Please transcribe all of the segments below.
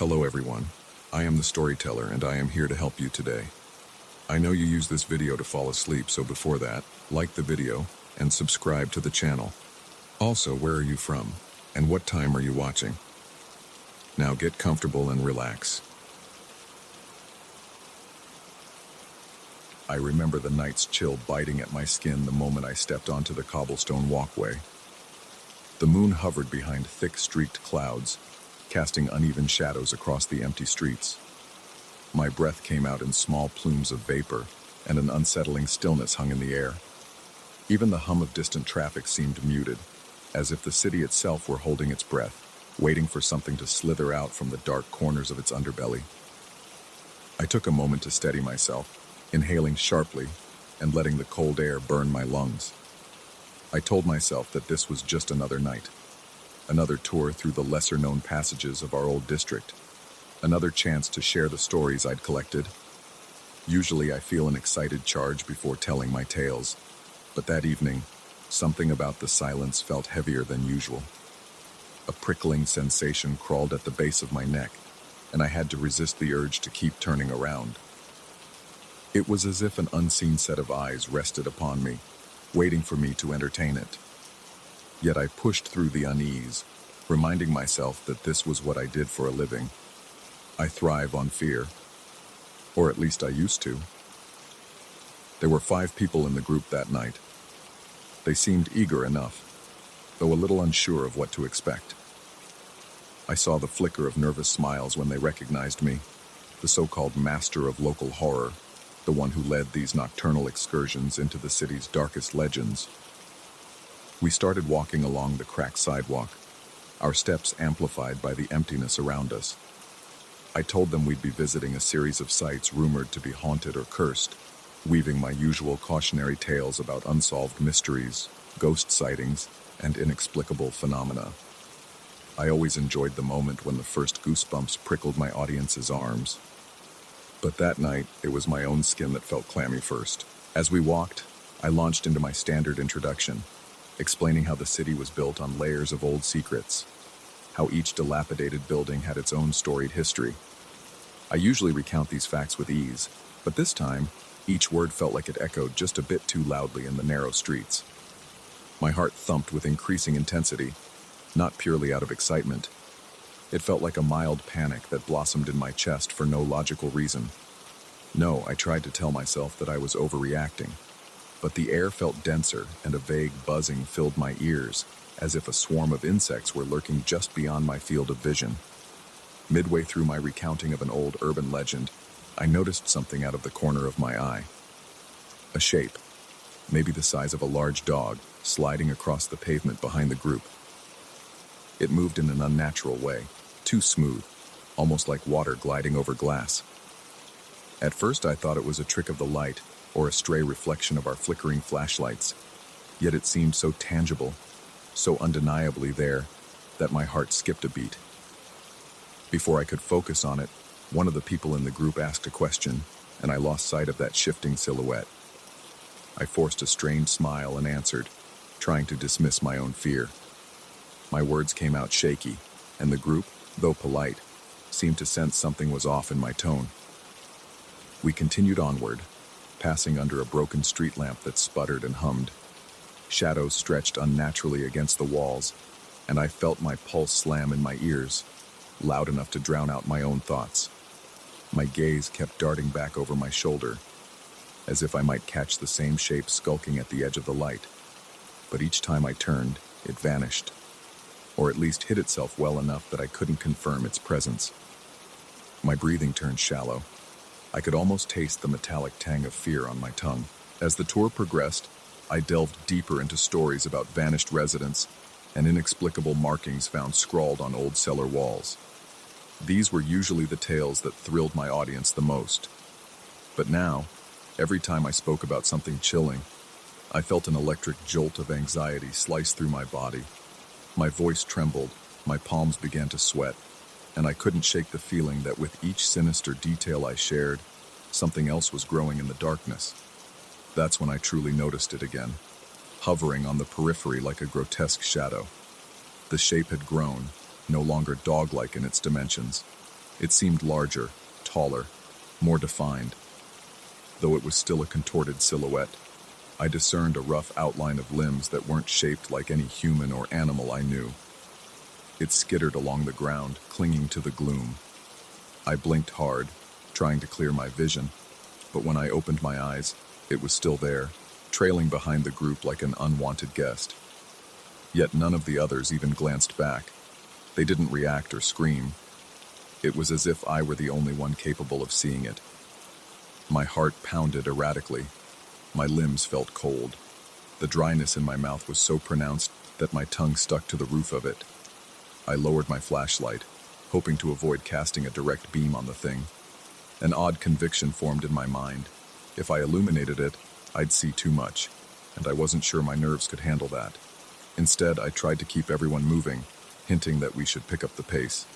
Hello everyone, I am the storyteller and I am here to help you today. I know you use this video to fall asleep, so before that, like the video and subscribe to the channel. Also, where are you from and what time are you watching? Now get comfortable and relax. I remember the night's chill biting at my skin the moment I stepped onto the cobblestone walkway. The moon hovered behind thick streaked clouds, casting uneven shadows across the empty streets. My breath came out in small plumes of vapor, and an unsettling stillness hung in the air. Even the hum of distant traffic seemed muted, as if the city itself were holding its breath, waiting for something to slither out from the dark corners of its underbelly. I took a moment to steady myself, inhaling sharply and letting the cold air burn my lungs. I told myself that this was just another night, another tour through the lesser-known passages of our old district, another chance to share the stories I'd collected. Usually I feel an excited charge before telling my tales, but that evening, something about the silence felt heavier than usual. A prickling sensation crawled at the base of my neck, and I had to resist the urge to keep turning around. It was as if an unseen set of eyes rested upon me, waiting for me to entertain it. Yet I pushed through the unease, reminding myself that this was what I did for a living. I thrive on fear. Or at least I used to. There were 5 people in the group that night. They seemed eager enough, though a little unsure of what to expect. I saw the flicker of nervous smiles when they recognized me, the so-called master of local horror, the one who led these nocturnal excursions into the city's darkest legends. We started walking along the cracked sidewalk, our steps amplified by the emptiness around us. I told them we'd be visiting a series of sites rumored to be haunted or cursed, weaving my usual cautionary tales about unsolved mysteries, ghost sightings, and inexplicable phenomena. I always enjoyed the moment when the first goosebumps prickled my audience's arms. But that night, it was my own skin that felt clammy first. As we walked, I launched into my standard introduction, explaining how the city was built on layers of old secrets, how each dilapidated building had its own storied history. I usually recount these facts with ease, but this time, each word felt like it echoed just a bit too loudly in the narrow streets. My heart thumped with increasing intensity, not purely out of excitement. It felt like a mild panic that blossomed in my chest for no logical reason. No, I tried to tell myself that I was overreacting, but the air felt denser and a vague buzzing filled my ears, as if a swarm of insects were lurking just beyond my field of vision. Midway through my recounting of an old urban legend, I noticed something out of the corner of my eye. A shape, maybe the size of a large dog, sliding across the pavement behind the group. It moved in an unnatural way, too smooth, almost like water gliding over glass. At first I thought it was a trick of the light, or a stray reflection of our flickering flashlights, yet it seemed so tangible, so undeniably there, that my heart skipped a beat. Before I could focus on it, one of the people in the group asked a question, and I lost sight of that shifting silhouette. I forced a strained smile and answered, trying to dismiss my own fear. My words came out shaky, and the group, though polite, seemed to sense something was off in my tone. We continued onward, passing under a broken street lamp that sputtered and hummed. Shadows stretched unnaturally against the walls, and I felt my pulse slam in my ears, loud enough to drown out my own thoughts. My gaze kept darting back over my shoulder, as if I might catch the same shape skulking at the edge of the light. But each time I turned, it vanished, or at least hid itself well enough that I couldn't confirm its presence. My breathing turned shallow. I could almost taste the metallic tang of fear on my tongue. As the tour progressed, I delved deeper into stories about vanished residents and inexplicable markings found scrawled on old cellar walls. These were usually the tales that thrilled my audience the most. But now, every time I spoke about something chilling, I felt an electric jolt of anxiety slice through my body. My voice trembled, my palms began to sweat, and I couldn't shake the feeling that with each sinister detail I shared, something else was growing in the darkness. That's when I truly noticed it again, hovering on the periphery like a grotesque shadow. The shape had grown, no longer dog-like in its dimensions. It seemed larger, taller, more defined. Though it was still a contorted silhouette, I discerned a rough outline of limbs that weren't shaped like any human or animal I knew. It skittered along the ground, clinging to the gloom. I blinked hard, trying to clear my vision, but when I opened my eyes, it was still there, trailing behind the group like an unwanted guest. Yet none of the others even glanced back. They didn't react or scream. It was as if I were the only one capable of seeing it. My heart pounded erratically. My limbs felt cold. The dryness in my mouth was so pronounced that my tongue stuck to the roof of it. I lowered my flashlight, hoping to avoid casting a direct beam on the thing. An odd conviction formed in my mind. If I illuminated it, I'd see too much, and I wasn't sure my nerves could handle that. Instead, I tried to keep everyone moving, hinting that we should pick up the pace.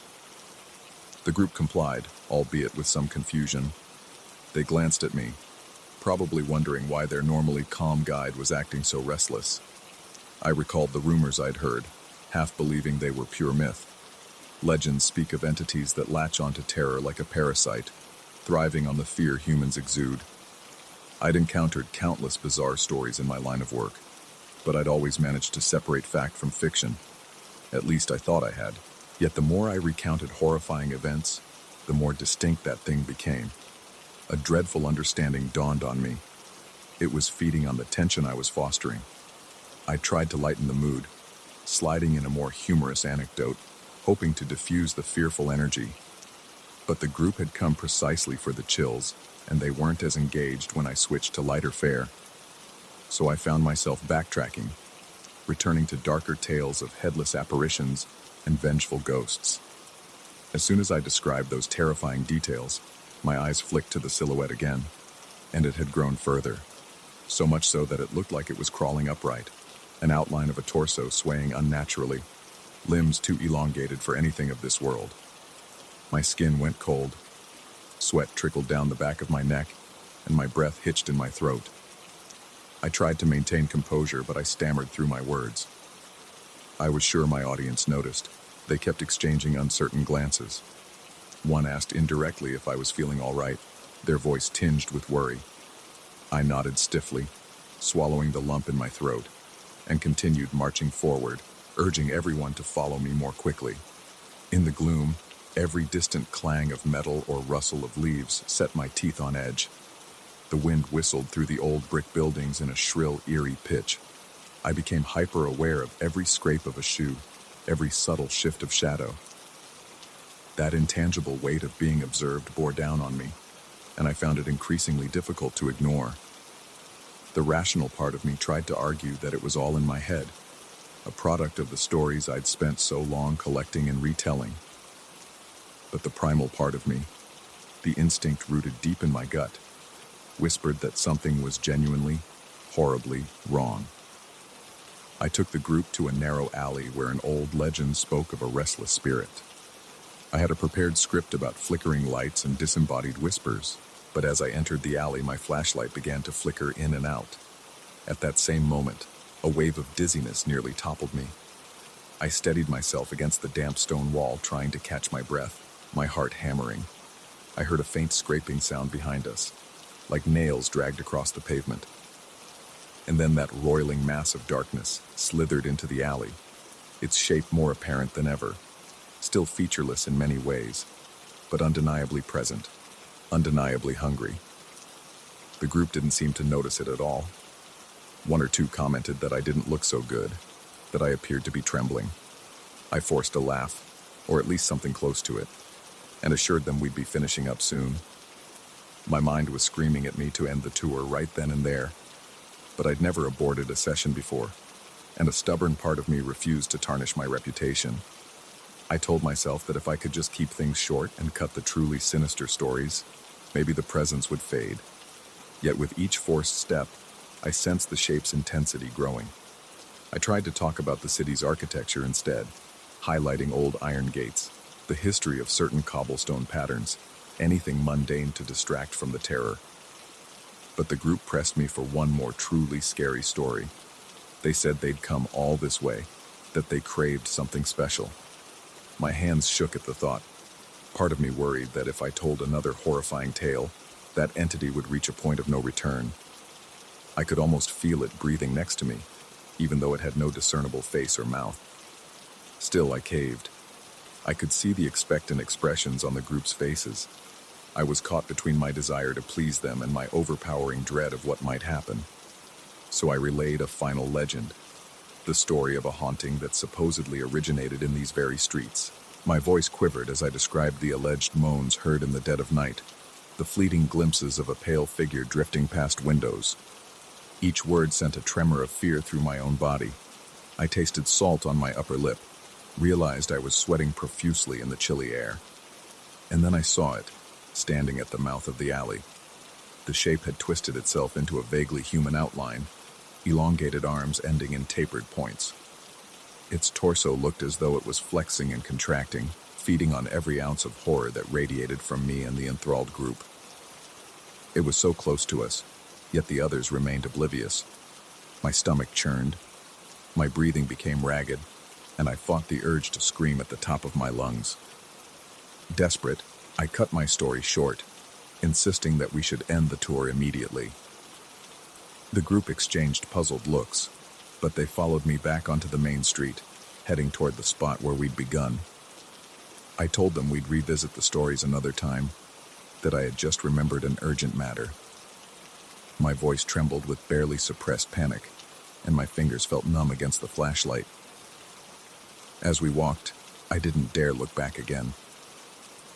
The group complied, albeit with some confusion. They glanced at me, probably wondering why their normally calm guide was acting so restless. I recalled the rumors I'd heard, half believing they were pure myth. Legends speak of entities that latch onto terror like a parasite, thriving on the fear humans exude. I'd encountered countless bizarre stories in my line of work, but I'd always managed to separate fact from fiction. At least I thought I had. Yet the more I recounted horrifying events, the more distinct that thing became. A dreadful understanding dawned on me. It was feeding on the tension I was fostering. I tried to lighten the mood, sliding in a more humorous anecdote, hoping to diffuse the fearful energy. But the group had come precisely for the chills, and they weren't as engaged when I switched to lighter fare. So I found myself backtracking, returning to darker tales of headless apparitions and vengeful ghosts. As soon as I described those terrifying details, my eyes flicked to the silhouette again, and it had grown further, so much so that it looked like it was crawling upright, an outline of a torso swaying unnaturally, limbs too elongated for anything of this world. My skin went cold. Sweat trickled down the back of my neck, and my breath hitched in my throat. I tried to maintain composure, but I stammered through my words. I was sure my audience noticed. They kept exchanging uncertain glances. One asked indirectly if I was feeling all right, their voice tinged with worry. I nodded stiffly, swallowing the lump in my throat, and continued marching forward, urging everyone to follow me more quickly. In the gloom, every distant clang of metal or rustle of leaves set my teeth on edge. The wind whistled through the old brick buildings in a shrill, eerie pitch. I became hyper-aware of every scrape of a shoe, every subtle shift of shadow. That intangible weight of being observed bore down on me, and I found it increasingly difficult to ignore. The rational part of me tried to argue that it was all in my head, a product of the stories I'd spent so long collecting and retelling. But the primal part of me, the instinct rooted deep in my gut, whispered that something was genuinely, horribly wrong. I took the group to a narrow alley where an old legend spoke of a restless spirit. I had a prepared script about flickering lights and disembodied whispers, but as I entered the alley, my flashlight began to flicker in and out. At that same moment, a wave of dizziness nearly toppled me. I steadied myself against the damp stone wall, trying to catch my breath, my heart hammering. I heard a faint scraping sound behind us, like nails dragged across the pavement. And then that roiling mass of darkness slithered into the alley, its shape more apparent than ever, still featureless in many ways, but undeniably present, undeniably hungry. The group didn't seem to notice it at all. One or two commented that I didn't look so good, that I appeared to be trembling. I forced a laugh, or at least something close to it, and assured them we'd be finishing up soon. My mind was screaming at me to end the tour right then and there, but I'd never aborted a session before, and a stubborn part of me refused to tarnish my reputation. I told myself that if I could just keep things short and cut the truly sinister stories, maybe the presence would fade. Yet with each forced step, I sensed the shape's intensity growing. I tried to talk about the city's architecture instead, highlighting old iron gates, the history of certain cobblestone patterns, anything mundane to distract from the terror. But the group pressed me for one more truly scary story. They said they'd come all this way, that they craved something special. My hands shook at the thought, Part of me worried that if I told another horrifying tale, that entity would reach a point of no return. I could almost feel it breathing next to me, even though it had no discernible face or mouth. Still, I caved. I could see the expectant expressions on the group's faces. I was caught between my desire to please them and my overpowering dread of what might happen. So I relayed a final legend, the story of a haunting that supposedly originated in these very streets. My voice quivered as I described the alleged moans heard in the dead of night, the fleeting glimpses of a pale figure drifting past windows. Each word sent a tremor of fear through my own body. I tasted salt on my upper lip, realized I was sweating profusely in the chilly air. And then I saw it, standing at the mouth of the alley. The shape had twisted itself into a vaguely human outline, elongated arms ending in tapered points. Its torso looked as though it was flexing and contracting, feeding on every ounce of horror that radiated from me and the enthralled group. It was so close to us, yet the others remained oblivious. My stomach churned, my breathing became ragged, and I fought the urge to scream at the top of my lungs. Desperate, I cut my story short, insisting that we should end the tour immediately. The group exchanged puzzled looks, but they followed me back onto the main street, heading toward the spot where we'd begun. I told them we'd revisit the stories another time, that I had just remembered an urgent matter. My voice trembled with barely suppressed panic, and my fingers felt numb against the flashlight. As we walked, I didn't dare look back again.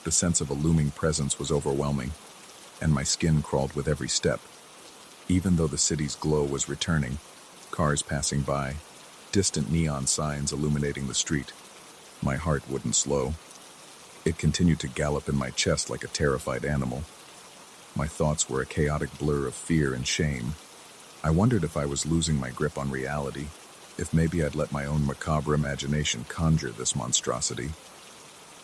The sense of a looming presence was overwhelming, and my skin crawled with every step. Even though the city's glow was returning, cars passing by, distant neon signs illuminating the street, my heart wouldn't slow. It continued to gallop in my chest like a terrified animal. My thoughts were a chaotic blur of fear and shame. I wondered if I was losing my grip on reality, if maybe I'd let my own macabre imagination conjure this monstrosity.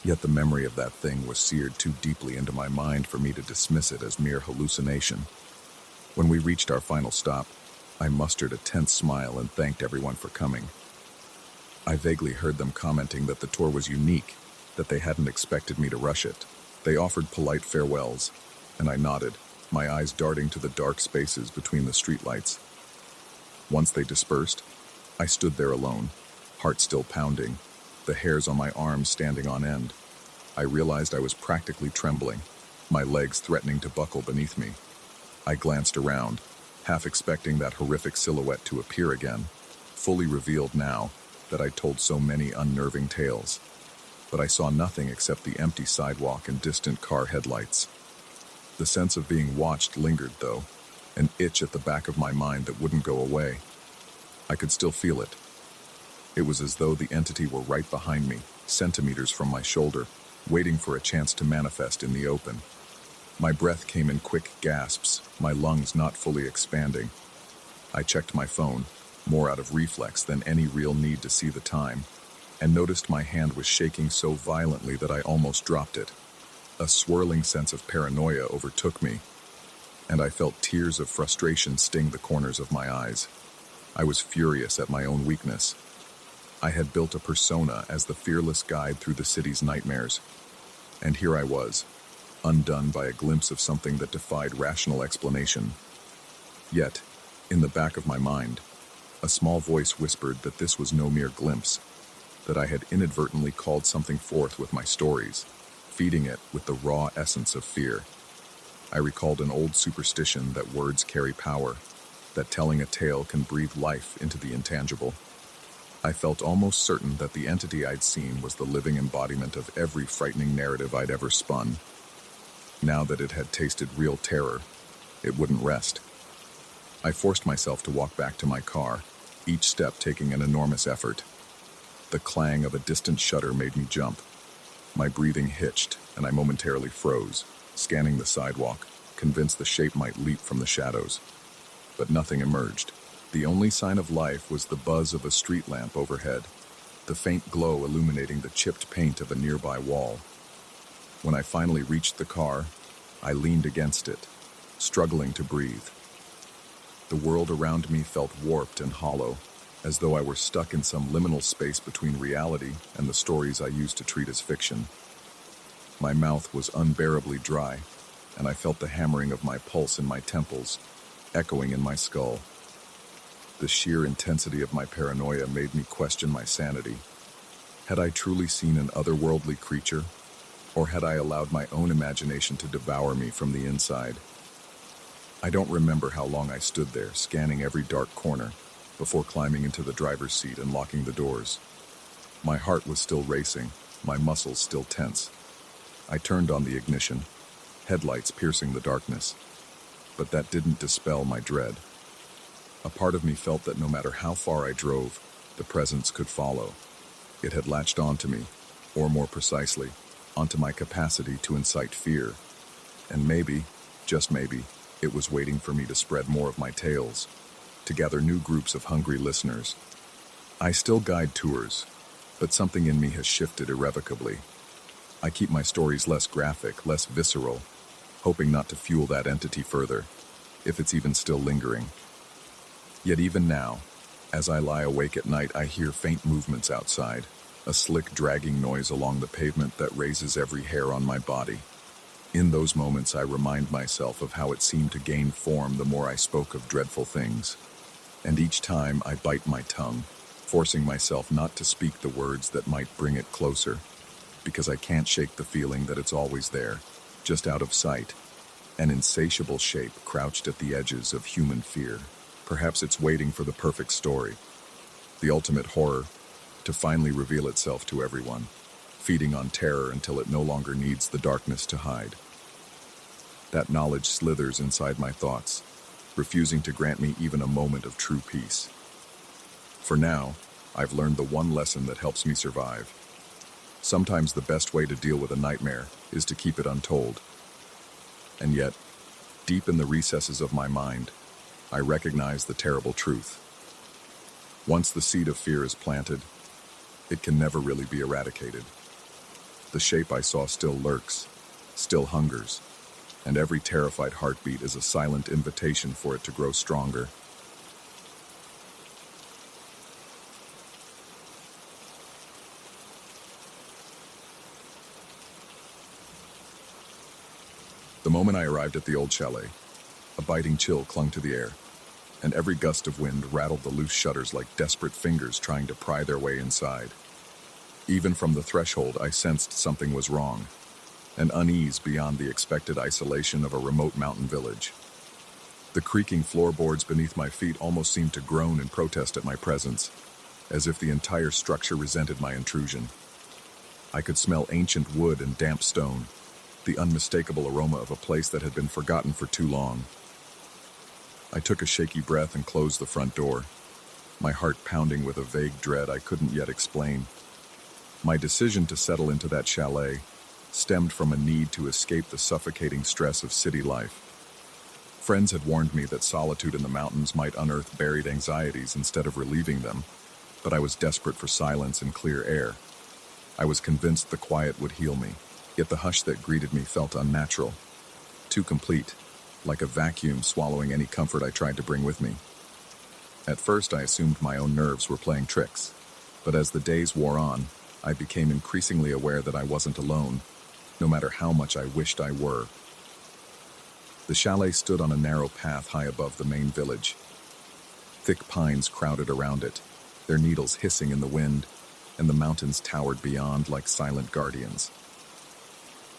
Yet the memory of that thing was seared too deeply into my mind for me to dismiss it as mere hallucination. When we reached our final stop, I mustered a tense smile and thanked everyone for coming. I vaguely heard them commenting that the tour was unique, that they hadn't expected me to rush it. They offered polite farewells, and I nodded, my eyes darting to the dark spaces between the streetlights. Once they dispersed, I stood there alone, heart still pounding, the hairs on my arms standing on end. I realized I was practically trembling, my legs threatening to buckle beneath me. I glanced around, half expecting that horrific silhouette to appear again, fully revealed now that I'd told so many unnerving tales. But I saw nothing except the empty sidewalk and distant car headlights. The sense of being watched lingered, though, an itch at the back of my mind that wouldn't go away. I could still feel it. It was as though the entity were right behind me, centimeters from my shoulder, waiting for a chance to manifest in the open. My breath came in quick gasps, my lungs not fully expanding. I checked my phone, more out of reflex than any real need to see the time, and noticed my hand was shaking so violently that I almost dropped it. A swirling sense of paranoia overtook me, and I felt tears of frustration sting the corners of my eyes. I was furious at my own weakness. I had built a persona as the fearless guide through the city's nightmares, and here I was, undone by a glimpse of something that defied rational explanation. Yet, in the back of my mind, a small voice whispered that this was no mere glimpse, that I had inadvertently called something forth with my stories, feeding it with the raw essence of fear. I recalled an old superstition that words carry power, that telling a tale can breathe life into the intangible. I felt almost certain that the entity I'd seen was the living embodiment of every frightening narrative I'd ever spun. Now that it had tasted real terror, it wouldn't rest. I forced myself to walk back to my car, each step taking an enormous effort. The clang of a distant shutter made me jump. My breathing hitched, and I momentarily froze, scanning the sidewalk, convinced the shape might leap from the shadows. But nothing emerged. The only sign of life was the buzz of a street lamp overhead, the faint glow illuminating the chipped paint of a nearby wall. When I finally reached the car, I leaned against it, struggling to breathe. The world around me felt warped and hollow, as though I were stuck in some liminal space between reality and the stories I used to treat as fiction. My mouth was unbearably dry, and I felt the hammering of my pulse in my temples, echoing in my skull. The sheer intensity of my paranoia made me question my sanity. Had I truly seen an otherworldly creature, or had I allowed my own imagination to devour me from the inside? I don't remember how long I stood there, scanning every dark corner, before climbing into the driver's seat and locking the doors. My heart was still racing, my muscles still tense. I turned on the ignition, headlights piercing the darkness, but that didn't dispel my dread. A part of me felt that no matter how far I drove, the presence could follow. It had latched onto me, or more precisely, onto my capacity to incite fear. And maybe, just maybe, it was waiting for me to spread more of my tales, to gather new groups of hungry listeners. I still guide tours, but something in me has shifted irrevocably. I keep my stories less graphic, less visceral, hoping not to fuel that entity further, if it's even still lingering. Yet even now, as I lie awake at night, I hear faint movements outside, a slick dragging noise along the pavement that raises every hair on my body. In those moments, I remind myself of how it seemed to gain form the more I spoke of dreadful things. And each time I bite my tongue, forcing myself not to speak the words that might bring it closer, because I can't shake the feeling that it's always there, just out of sight, an insatiable shape crouched at the edges of human fear. Perhaps it's waiting for the perfect story, the ultimate horror, to finally reveal itself to everyone, feeding on terror until it no longer needs the darkness to hide. That knowledge slithers inside my thoughts, refusing to grant me even a moment of true peace. For now, I've learned the one lesson that helps me survive. Sometimes the best way to deal with a nightmare is to keep it untold. And yet, deep in the recesses of my mind, I recognize the terrible truth. Once the seed of fear is planted, it can never really be eradicated. The shape I saw still lurks, still hungers, and every terrified heartbeat is a silent invitation for it to grow stronger. The moment I arrived at the old chalet, a biting chill clung to the air, and every gust of wind rattled the loose shutters like desperate fingers trying to pry their way inside. Even from the threshold, I sensed something was wrong, an unease beyond the expected isolation of a remote mountain village. The creaking floorboards beneath my feet almost seemed to groan in protest at my presence, as if the entire structure resented my intrusion. I could smell ancient wood and damp stone, the unmistakable aroma of a place that had been forgotten for too long. I took a shaky breath and closed the front door, my heart pounding with a vague dread I couldn't yet explain. My decision to settle into that chalet stemmed from a need to escape the suffocating stress of city life. Friends had warned me that solitude in the mountains might unearth buried anxieties instead of relieving them, but I was desperate for silence and clear air. I was convinced the quiet would heal me, yet the hush that greeted me felt unnatural, too complete, like a vacuum swallowing any comfort I tried to bring with me. At first, I assumed my own nerves were playing tricks, but as the days wore on, I became increasingly aware that I wasn't alone, no matter how much I wished I were. The chalet stood on a narrow path high above the main village. Thick pines crowded around it, their needles hissing in the wind, and the mountains towered beyond like silent guardians.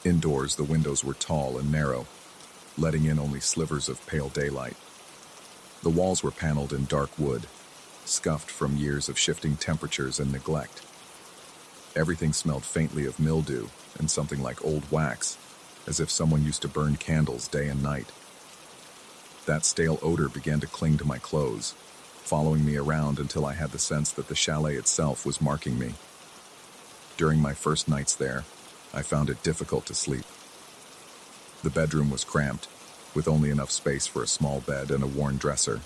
Indoors, the windows were tall and narrow, letting in only slivers of pale daylight. The walls were paneled in dark wood, scuffed from years of shifting temperatures and neglect. Everything smelled faintly of mildew and something like old wax, as if someone used to burn candles day and night. That stale odor began to cling to my clothes, following me around until I had the sense that the chalet itself was marking me. During my first nights there, I found it difficult to sleep. The bedroom was cramped, with only enough space for a small bed and a worn dresser.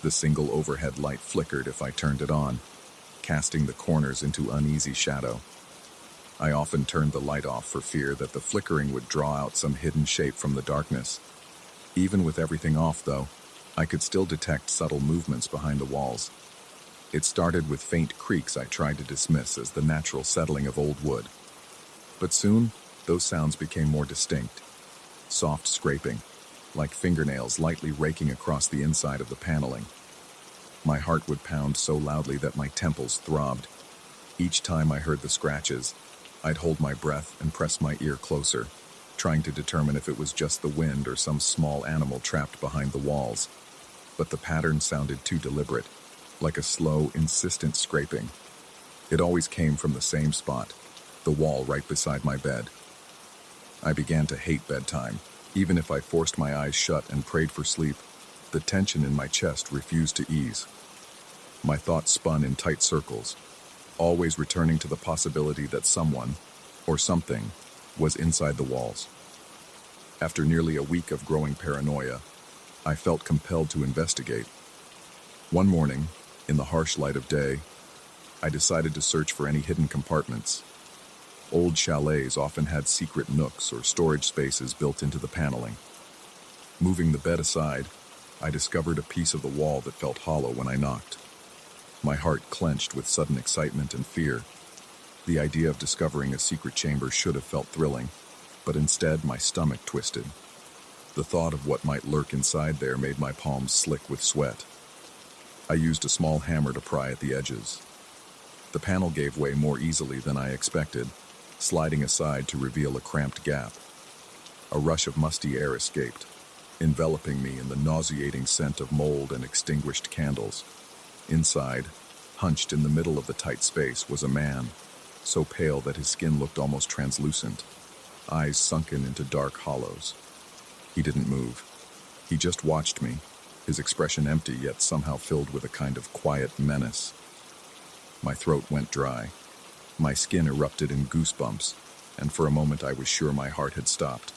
The single overhead light flickered if I turned it on, casting the corners into uneasy shadow. I often turned the light off for fear that the flickering would draw out some hidden shape from the darkness. Even with everything off, though, I could still detect subtle movements behind the walls. It started with faint creaks I tried to dismiss as the natural settling of old wood. But soon, those sounds became more distinct. Soft scraping, like fingernails lightly raking across the inside of the paneling. My heart would pound so loudly that my temples throbbed. Each time I heard the scratches, I'd hold my breath and press my ear closer, trying to determine if it was just the wind or some small animal trapped behind the walls. But the pattern sounded too deliberate, like a slow, insistent scraping. It always came from the same spot, the wall right beside my bed. I began to hate bedtime. Even if I forced my eyes shut and prayed for sleep, the tension in my chest refused to ease. My thoughts spun in tight circles, always returning to the possibility that someone, or something, was inside the walls. After nearly a week of growing paranoia, I felt compelled to investigate. One morning, in the harsh light of day, I decided to search for any hidden compartments. Old chalets often had secret nooks or storage spaces built into the paneling. Moving the bed aside, I discovered a piece of the wall that felt hollow when I knocked. My heart clenched with sudden excitement and fear. The idea of discovering a secret chamber should have felt thrilling, but instead my stomach twisted. The thought of what might lurk inside there made my palms slick with sweat. I used a small hammer to pry at the edges. The panel gave way more easily than I expected, sliding aside to reveal a cramped gap. A rush of musty air escaped, enveloping me in the nauseating scent of mold and extinguished candles. Inside, hunched in the middle of the tight space, was a man, so pale that his skin looked almost translucent, eyes sunken into dark hollows. He didn't move. He just watched me, his expression empty yet somehow filled with a kind of quiet menace. My throat went dry. My skin erupted in goosebumps, and for a moment I was sure my heart had stopped.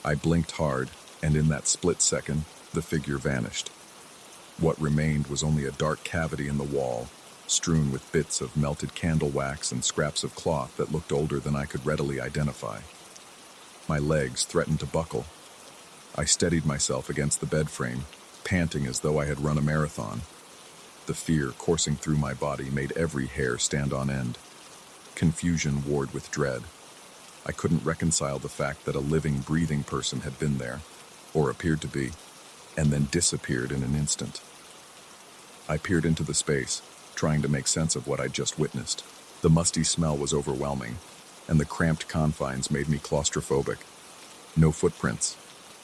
I blinked hard, and in that split second, the figure vanished. What remained was only a dark cavity in the wall, strewn with bits of melted candle wax and scraps of cloth that looked older than I could readily identify. My legs threatened to buckle. I steadied myself against the bed frame, panting as though I had run a marathon. The fear coursing through my body made every hair stand on end. Confusion warred with dread. I couldn't reconcile the fact that a living, breathing person had been there, or appeared to be, and then disappeared in an instant. I peered into the space, trying to make sense of what I'd just witnessed. The musty smell was overwhelming, and the cramped confines made me claustrophobic. No footprints,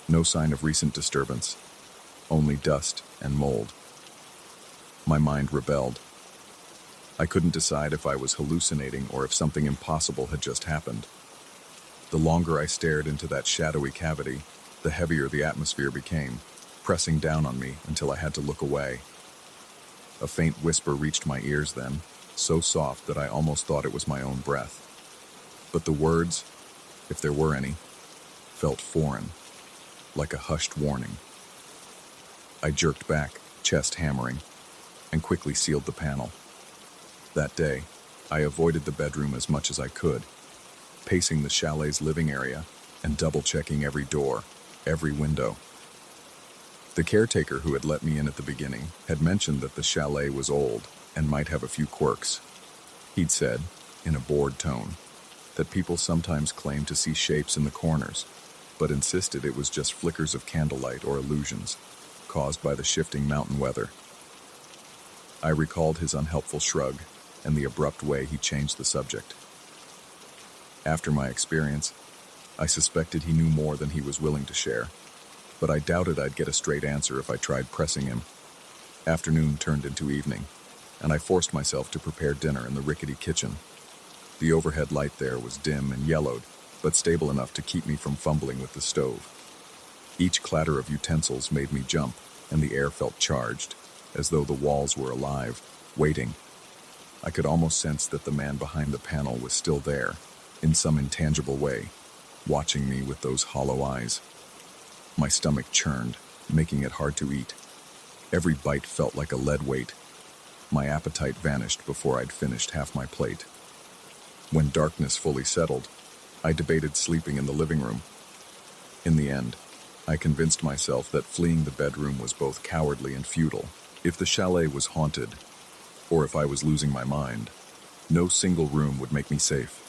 no sign of recent disturbance, only dust and mold. My mind rebelled. I couldn't decide if I was hallucinating or if something impossible had just happened. The longer I stared into that shadowy cavity, the heavier the atmosphere became, pressing down on me until I had to look away. A faint whisper reached my ears then, so soft that I almost thought it was my own breath. But the words, if there were any, felt foreign, like a hushed warning. I jerked back, chest hammering, and quickly sealed the panel. That day, I avoided the bedroom as much as I could, pacing the chalet's living area and double-checking every door, every window. The caretaker who had let me in at the beginning had mentioned that the chalet was old and might have a few quirks. He'd said, in a bored tone, that people sometimes claimed to see shapes in the corners, but insisted it was just flickers of candlelight or illusions, caused by the shifting mountain weather. I recalled his unhelpful shrug and the abrupt way he changed the subject. After my experience, I suspected he knew more than he was willing to share, but I doubted I'd get a straight answer if I tried pressing him. Afternoon turned into evening, and I forced myself to prepare dinner in the rickety kitchen. The overhead light there was dim and yellowed, but stable enough to keep me from fumbling with the stove. Each clatter of utensils made me jump, and the air felt charged, as though the walls were alive, waiting. I could almost sense that the man behind the panel was still there, in some intangible way, watching me with those hollow eyes. My stomach churned, making it hard to eat. Every bite felt like a lead weight. My appetite vanished before I'd finished half my plate. When darkness fully settled, I debated sleeping in the living room. In the end, I convinced myself that fleeing the bedroom was both cowardly and futile. If the chalet was haunted, or if I was losing my mind, no single room would make me safe.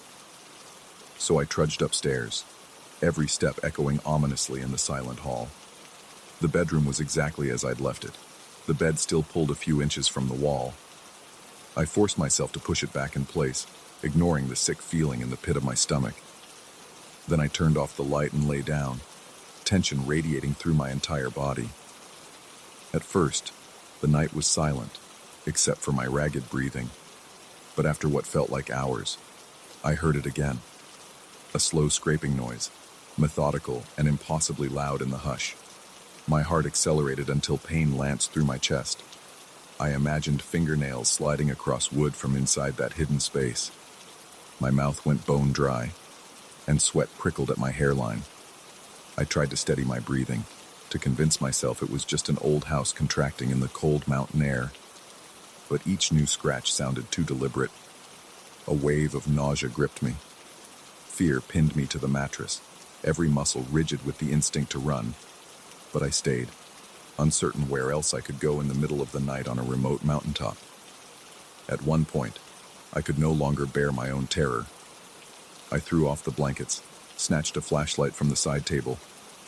So I trudged upstairs, every step echoing ominously in the silent hall. The bedroom was exactly as I'd left it. The bed still pulled a few inches from the wall. I forced myself to push it back in place, ignoring the sick feeling in the pit of my stomach. Then I turned off the light and lay down, tension radiating through my entire body. At first, the night was silent, except for my ragged breathing. But after what felt like hours, I heard it again. A slow scraping noise, methodical and impossibly loud in the hush. My heart accelerated until pain lanced through my chest. I imagined fingernails sliding across wood from inside that hidden space. My mouth went bone dry, and sweat prickled at my hairline. I tried to steady my breathing, to convince myself it was just an old house contracting in the cold mountain air. But each new scratch sounded too deliberate. A wave of nausea gripped me. Fear pinned me to the mattress, every muscle rigid with the instinct to run. But I stayed, uncertain where else I could go in the middle of the night on a remote mountaintop. At one point, I could no longer bear my own terror. I threw off the blankets, snatched a flashlight from the side table,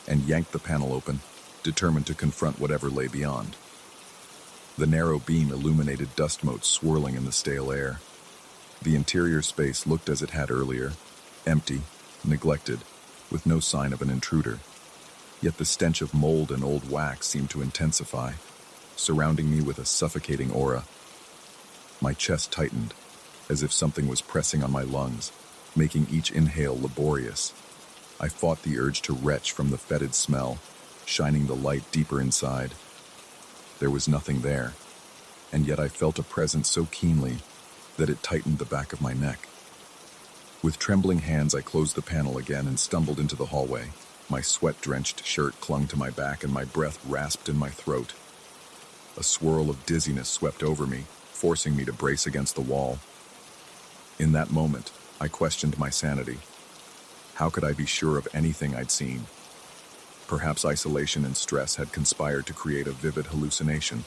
and yanked the panel open, determined to confront whatever lay beyond. The narrow beam illuminated dust motes swirling in the stale air. The interior space looked as it had earlier, empty, neglected, with no sign of an intruder. Yet the stench of mold and old wax seemed to intensify, surrounding me with a suffocating aura. My chest tightened, as if something was pressing on my lungs, making each inhale laborious. I fought the urge to retch from the fetid smell, shining the light deeper inside. There was nothing there, and yet I felt a presence so keenly that it tightened the back of my neck. With trembling hands, I closed the panel again and stumbled into the hallway. My sweat-drenched shirt clung to my back and my breath rasped in my throat. A swirl of dizziness swept over me, forcing me to brace against the wall. In that moment, I questioned my sanity. How could I be sure of anything I'd seen? Perhaps isolation and stress had conspired to create a vivid hallucination.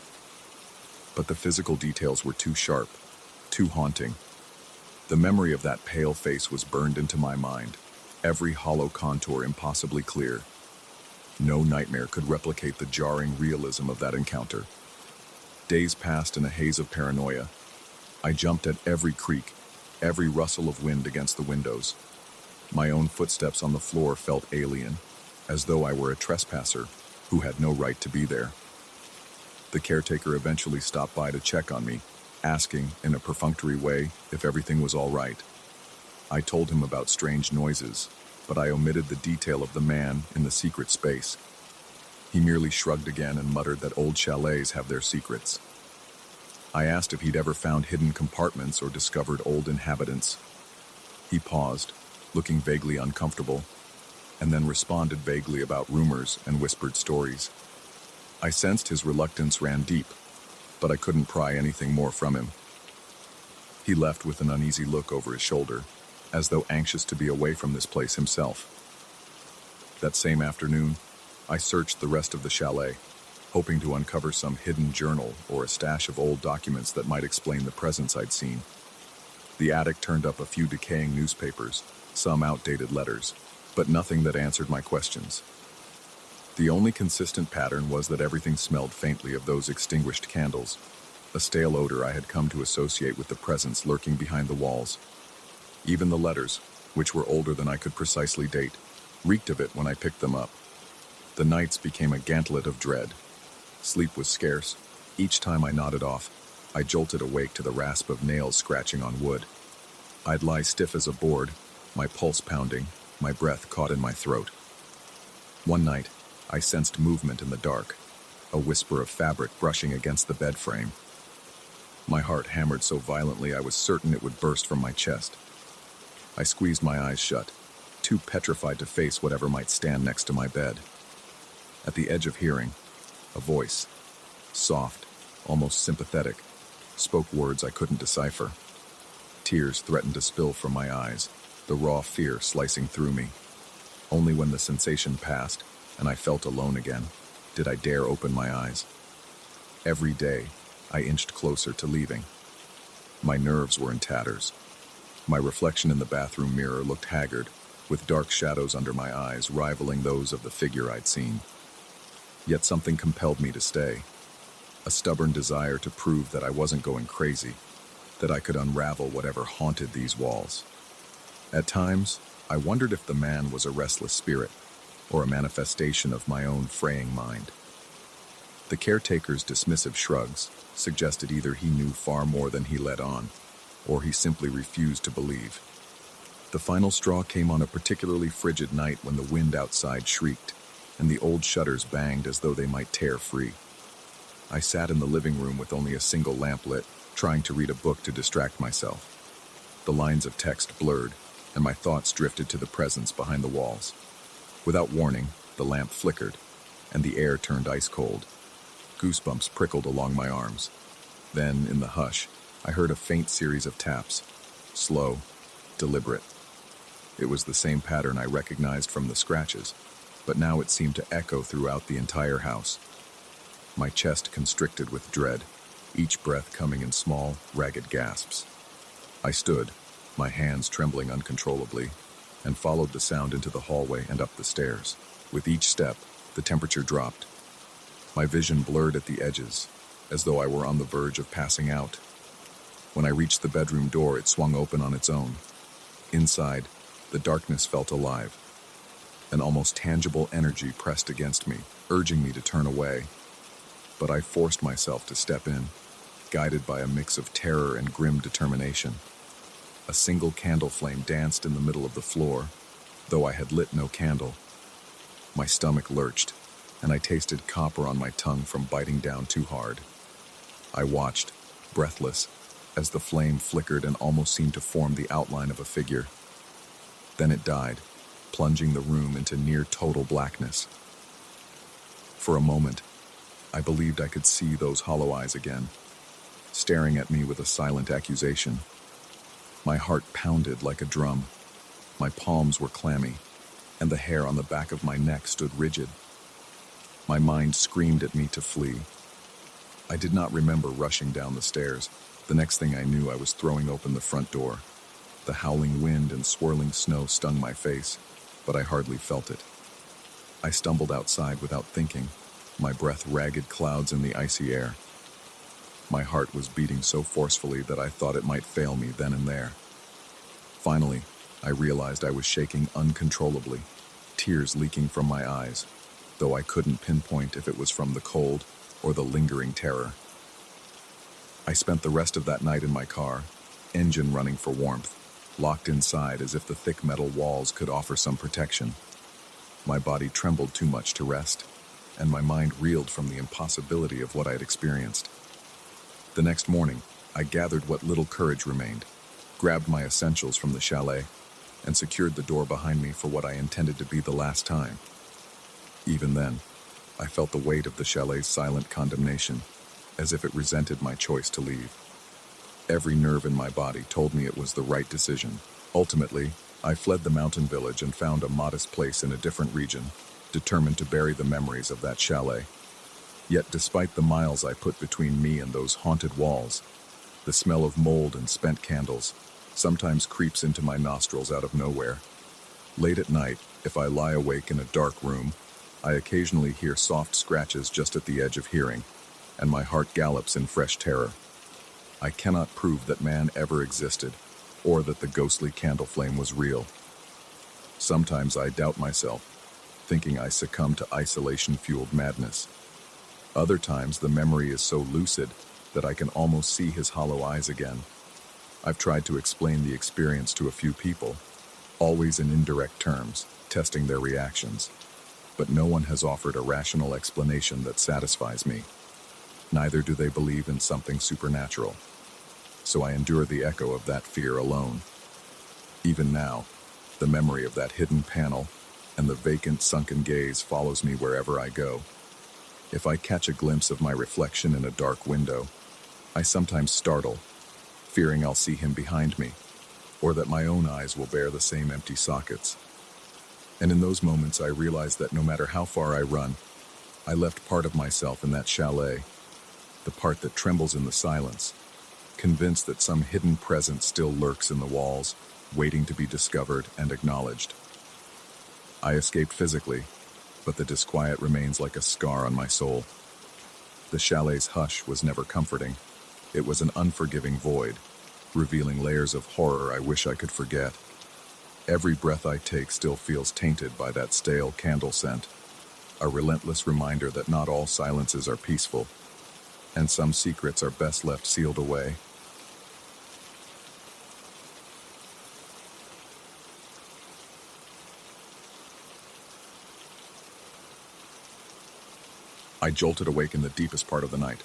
But the physical details were too sharp, too haunting. The memory of that pale face was burned into my mind, every hollow contour impossibly clear. No nightmare could replicate the jarring realism of that encounter. Days passed in a haze of paranoia. I jumped at every creak, every rustle of wind against the windows. My own footsteps on the floor felt alien, as though I were a trespasser who had no right to be there. The caretaker eventually stopped by to check on me, asking, in a perfunctory way, if everything was all right. I told him about strange noises, but I omitted the detail of the man in the secret space. He merely shrugged again and muttered that old chalets have their secrets. I asked if he'd ever found hidden compartments or discovered old inhabitants. He paused, looking vaguely uncomfortable, and then responded vaguely about rumors and whispered stories. I sensed his reluctance ran deep, but I couldn't pry anything more from him. He left with an uneasy look over his shoulder, as though anxious to be away from this place himself. That same afternoon, I searched the rest of the chalet, hoping to uncover some hidden journal or a stash of old documents that might explain the presence I'd seen. The attic turned up a few decaying newspapers, some outdated letters, but nothing that answered my questions. The only consistent pattern was that everything smelled faintly of those extinguished candles, a stale odor I had come to associate with the presence lurking behind the walls. Even the letters, which were older than I could precisely date, reeked of it when I picked them up. The nights became a gauntlet of dread. Sleep was scarce. Each time I nodded off, I jolted awake to the rasp of nails scratching on wood. I'd lie stiff as a board, my pulse pounding, my breath caught in my throat. One night, I sensed movement in the dark, a whisper of fabric brushing against the bed frame. My heart hammered so violently I was certain it would burst from my chest. I squeezed my eyes shut, too petrified to face whatever might stand next to my bed. At the edge of hearing, a voice, soft, almost sympathetic, spoke words I couldn't decipher. Tears threatened to spill from my eyes, the raw fear slicing through me. Only when the sensation passed, and I felt alone again, did I dare open my eyes. Every day, I inched closer to leaving. My nerves were in tatters. My reflection in the bathroom mirror looked haggard, with dark shadows under my eyes rivaling those of the figure I'd seen. Yet something compelled me to stay, a stubborn desire to prove that I wasn't going crazy, that I could unravel whatever haunted these walls. At times, I wondered if the man was a restless spirit, or a manifestation of my own fraying mind. The caretaker's dismissive shrugs suggested either he knew far more than he let on, or he simply refused to believe. The final straw came on a particularly frigid night when the wind outside shrieked, and the old shutters banged as though they might tear free. I sat in the living room with only a single lamp lit, trying to read a book to distract myself. The lines of text blurred, and my thoughts drifted to the presence behind the walls. Without warning, the lamp flickered, and the air turned ice cold. Goosebumps prickled along my arms. Then, in the hush, I heard a faint series of taps, slow, deliberate. It was the same pattern I recognized from the scratches, but now it seemed to echo throughout the entire house. My chest constricted with dread, each breath coming in small, ragged gasps. I stood, my hands trembling uncontrollably, and followed the sound into the hallway and up the stairs. With each step, the temperature dropped. My vision blurred at the edges, as though I were on the verge of passing out. When I reached the bedroom door, it swung open on its own. Inside, the darkness felt alive. An almost tangible energy pressed against me, urging me to turn away. But I forced myself to step in, guided by a mix of terror and grim determination. A single candle flame danced in the middle of the floor, though I had lit no candle. My stomach lurched, and I tasted copper on my tongue from biting down too hard. I watched, breathless, as the flame flickered and almost seemed to form the outline of a figure. Then it died, plunging the room into near total blackness. For a moment, I believed I could see those hollow eyes again, staring at me with a silent accusation. My heart pounded like a drum. My palms were clammy, and the hair on the back of my neck stood rigid. My mind screamed at me to flee. I did not remember rushing down the stairs. The next thing I knew, I was throwing open the front door. The howling wind and swirling snow stung my face, but I hardly felt it. I stumbled outside without thinking, my breath ragged clouds in the icy air. My heart was beating so forcefully that I thought it might fail me then and there. Finally, I realized I was shaking uncontrollably, tears leaking from my eyes, though I couldn't pinpoint if it was from the cold or the lingering terror. I spent the rest of that night in my car, engine running for warmth, locked inside as if the thick metal walls could offer some protection. My body trembled too much to rest, and my mind reeled from the impossibility of what I had experienced. The next morning, I gathered what little courage remained, grabbed my essentials from the chalet, and secured the door behind me for what I intended to be the last time. Even then, I felt the weight of the chalet's silent condemnation, as if it resented my choice to leave. Every nerve in my body told me it was the right decision. Ultimately, I fled the mountain village and found a modest place in a different region, determined to bury the memories of that chalet. Yet despite the miles I put between me and those haunted walls, the smell of mold and spent candles sometimes creeps into my nostrils out of nowhere. Late at night, if I lie awake in a dark room, I occasionally hear soft scratches just at the edge of hearing, and my heart gallops in fresh terror. I cannot prove that man ever existed, or that the ghostly candle flame was real. Sometimes I doubt myself, thinking I succumb to isolation-fueled madness. Other times the memory is so lucid that I can almost see his hollow eyes again. I've tried to explain the experience to a few people, always in indirect terms, testing their reactions. But no one has offered a rational explanation that satisfies me. Neither do they believe in something supernatural. So I endure the echo of that fear alone. Even now, the memory of that hidden panel and the vacant, sunken gaze follows me wherever I go. If I catch a glimpse of my reflection in a dark window, I sometimes startle, fearing I'll see him behind me, or that my own eyes will bear the same empty sockets. And in those moments I realize that no matter how far I run, I left part of myself in that chalet, the part that trembles in the silence, convinced that some hidden presence still lurks in the walls, waiting to be discovered and acknowledged. I escaped physically, but the disquiet remains like a scar on my soul. The chalet's hush was never comforting. It was an unforgiving void, revealing layers of horror I wish I could forget. Every breath I take still feels tainted by that stale candle scent, a relentless reminder that not all silences are peaceful, and some secrets are best left sealed away. I jolted awake in the deepest part of the night,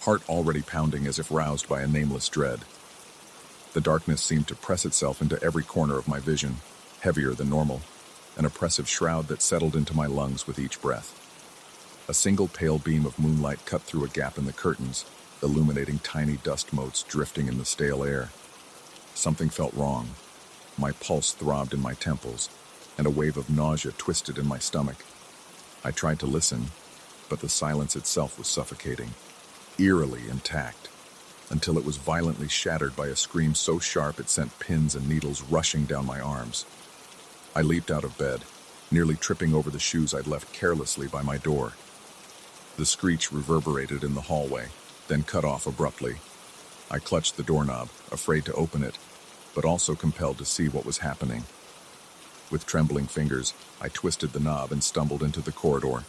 heart already pounding as if roused by a nameless dread. The darkness seemed to press itself into every corner of my vision, heavier than normal, an oppressive shroud that settled into my lungs with each breath. A single pale beam of moonlight cut through a gap in the curtains, illuminating tiny dust motes drifting in the stale air. Something felt wrong. My pulse throbbed in my temples, and a wave of nausea twisted in my stomach. I tried to listen, but the silence itself was suffocating, eerily intact, until it was violently shattered by a scream so sharp it sent pins and needles rushing down my arms. I leaped out of bed, nearly tripping over the shoes I'd left carelessly by my door. The screech reverberated in the hallway, then cut off abruptly. I clutched the doorknob, afraid to open it, but also compelled to see what was happening. With trembling fingers, I twisted the knob and stumbled into the corridor.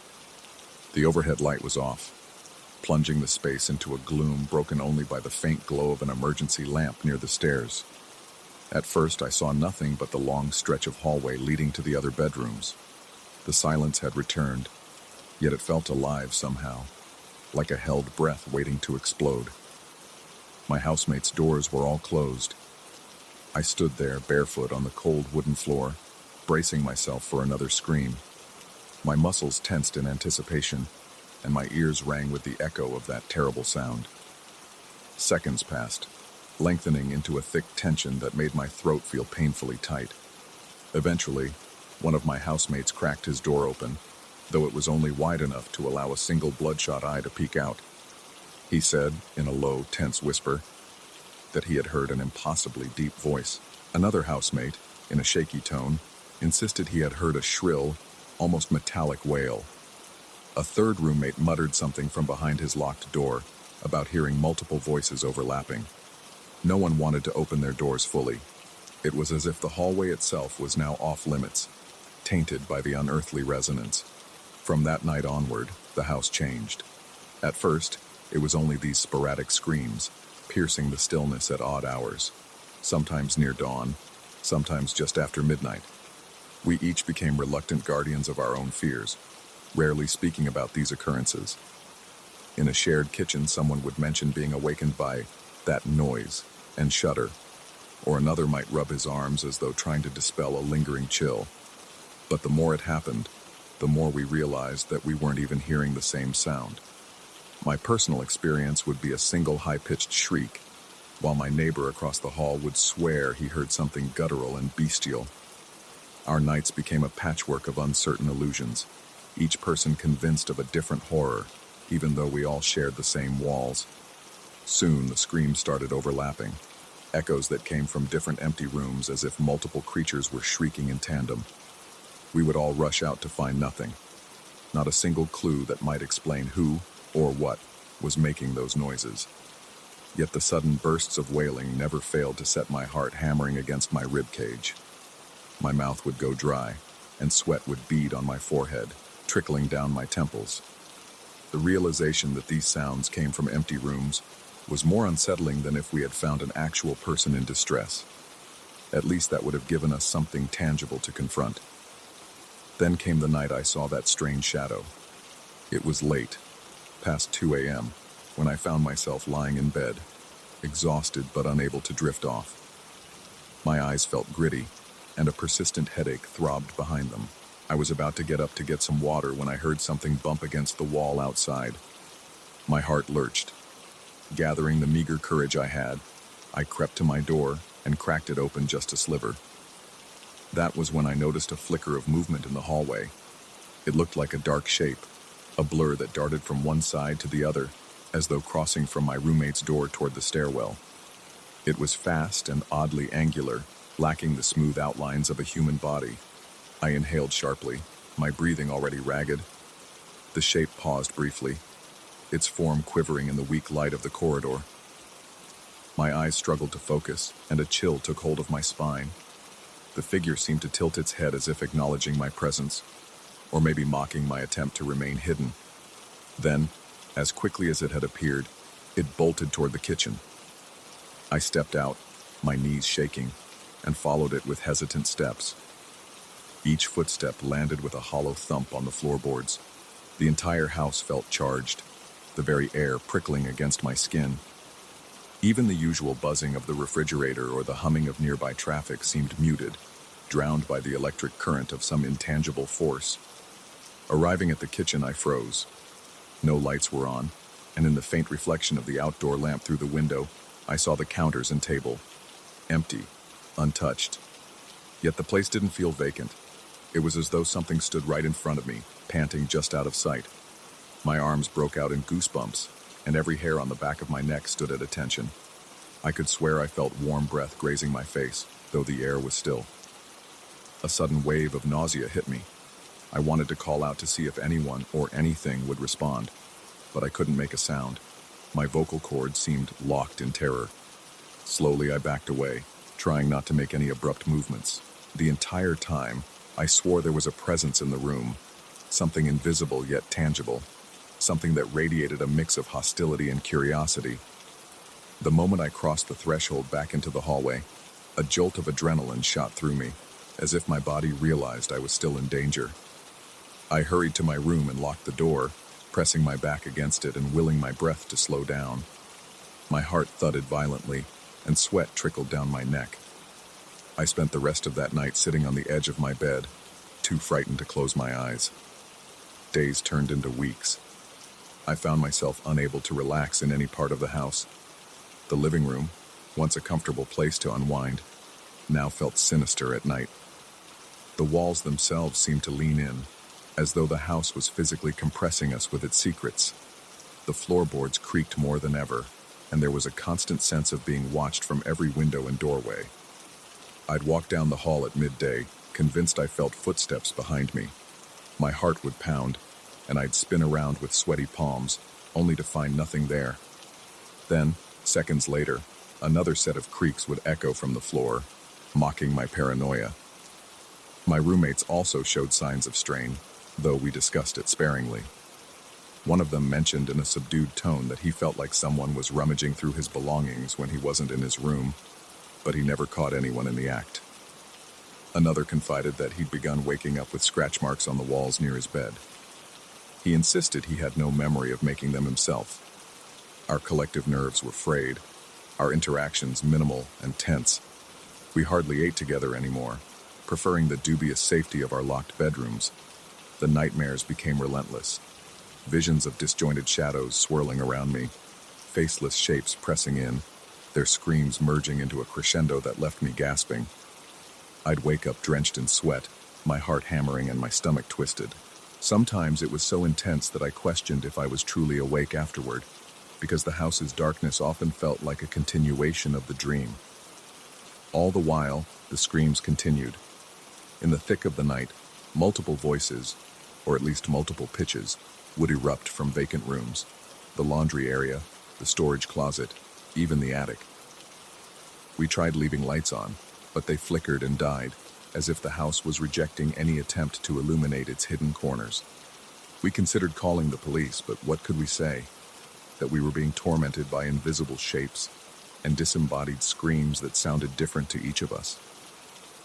The overhead light was off, plunging the space into a gloom broken only by the faint glow of an emergency lamp near the stairs. At first, I saw nothing but the long stretch of hallway leading to the other bedrooms. The silence had returned, yet it felt alive somehow, like a held breath waiting to explode. My housemates' doors were all closed. I stood there, barefoot on the cold wooden floor, bracing myself for another scream. My muscles tensed in anticipation, and my ears rang with the echo of that terrible sound. Seconds passed, lengthening into a thick tension that made my throat feel painfully tight. Eventually, one of my housemates cracked his door open, though it was only wide enough to allow a single bloodshot eye to peek out. He said, in a low, tense whisper, that he had heard an impossibly deep voice. Another housemate, in a shaky tone, insisted he had heard a shrill, almost metallic wail. A third roommate muttered something from behind his locked door about hearing multiple voices overlapping. No one wanted to open their doors fully. It was as if the hallway itself was now off limits, tainted by the unearthly resonance. From that night onward, the house changed. At first, it was only these sporadic screams, piercing the stillness at odd hours, sometimes near dawn, sometimes just after midnight. We each became reluctant guardians of our own fears, rarely speaking about these occurrences. In a shared kitchen, someone would mention being awakened by that noise and shudder, or another might rub his arms as though trying to dispel a lingering chill. But the more it happened, the more we realized that we weren't even hearing the same sound. My personal experience would be a single high-pitched shriek, while my neighbor across the hall would swear he heard something guttural and bestial. Our nights became a patchwork of uncertain illusions, each person convinced of a different horror, even though we all shared the same walls. Soon the screams started overlapping, echoes that came from different empty rooms as if multiple creatures were shrieking in tandem. We would all rush out to find nothing, not a single clue that might explain who or what was making those noises. Yet the sudden bursts of wailing never failed to set my heart hammering against my rib cage. My mouth would go dry, and sweat would bead on my forehead, trickling down my temples. The realization that these sounds came from empty rooms was more unsettling than if we had found an actual person in distress. At least that would have given us something tangible to confront. Then came the night I saw that strange shadow. It was late, past 2 a.m., when I found myself lying in bed, exhausted but unable to drift off. My eyes felt gritty, and a persistent headache throbbed behind them. I was about to get up to get some water when I heard something bump against the wall outside. My heart lurched. Gathering the meager courage I had, I crept to my door and cracked it open just a sliver. That was when I noticed a flicker of movement in the hallway. It looked like a dark shape, a blur that darted from one side to the other, as though crossing from my roommate's door toward the stairwell. It was fast and oddly angular, lacking the smooth outlines of a human body. I inhaled sharply, my breathing already ragged. The shape paused briefly, its form quivering in the weak light of the corridor. My eyes struggled to focus, and a chill took hold of my spine. The figure seemed to tilt its head as if acknowledging my presence, or maybe mocking my attempt to remain hidden. Then, as quickly as it had appeared, it bolted toward the kitchen. I stepped out, my knees shaking, and followed it with hesitant steps. Each footstep landed with a hollow thump on the floorboards. The entire house felt charged, the very air prickling against my skin. Even the usual buzzing of the refrigerator or the humming of nearby traffic seemed muted, drowned by the electric current of some intangible force. Arriving at the kitchen, I froze. No lights were on, and in the faint reflection of the outdoor lamp through the window, I saw the counters and table, empty, untouched. Yet the place didn't feel vacant. It was as though something stood right in front of me, panting just out of sight. My arms broke out in goosebumps, and every hair on the back of my neck stood at attention. I could swear I felt warm breath grazing my face, though the air was still. A sudden wave of nausea hit me. I wanted to call out to see if anyone or anything would respond, but I couldn't make a sound. My vocal cords seemed locked in terror. Slowly I backed away, trying not to make any abrupt movements. The entire time, I swore there was a presence in the room, something invisible yet tangible, something that radiated a mix of hostility and curiosity. The moment I crossed the threshold back into the hallway, a jolt of adrenaline shot through me, as if my body realized I was still in danger. I hurried to my room and locked the door, pressing my back against it and willing my breath to slow down. My heart thudded violently, and sweat trickled down my neck. I spent the rest of that night sitting on the edge of my bed, too frightened to close my eyes. Days turned into weeks. I found myself unable to relax in any part of the house. The living room, once a comfortable place to unwind, now felt sinister at night. The walls themselves seemed to lean in, as though the house was physically compressing us with its secrets. The floorboards creaked more than ever, and there was a constant sense of being watched from every window and doorway. I'd walk down the hall at midday, convinced I felt footsteps behind me. My heart would pound, and I'd spin around with sweaty palms, only to find nothing there. Then, seconds later, another set of creaks would echo from the floor, mocking my paranoia. My roommates also showed signs of strain, though we discussed it sparingly. One of them mentioned in a subdued tone that he felt like someone was rummaging through his belongings when he wasn't in his room, but he never caught anyone in the act. Another confided that he'd begun waking up with scratch marks on the walls near his bed. He insisted he had no memory of making them himself. Our collective nerves were frayed, our interactions minimal and tense. We hardly ate together anymore, preferring the dubious safety of our locked bedrooms. The nightmares became relentless. Visions of disjointed shadows swirling around me, faceless shapes pressing in, their screams merging into a crescendo that left me gasping. I'd wake up drenched in sweat, my heart hammering and my stomach twisted. Sometimes it was so intense that I questioned if I was truly awake afterward, because the house's darkness often felt like a continuation of the dream. All the while, the screams continued. In the thick of the night, multiple voices, or at least multiple pitches, would erupt from vacant rooms, the laundry area, the storage closet, even the attic. We tried leaving lights on, but they flickered and died, as if the house was rejecting any attempt to illuminate its hidden corners. We considered calling the police, but what could we say? That we were being tormented by invisible shapes and disembodied screams that sounded different to each of us.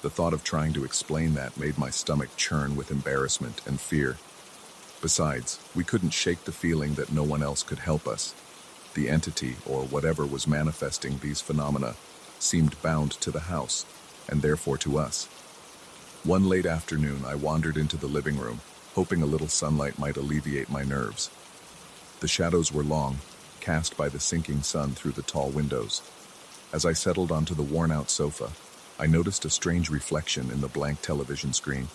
The thought of trying to explain that made my stomach churn with embarrassment and fear. Besides, we couldn't shake the feeling that no one else could help us. The entity, or whatever was manifesting these phenomena, seemed bound to the house, and therefore to us. One late afternoon, I wandered into the living room, hoping a little sunlight might alleviate my nerves. The shadows were long, cast by the sinking sun through the tall windows. As I settled onto the worn-out sofa, I noticed a strange reflection in the blank television screen.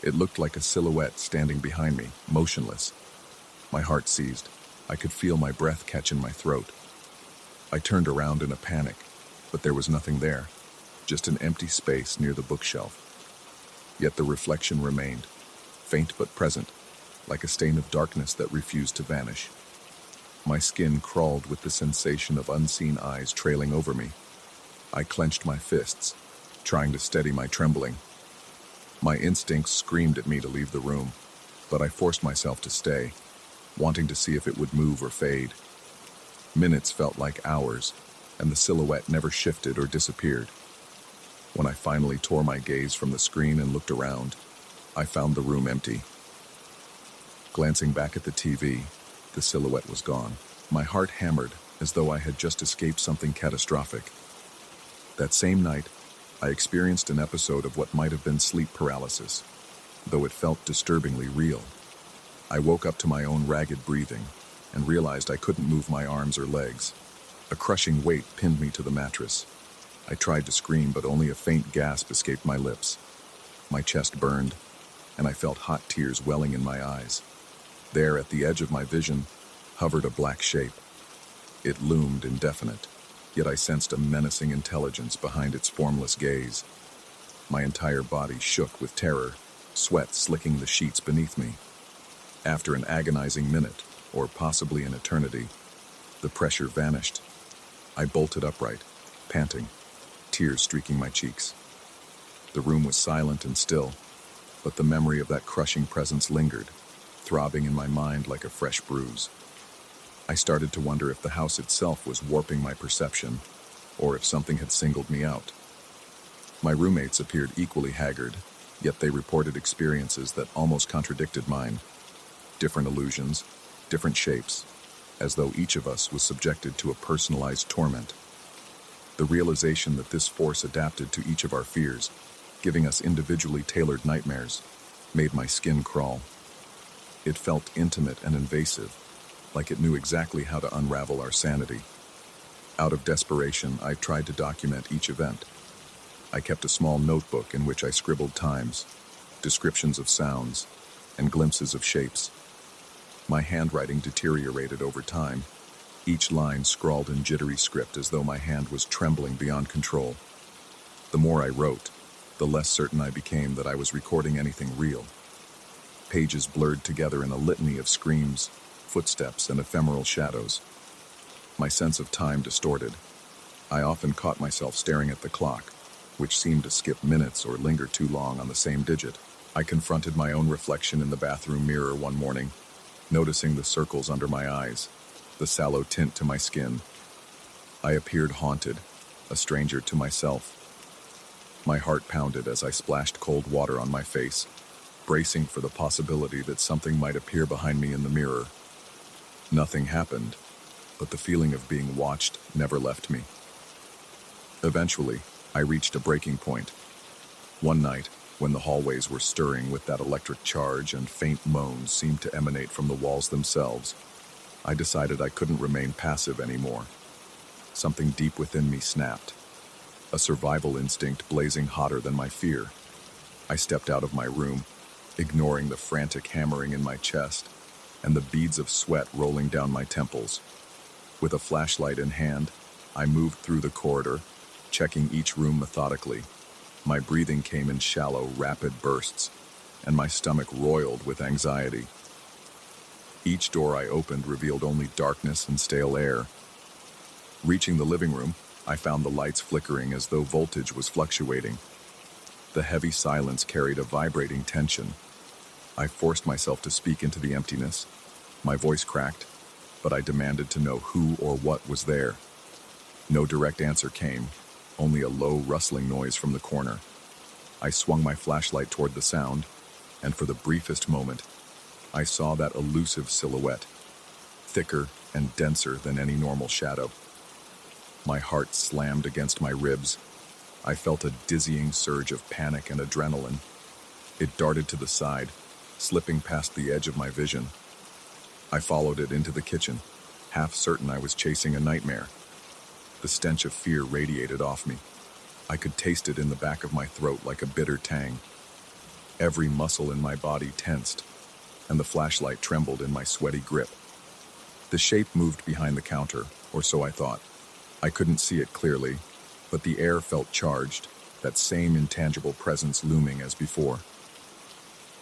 It looked like a silhouette standing behind me, motionless. My heart seized. I could feel my breath catch in my throat. I turned around in a panic, but there was nothing there, just an empty space near the bookshelf. Yet the reflection remained, faint but present, like a stain of darkness that refused to vanish. My skin crawled with the sensation of unseen eyes trailing over me. I clenched my fists, trying to steady my trembling. My instincts screamed at me to leave the room, but I forced myself to stay, wanting to see if it would move or fade. Minutes felt like hours, and the silhouette never shifted or disappeared. When I finally tore my gaze from the screen and looked around, I found the room empty. Glancing back at the TV, the silhouette was gone. My heart hammered as though I had just escaped something catastrophic. That same night, I experienced an episode of what might have been sleep paralysis, though it felt disturbingly real. I woke up to my own ragged breathing and realized I couldn't move my arms or legs. A crushing weight pinned me to the mattress. I tried to scream, but only a faint gasp escaped my lips. My chest burned, and I felt hot tears welling in my eyes. There, at the edge of my vision, hovered a black shape. It loomed indefinite, yet I sensed a menacing intelligence behind its formless gaze. My entire body shook with terror, sweat slicking the sheets beneath me. After an agonizing minute, or possibly an eternity, the pressure vanished. I bolted upright, panting, tears streaking my cheeks. The room was silent and still, but the memory of that crushing presence lingered, throbbing in my mind like a fresh bruise. I started to wonder if the house itself was warping my perception, or if something had singled me out. My roommates appeared equally haggard, yet they reported experiences that almost contradicted mine. Different illusions, different shapes, as though each of us was subjected to a personalized torment. The realization that this force adapted to each of our fears, giving us individually tailored nightmares, made my skin crawl. It felt intimate and invasive, like it knew exactly how to unravel our sanity. Out of desperation, I tried to document each event. I kept a small notebook in which I scribbled times, descriptions of sounds, and glimpses of shapes. My handwriting deteriorated over time, each line scrawled in jittery script as though my hand was trembling beyond control. The more I wrote, the less certain I became that I was recording anything real. Pages blurred together in a litany of screams, footsteps, and ephemeral shadows. My sense of time distorted. I often caught myself staring at the clock, which seemed to skip minutes or linger too long on the same digit. I confronted my own reflection in the bathroom mirror one morning, noticing the circles under my eyes, the sallow tint to my skin. I appeared haunted, a stranger to myself. My heart pounded as I splashed cold water on my face, bracing for the possibility that something might appear behind me in the mirror. Nothing happened, but the feeling of being watched never left me. Eventually, I reached a breaking point. One night, when the hallways were stirring with that electric charge and faint moans seemed to emanate from the walls themselves, I decided I couldn't remain passive anymore. Something deep within me snapped, a survival instinct blazing hotter than my fear. I stepped out of my room, ignoring the frantic hammering in my chest and the beads of sweat rolling down my temples. With a flashlight in hand, I moved through the corridor, checking each room methodically. My breathing came in shallow, rapid bursts, and my stomach roiled with anxiety. Each door I opened revealed only darkness and stale air. Reaching the living room, I found the lights flickering as though voltage was fluctuating. The heavy silence carried a vibrating tension. I forced myself to speak into the emptiness. My voice cracked, but I demanded to know who or what was there. No direct answer came, only a low rustling noise from the corner. I swung my flashlight toward the sound, and for the briefest moment, I saw that elusive silhouette, thicker and denser than any normal shadow. My heart slammed against my ribs. I felt a dizzying surge of panic and adrenaline. It darted to the side, slipping past the edge of my vision. I followed it into the kitchen, half certain I was chasing a nightmare. The stench of fear radiated off me. I could taste it in the back of my throat like a bitter tang. Every muscle in my body tensed, and the flashlight trembled in my sweaty grip. The shape moved behind the counter, or so I thought. I couldn't see it clearly, but the air felt charged, that same intangible presence looming as before.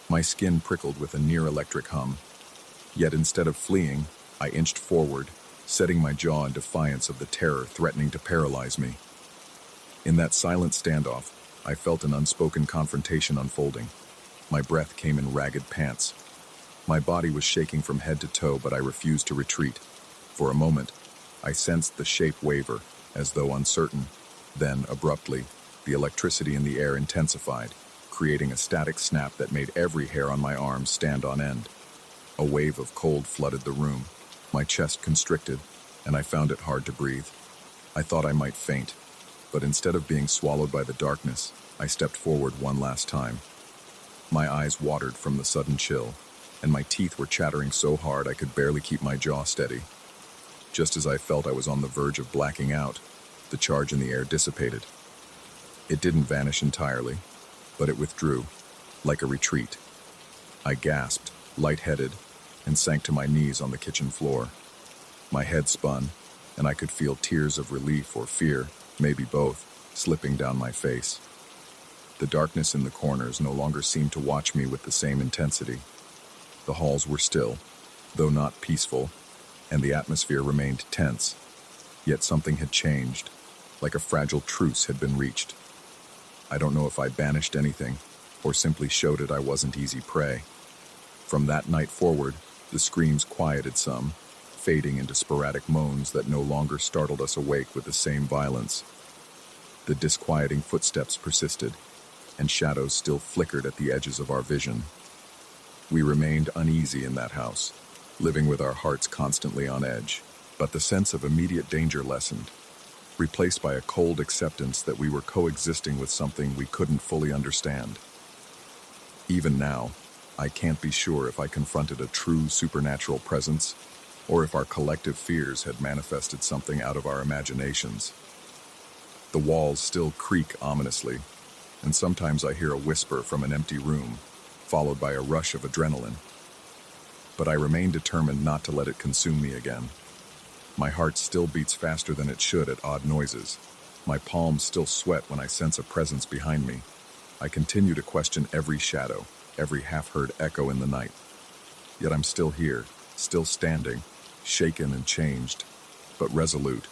My skin prickled with a near-electric hum, yet instead of fleeing, I inched forward, setting my jaw in defiance of the terror threatening to paralyze me. In that silent standoff, I felt an unspoken confrontation unfolding. My breath came in ragged pants. My body was shaking from head to toe, but I refused to retreat. For a moment, I sensed the shape waver, as though uncertain. Then, abruptly, the electricity in the air intensified, creating a static snap that made every hair on my arms stand on end. A wave of cold flooded the room. My chest constricted, and I found it hard to breathe. I thought I might faint, but instead of being swallowed by the darkness, I stepped forward one last time. My eyes watered from the sudden chill, and my teeth were chattering so hard I could barely keep my jaw steady. Just as I felt I was on the verge of blacking out, the charge in the air dissipated. It didn't vanish entirely, but it withdrew, like a retreat. I gasped, lightheaded, and sank to my knees on the kitchen floor. My head spun, and I could feel tears of relief or fear, maybe both, slipping down my face. The darkness in the corners no longer seemed to watch me with the same intensity. The halls were still, though not peaceful, and the atmosphere remained tense. Yet something had changed, like a fragile truce had been reached. I don't know if I banished anything, or simply showed it I wasn't easy prey. From that night forward, the screams quieted some, fading into sporadic moans that no longer startled us awake with the same violence. The disquieting footsteps persisted, and shadows still flickered at the edges of our vision. We remained uneasy in that house, living with our hearts constantly on edge, but the sense of immediate danger lessened, replaced by a cold acceptance that we were coexisting with something we couldn't fully understand. Even now, I can't be sure if I confronted a true supernatural presence, or if our collective fears had manifested something out of our imaginations. The walls still creak ominously, and sometimes I hear a whisper from an empty room, followed by a rush of adrenaline. But I remain determined not to let it consume me again. My heart still beats faster than it should at odd noises. My palms still sweat when I sense a presence behind me. I continue to question every shadow, every half-heard echo in the night. Yet I'm still here, still standing, shaken and changed, but resolute.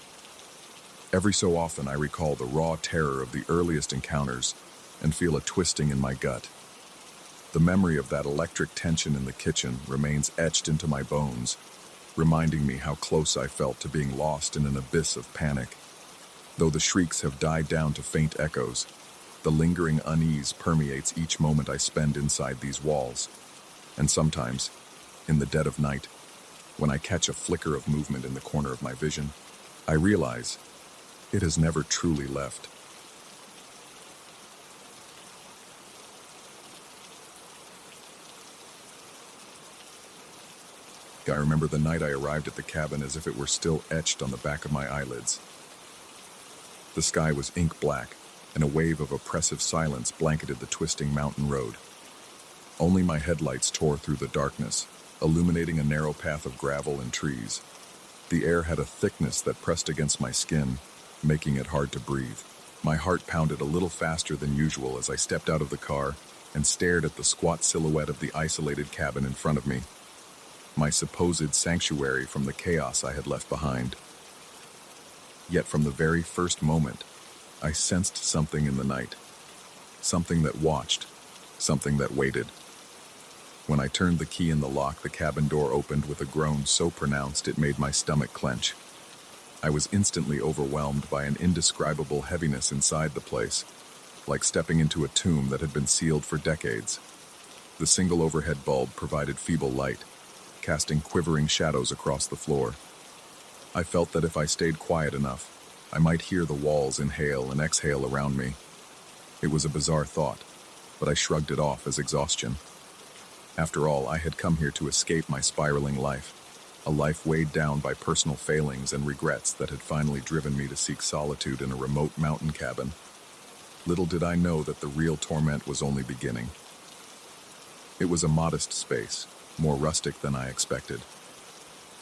Every so often I recall the raw terror of the earliest encounters and feel a twisting in my gut. The memory of that electric tension in the kitchen remains etched into my bones, reminding me how close I felt to being lost in an abyss of panic. Though the shrieks have died down to faint echoes, the lingering unease permeates each moment I spend inside these walls. And sometimes, in the dead of night, when I catch a flicker of movement in the corner of my vision, I realize it has never truly left. I remember the night I arrived at the cabin as if it were still etched on the back of my eyelids. The sky was ink black, and a wave of oppressive silence blanketed the twisting mountain road. Only my headlights tore through the darkness, illuminating a narrow path of gravel and trees. The air had a thickness that pressed against my skin, making it hard to breathe. My heart pounded a little faster than usual as I stepped out of the car and stared at the squat silhouette of the isolated cabin in front of me, my supposed sanctuary from the chaos I had left behind. Yet from the very first moment, I sensed something in the night. Something that watched, something that waited. When I turned the key in the lock, the cabin door opened with a groan so pronounced it made my stomach clench. I was instantly overwhelmed by an indescribable heaviness inside the place, like stepping into a tomb that had been sealed for decades. The single overhead bulb provided feeble light, casting quivering shadows across the floor. I felt that if I stayed quiet enough, I might hear the walls inhale and exhale around me. It was a bizarre thought, but I shrugged it off as exhaustion. After all, I had come here to escape my spiraling life, a life weighed down by personal failings and regrets that had finally driven me to seek solitude in a remote mountain cabin. Little did I know that the real torment was only beginning. It was a modest space, more rustic than I expected.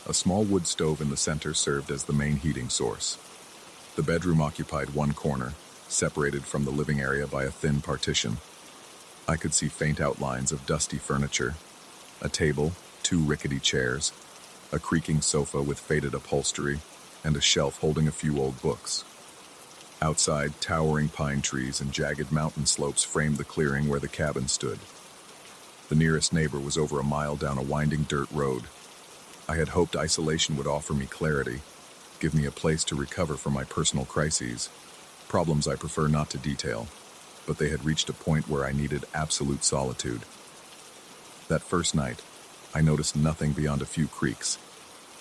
A small wood stove in the center served as the main heating source. The bedroom occupied one corner, separated from the living area by a thin partition. I could see faint outlines of dusty furniture, a table, two rickety chairs, a creaking sofa with faded upholstery, and a shelf holding a few old books. Outside, towering pine trees and jagged mountain slopes framed the clearing where the cabin stood. The nearest neighbor was over a mile down a winding dirt road. I had hoped isolation would offer me clarity, give me a place to recover from my personal crises, problems I prefer not to detail, but they had reached a point where I needed absolute solitude. That first night, I noticed nothing beyond a few creaks.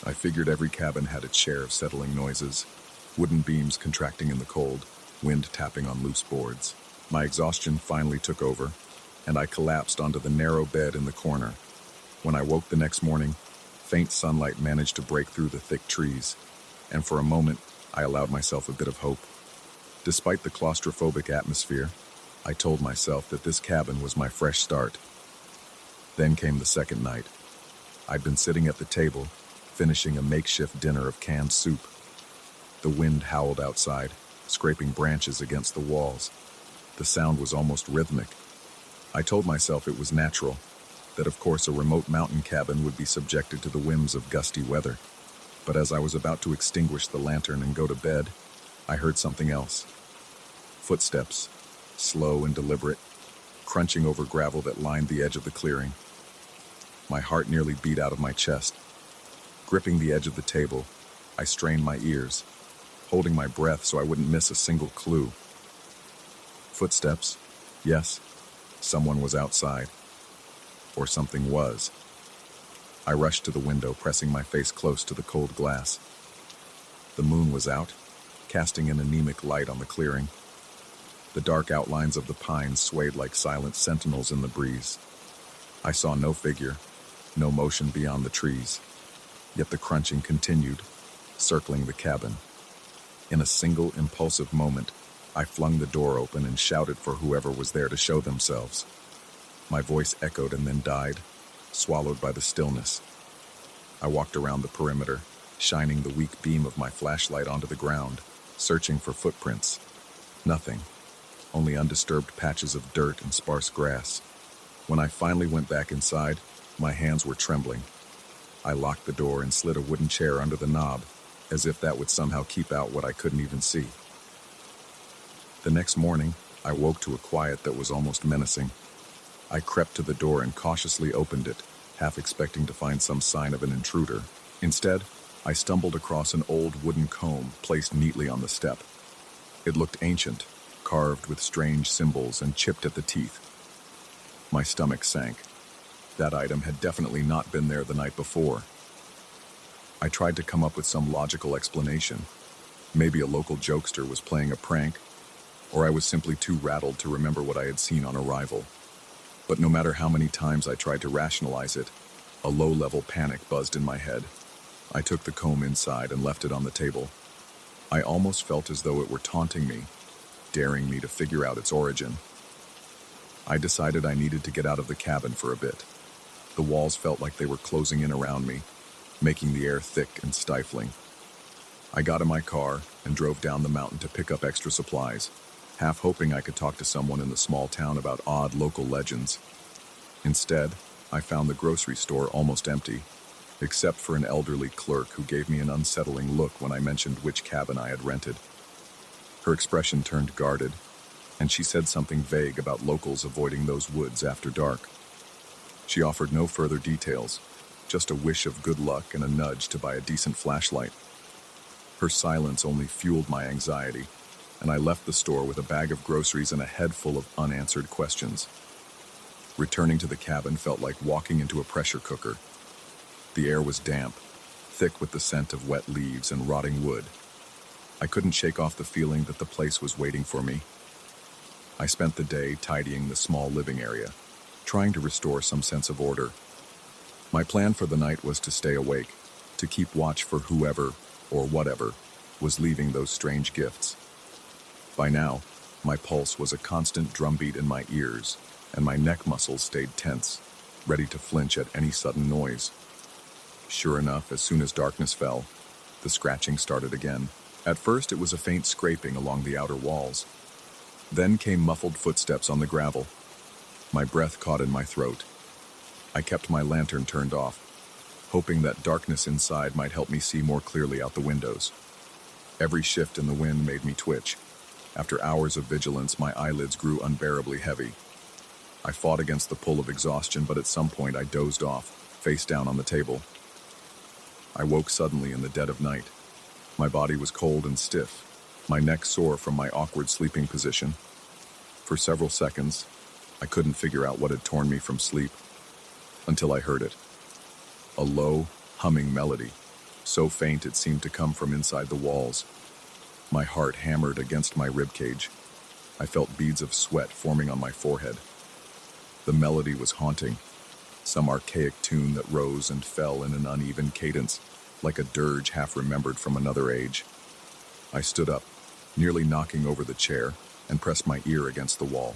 I figured every cabin had its share of settling noises, wooden beams contracting in the cold, wind tapping on loose boards. My exhaustion finally took over, and I collapsed onto the narrow bed in the corner. When I woke the next morning, faint sunlight managed to break through the thick trees, and for a moment, I allowed myself a bit of hope. Despite the claustrophobic atmosphere, I told myself that this cabin was my fresh start. Then came the second night. I'd been sitting at the table, finishing a makeshift dinner of canned soup. The wind howled outside, scraping branches against the walls. The sound was almost rhythmic. I told myself it was natural, that of course a remote mountain cabin would be subjected to the whims of gusty weather. But as I was about to extinguish the lantern and go to bed, I heard something else. Footsteps, slow and deliberate, crunching over gravel that lined the edge of the clearing. My heart nearly beat out of my chest. Gripping the edge of the table, I strained my ears, holding my breath so I wouldn't miss a single clue. Footsteps, yes, someone was outside. Or something was. I rushed to the window, pressing my face close to the cold glass. The moon was out, casting an anemic light on the clearing. The dark outlines of the pines swayed like silent sentinels in the breeze. I saw no figure, no motion beyond the trees. Yet the crunching continued, circling the cabin. In a single impulsive moment, I flung the door open and shouted for whoever was there to show themselves. My voice echoed and then died, swallowed by the stillness. I walked around the perimeter, shining the weak beam of my flashlight onto the ground, searching for footprints. Nothing, only undisturbed patches of dirt and sparse grass. When I finally went back inside, my hands were trembling. I locked the door and slid a wooden chair under the knob, as if that would somehow keep out what I couldn't even see. The next morning, I woke to a quiet that was almost menacing. I crept to the door and cautiously opened it, half expecting to find some sign of an intruder. Instead, I stumbled across an old wooden comb placed neatly on the step. It looked ancient, carved with strange symbols and chipped at the teeth. My stomach sank. That item had definitely not been there the night before. I tried to come up with some logical explanation. Maybe a local jokester was playing a prank, or I was simply too rattled to remember what I had seen on arrival. But no matter how many times I tried to rationalize it, a low-level panic buzzed in my head. I took the comb inside and left it on the table. I almost felt as though it were taunting me, daring me to figure out its origin. I decided I needed to get out of the cabin for a bit. The walls felt like they were closing in around me, making the air thick and stifling. I got in my car and drove down the mountain to pick up extra supplies, half hoping I could talk to someone in the small town about odd local legends. Instead, I found the grocery store almost empty, except for an elderly clerk who gave me an unsettling look when I mentioned which cabin I had rented. Her expression turned guarded, and she said something vague about locals avoiding those woods after dark. She offered no further details, just a wish of good luck and a nudge to buy a decent flashlight. Her silence only fueled my anxiety, and I left the store with a bag of groceries and a head full of unanswered questions. Returning to the cabin felt like walking into a pressure cooker. The air was damp, thick with the scent of wet leaves and rotting wood. I couldn't shake off the feeling that the place was waiting for me. I spent the day tidying the small living area, trying to restore some sense of order. My plan for the night was to stay awake, to keep watch for whoever, or whatever, was leaving those strange gifts. By now, my pulse was a constant drumbeat in my ears, and my neck muscles stayed tense, ready to flinch at any sudden noise. Sure enough, as soon as darkness fell, the scratching started again. At first, it was a faint scraping along the outer walls, Then came muffled footsteps on the gravel. My breath caught in my throat. I kept my lantern turned off, hoping that darkness inside might help me see more clearly out the windows. Every shift in the wind made me twitch. After hours of vigilance, my eyelids grew unbearably heavy. I fought against the pull of exhaustion, but at some point I dozed off, face down on the table. I woke suddenly in the dead of night. My body was cold and stiff, my neck sore from my awkward sleeping position. For several seconds, I couldn't figure out what had torn me from sleep, until I heard it. A low, humming melody, so faint it seemed to come from inside the walls. My heart hammered against my ribcage. I felt beads of sweat forming on my forehead. The melody was haunting, some archaic tune that rose and fell in an uneven cadence, like a dirge half-remembered from another age. I stood up, nearly knocking over the chair, and pressed my ear against the wall.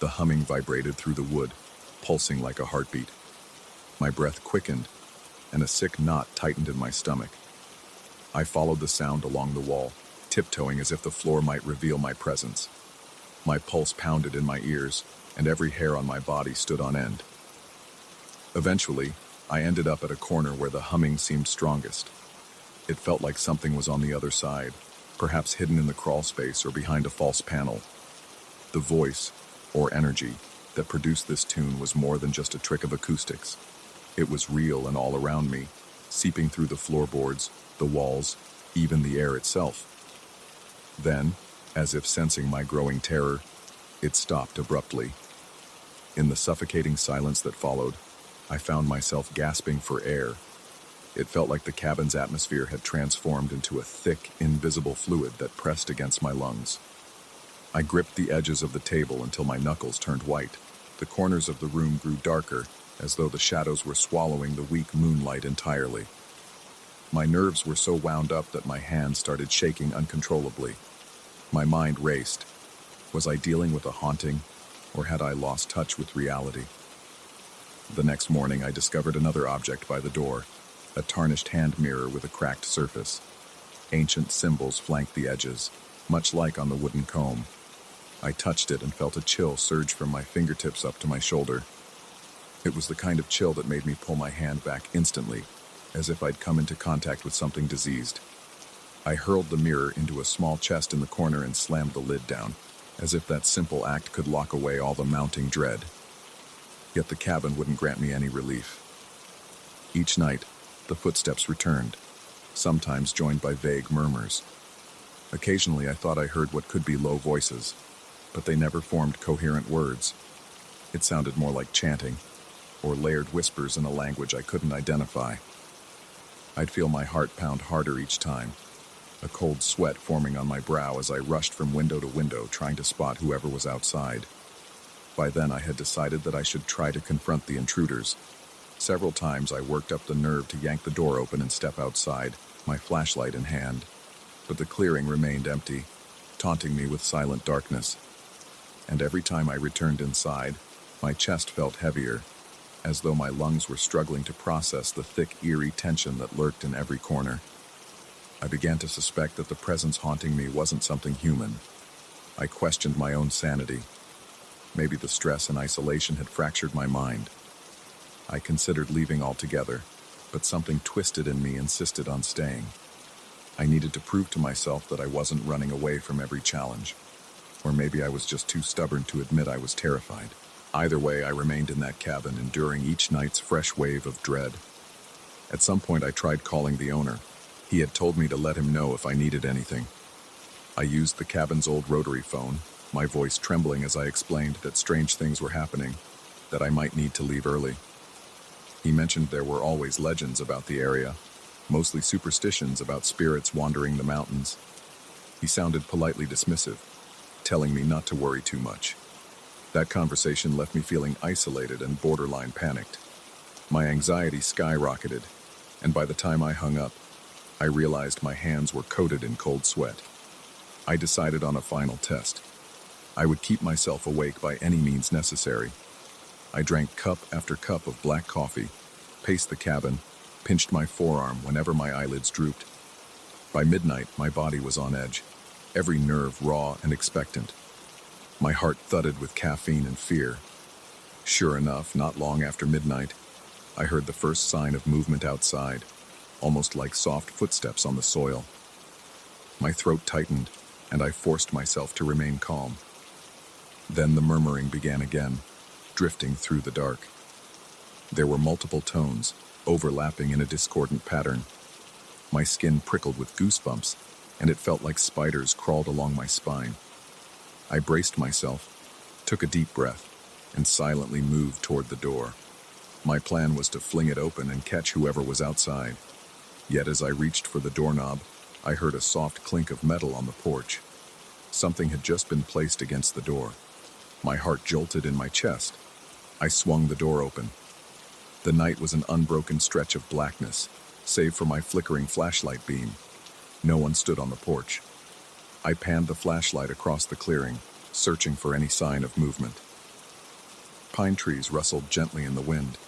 The humming vibrated through the wood, pulsing like a heartbeat. My breath quickened, and a sick knot tightened in my stomach. I followed the sound along the wall, tiptoeing as if the floor might reveal my presence. My pulse pounded in my ears, and every hair on my body stood on end. Eventually, I ended up at a corner where the humming seemed strongest. It felt like something was on the other side, perhaps hidden in the crawl space or behind a false panel. The voice, or energy, that produced this tune was more than just a trick of acoustics. It was real and all around me, seeping through the floorboards, the walls, even the air itself. Then, as if sensing my growing terror, it stopped abruptly. In the suffocating silence that followed, I found myself gasping for air. It felt like the cabin's atmosphere had transformed into a thick, invisible fluid that pressed against my lungs. I gripped the edges of the table until my knuckles turned white. The corners of the room grew darker, as though the shadows were swallowing the weak moonlight entirely. My nerves were so wound up that my hands started shaking uncontrollably. My mind raced. Was I dealing with a haunting, or had I lost touch with reality? The next morning, I discovered another object by the door, a tarnished hand mirror with a cracked surface. Ancient symbols flanked the edges, much like on the wooden comb. I touched it and felt a chill surge from my fingertips up to my shoulder. It was the kind of chill that made me pull my hand back instantly, as if I'd come into contact with something diseased. I hurled the mirror into a small chest in the corner and slammed the lid down, as if that simple act could lock away all the mounting dread. Yet the cabin wouldn't grant me any relief. Each night, the footsteps returned, sometimes joined by vague murmurs. Occasionally I thought I heard what could be low voices, but they never formed coherent words. It sounded more like chanting, or layered whispers in a language I couldn't identify. I'd feel my heart pound harder each time, a cold sweat forming on my brow as I rushed from window to window trying to spot whoever was outside. By then I had decided that I should try to confront the intruders. Several times I worked up the nerve to yank the door open and step outside, my flashlight in hand. But the clearing remained empty, taunting me with silent darkness. And every time I returned inside, my chest felt heavier, as though my lungs were struggling to process the thick, eerie tension that lurked in every corner. I began to suspect that the presence haunting me wasn't something human. I questioned my own sanity. Maybe the stress and isolation had fractured my mind. I considered leaving altogether, but something twisted in me insisted on staying. I needed to prove to myself that I wasn't running away from every challenge. Or maybe I was just too stubborn to admit I was terrified. Either way, I remained in that cabin, enduring each night's fresh wave of dread. At some point, I tried calling the owner. He had told me to let him know if I needed anything. I used the cabin's old rotary phone, my voice trembling as I explained that strange things were happening, that I might need to leave early. He mentioned there were always legends about the area, mostly superstitions about spirits wandering the mountains. He sounded politely dismissive, telling me not to worry too much. That conversation left me feeling isolated and borderline panicked. My anxiety skyrocketed, and by the time I hung up, I realized my hands were coated in cold sweat. I decided on a final test. I would keep myself awake by any means necessary. I drank cup after cup of black coffee, paced the cabin, pinched my forearm whenever my eyelids drooped. By midnight, my body was on edge, every nerve raw and expectant. My heart thudded with caffeine and fear. Sure enough, not long after midnight, I heard the first sign of movement outside, almost like soft footsteps on the soil. My throat tightened, and I forced myself to remain calm. Then the murmuring began again, drifting through the dark. There were multiple tones, overlapping in a discordant pattern. My skin prickled with goosebumps, and it felt like spiders crawled along my spine. I braced myself, took a deep breath, and silently moved toward the door. My plan was to fling it open and catch whoever was outside. Yet as I reached for the doorknob, I heard a soft clink of metal on the porch. Something had just been placed against the door. My heart jolted in my chest. I swung the door open. The night was an unbroken stretch of blackness, save for my flickering flashlight beam. No one stood on the porch. I panned the flashlight across the clearing, searching for any sign of movement. Pine trees rustled gently in the wind,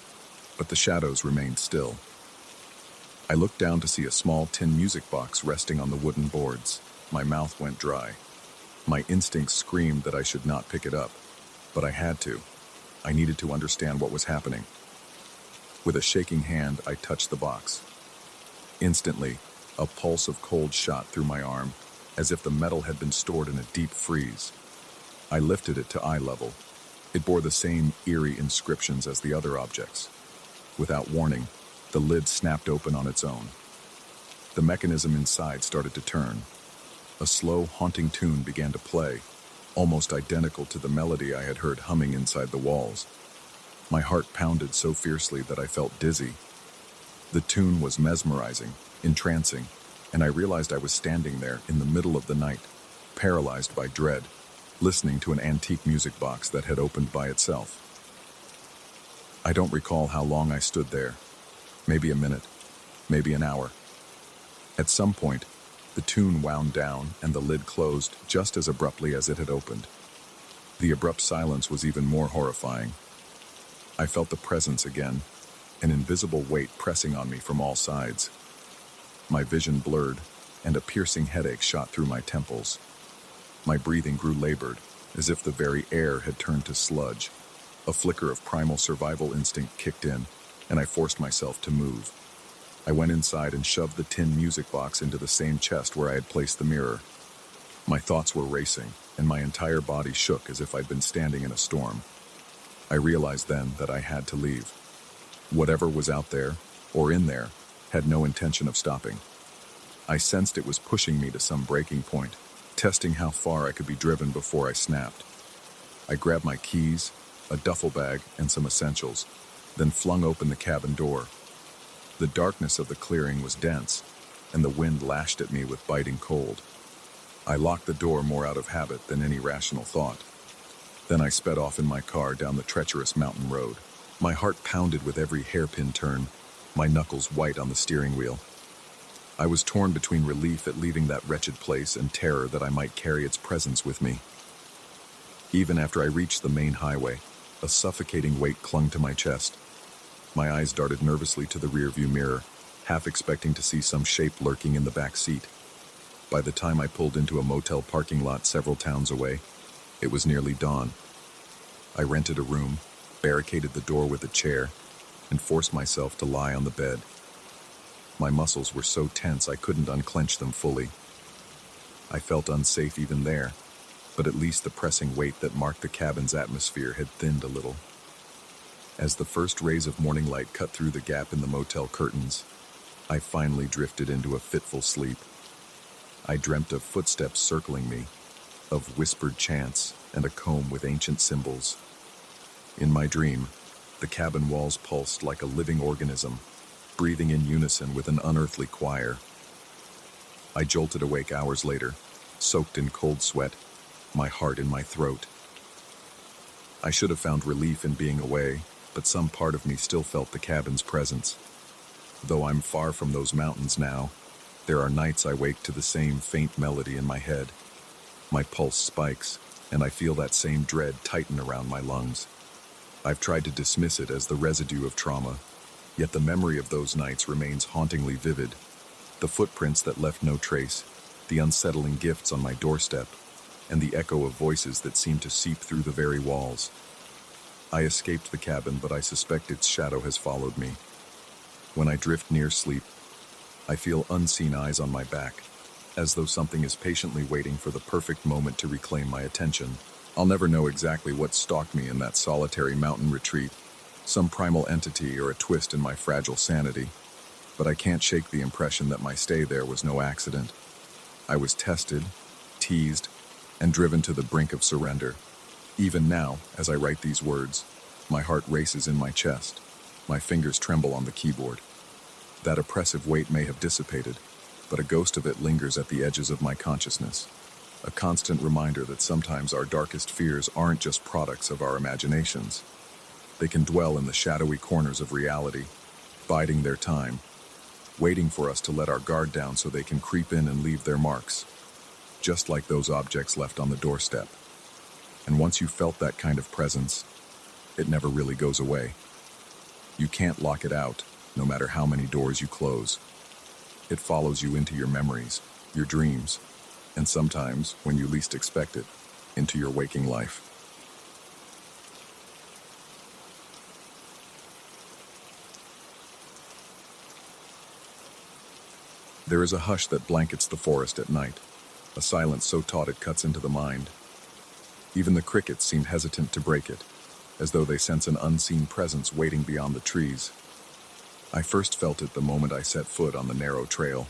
but the shadows remained still. I looked down to see a small tin music box resting on the wooden boards. My mouth went dry. My instincts screamed that I should not pick it up, but I had to. I needed to understand what was happening. With a shaking hand, I touched the box. Instantly, a pulse of cold shot through my arm, as if the metal had been stored in a deep freeze. I lifted it to eye level. It bore the same eerie inscriptions as the other objects. Without warning, the lid snapped open on its own. The mechanism inside started to turn. A slow, haunting tune began to play, almost identical to the melody I had heard humming inside the walls. My heart pounded so fiercely that I felt dizzy. The tune was mesmerizing, entrancing, and I realized I was standing there in the middle of the night, paralyzed by dread, listening to an antique music box that had opened by itself. I don't recall how long I stood there. Maybe a minute, maybe an hour. At some point, the tune wound down and the lid closed just as abruptly as it had opened. The abrupt silence was even more horrifying. I felt the presence again, an invisible weight pressing on me from all sides. My vision blurred, and a piercing headache shot through my temples. My breathing grew labored, as if the very air had turned to sludge. A flicker of primal survival instinct kicked in, and I forced myself to move. I went inside and shoved the tin music box into the same chest where I had placed the mirror. My thoughts were racing, and my entire body shook as if I'd been standing in a storm. I realized then that I had to leave. Whatever was out there, or in there, had no intention of stopping. I sensed it was pushing me to some breaking point, testing how far I could be driven before I snapped. I grabbed my keys, a duffel bag, and some essentials, then flung open the cabin door. The darkness of the clearing was dense, and the wind lashed at me with biting cold. I locked the door more out of habit than any rational thought. Then I sped off in my car down the treacherous mountain road. My heart pounded with every hairpin turn, my knuckles white on the steering wheel. I was torn between relief at leaving that wretched place and terror that I might carry its presence with me. Even after I reached the main highway, a suffocating weight clung to my chest. My eyes darted nervously to the rearview mirror, half expecting to see some shape lurking in the back seat. By the time I pulled into a motel parking lot several towns away, it was nearly dawn. I rented a room, barricaded the door with a chair, and forced myself to lie on the bed. My muscles were so tense I couldn't unclench them fully. I felt unsafe even there, but at least the pressing weight that marked the cabin's atmosphere had thinned a little. As the first rays of morning light cut through the gap in the motel curtains, I finally drifted into a fitful sleep. I dreamt of footsteps circling me, of whispered chants and a comb with ancient symbols. In my dream, the cabin walls pulsed like a living organism, breathing in unison with an unearthly choir. I jolted awake hours later, soaked in cold sweat, my heart in my throat. I should have found relief in being away, but some part of me still felt the cabin's presence. Though I'm far from those mountains now, there are nights I wake to the same faint melody in my head. My pulse spikes, and I feel that same dread tighten around my lungs. I've tried to dismiss it as the residue of trauma, yet the memory of those nights remains hauntingly vivid. The footprints that left no trace, the unsettling gifts on my doorstep, and the echo of voices that seemed to seep through the very walls. I escaped the cabin, but I suspect its shadow has followed me. When I drift near sleep, I feel unseen eyes on my back, as though something is patiently waiting for the perfect moment to reclaim my attention. I'll never know exactly what stalked me in that solitary mountain retreat, some primal entity or a twist in my fragile sanity, but I can't shake the impression that my stay there was no accident. I was tested, teased, and driven to the brink of surrender. Even now, as I write these words, my heart races in my chest. My fingers tremble on the keyboard. That oppressive weight may have dissipated, but a ghost of it lingers at the edges of my consciousness. A constant reminder that sometimes our darkest fears aren't just products of our imaginations. They can dwell in the shadowy corners of reality, biding their time, waiting for us to let our guard down so they can creep in and leave their marks, just like those objects left on the doorstep. And once you've felt that kind of presence, it never really goes away. You can't lock it out, no matter how many doors you close. It follows you into your memories, your dreams, and sometimes, when you least expect it, into your waking life. There is a hush that blankets the forest at night, a silence so taut it cuts into the mind. Even the crickets seem hesitant to break it, as though they sense an unseen presence waiting beyond the trees. I first felt it the moment I set foot on the narrow trail,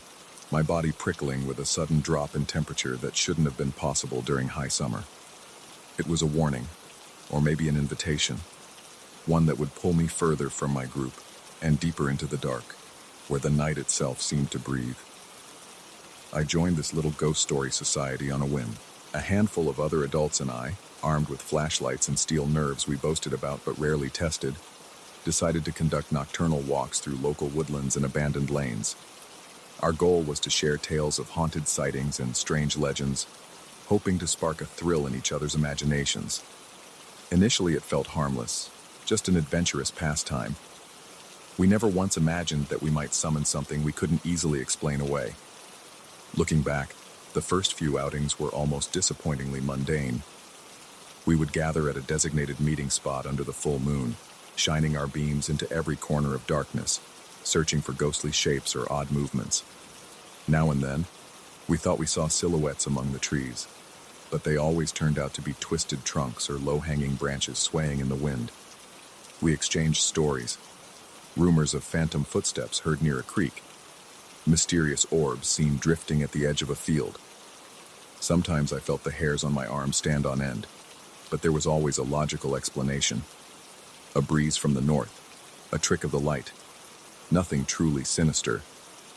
my body prickling with a sudden drop in temperature that shouldn't have been possible during high summer. It was a warning, or maybe an invitation, one that would pull me further from my group and deeper into the dark, where the night itself seemed to breathe. I joined this little ghost story society on a whim. A handful of other adults and I, armed with flashlights and steel nerves we boasted about but rarely tested, decided to conduct nocturnal walks through local woodlands and abandoned lanes. Our goal was to share tales of haunted sightings and strange legends, hoping to spark a thrill in each other's imaginations. Initially it felt harmless, just an adventurous pastime. We never once imagined that we might summon something we couldn't easily explain away. Looking back, the first few outings were almost disappointingly mundane. We would gather at a designated meeting spot under the full moon, shining our beams into every corner of darkness, searching for ghostly shapes or odd movements. Now and then, we thought we saw silhouettes among the trees, but they always turned out to be twisted trunks or low-hanging branches swaying in the wind. We exchanged stories, rumors of phantom footsteps heard near a creek, mysterious orbs seen drifting at the edge of a field. Sometimes I felt the hairs on my arms stand on end, but there was always a logical explanation. A breeze from the north, a trick of the light. Nothing truly sinister,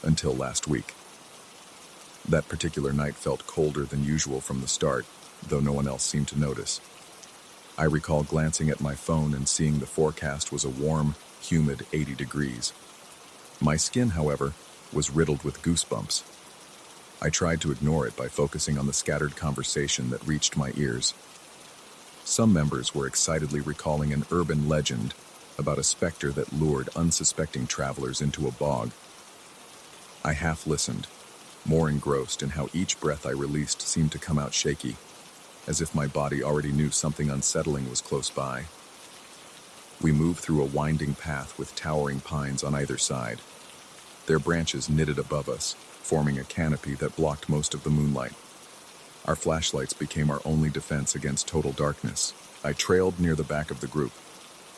until last week. That particular night felt colder than usual from the start, though no one else seemed to notice. I recall glancing at my phone and seeing the forecast was a warm, humid 80 degrees. My skin, however, was riddled with goosebumps. I tried to ignore it by focusing on the scattered conversation that reached my ears. Some members were excitedly recalling an urban legend about a specter that lured unsuspecting travelers into a bog. I half listened, more engrossed in how each breath I released seemed to come out shaky, as if my body already knew something unsettling was close by. We moved through a winding path with towering pines on either side, their branches knitted above us, forming a canopy that blocked most of the moonlight. Our flashlights became our only defense against total darkness. I trailed near the back of the group,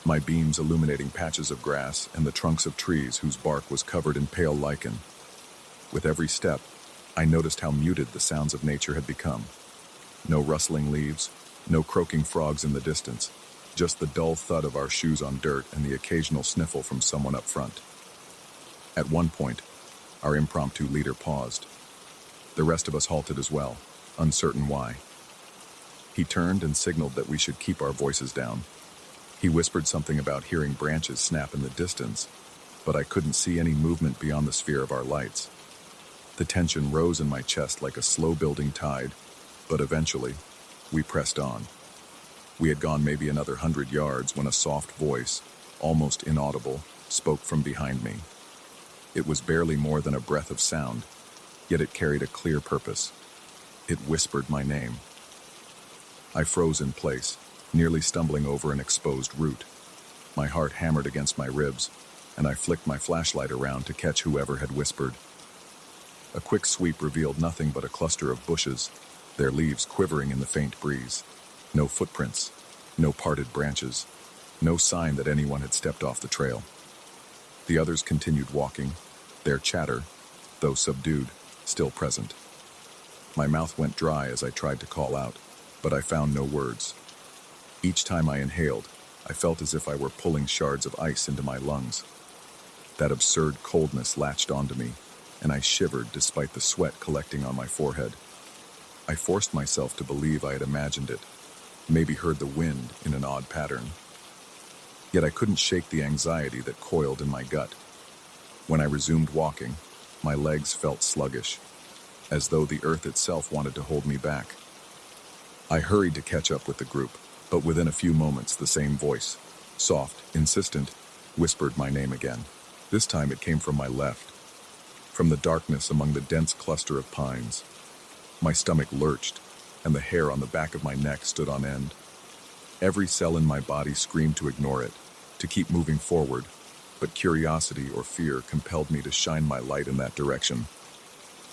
my beams illuminating patches of grass and the trunks of trees whose bark was covered in pale lichen. With every step, I noticed how muted the sounds of nature had become. No rustling leaves, no croaking frogs in the distance, just the dull thud of our shoes on dirt and the occasional sniffle from someone up front. At one point, our impromptu leader paused. The rest of us halted as well, uncertain why. He turned and signaled that we should keep our voices down. He whispered something about hearing branches snap in the distance, but I couldn't see any movement beyond the sphere of our lights. The tension rose in my chest like a slow-building tide, but eventually, we pressed on. We had gone maybe another 100 yards when a soft voice, almost inaudible, spoke from behind me. It was barely more than a breath of sound, yet it carried a clear purpose. It whispered my name. I froze in place, nearly stumbling over an exposed root. My heart hammered against my ribs, and I flicked my flashlight around to catch whoever had whispered. A quick sweep revealed nothing but a cluster of bushes, their leaves quivering in the faint breeze. No footprints, no parted branches, no sign that anyone had stepped off the trail. The others continued walking, their chatter, though subdued, still present. My mouth went dry as I tried to call out, but I found no words. Each time I inhaled, I felt as if I were pulling shards of ice into my lungs. That absurd coldness latched onto me, and I shivered despite the sweat collecting on my forehead. I forced myself to believe I had imagined it, maybe heard the wind in an odd pattern. Yet I couldn't shake the anxiety that coiled in my gut. When I resumed walking, my legs felt sluggish, as though the earth itself wanted to hold me back. I hurried to catch up with the group, but within a few moments the same voice, soft, insistent, whispered my name again. This time it came from my left, from the darkness among the dense cluster of pines. My stomach lurched, and the hair on the back of my neck stood on end. Every cell in my body screamed to ignore it, to keep moving forward, but curiosity or fear compelled me to shine my light in that direction.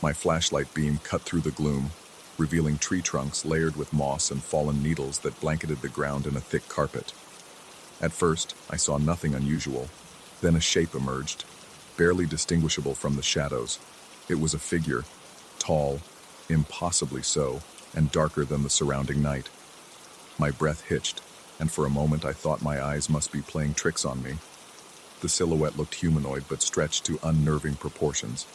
My flashlight beam cut through the gloom, revealing tree trunks layered with moss and fallen needles that blanketed the ground in a thick carpet. At first, I saw nothing unusual. Then a shape emerged, barely distinguishable from the shadows. It was a figure, tall, impossibly so, and darker than the surrounding night. My breath hitched, and for a moment I thought my eyes must be playing tricks on me. The silhouette looked humanoid but stretched to unnerving proportions,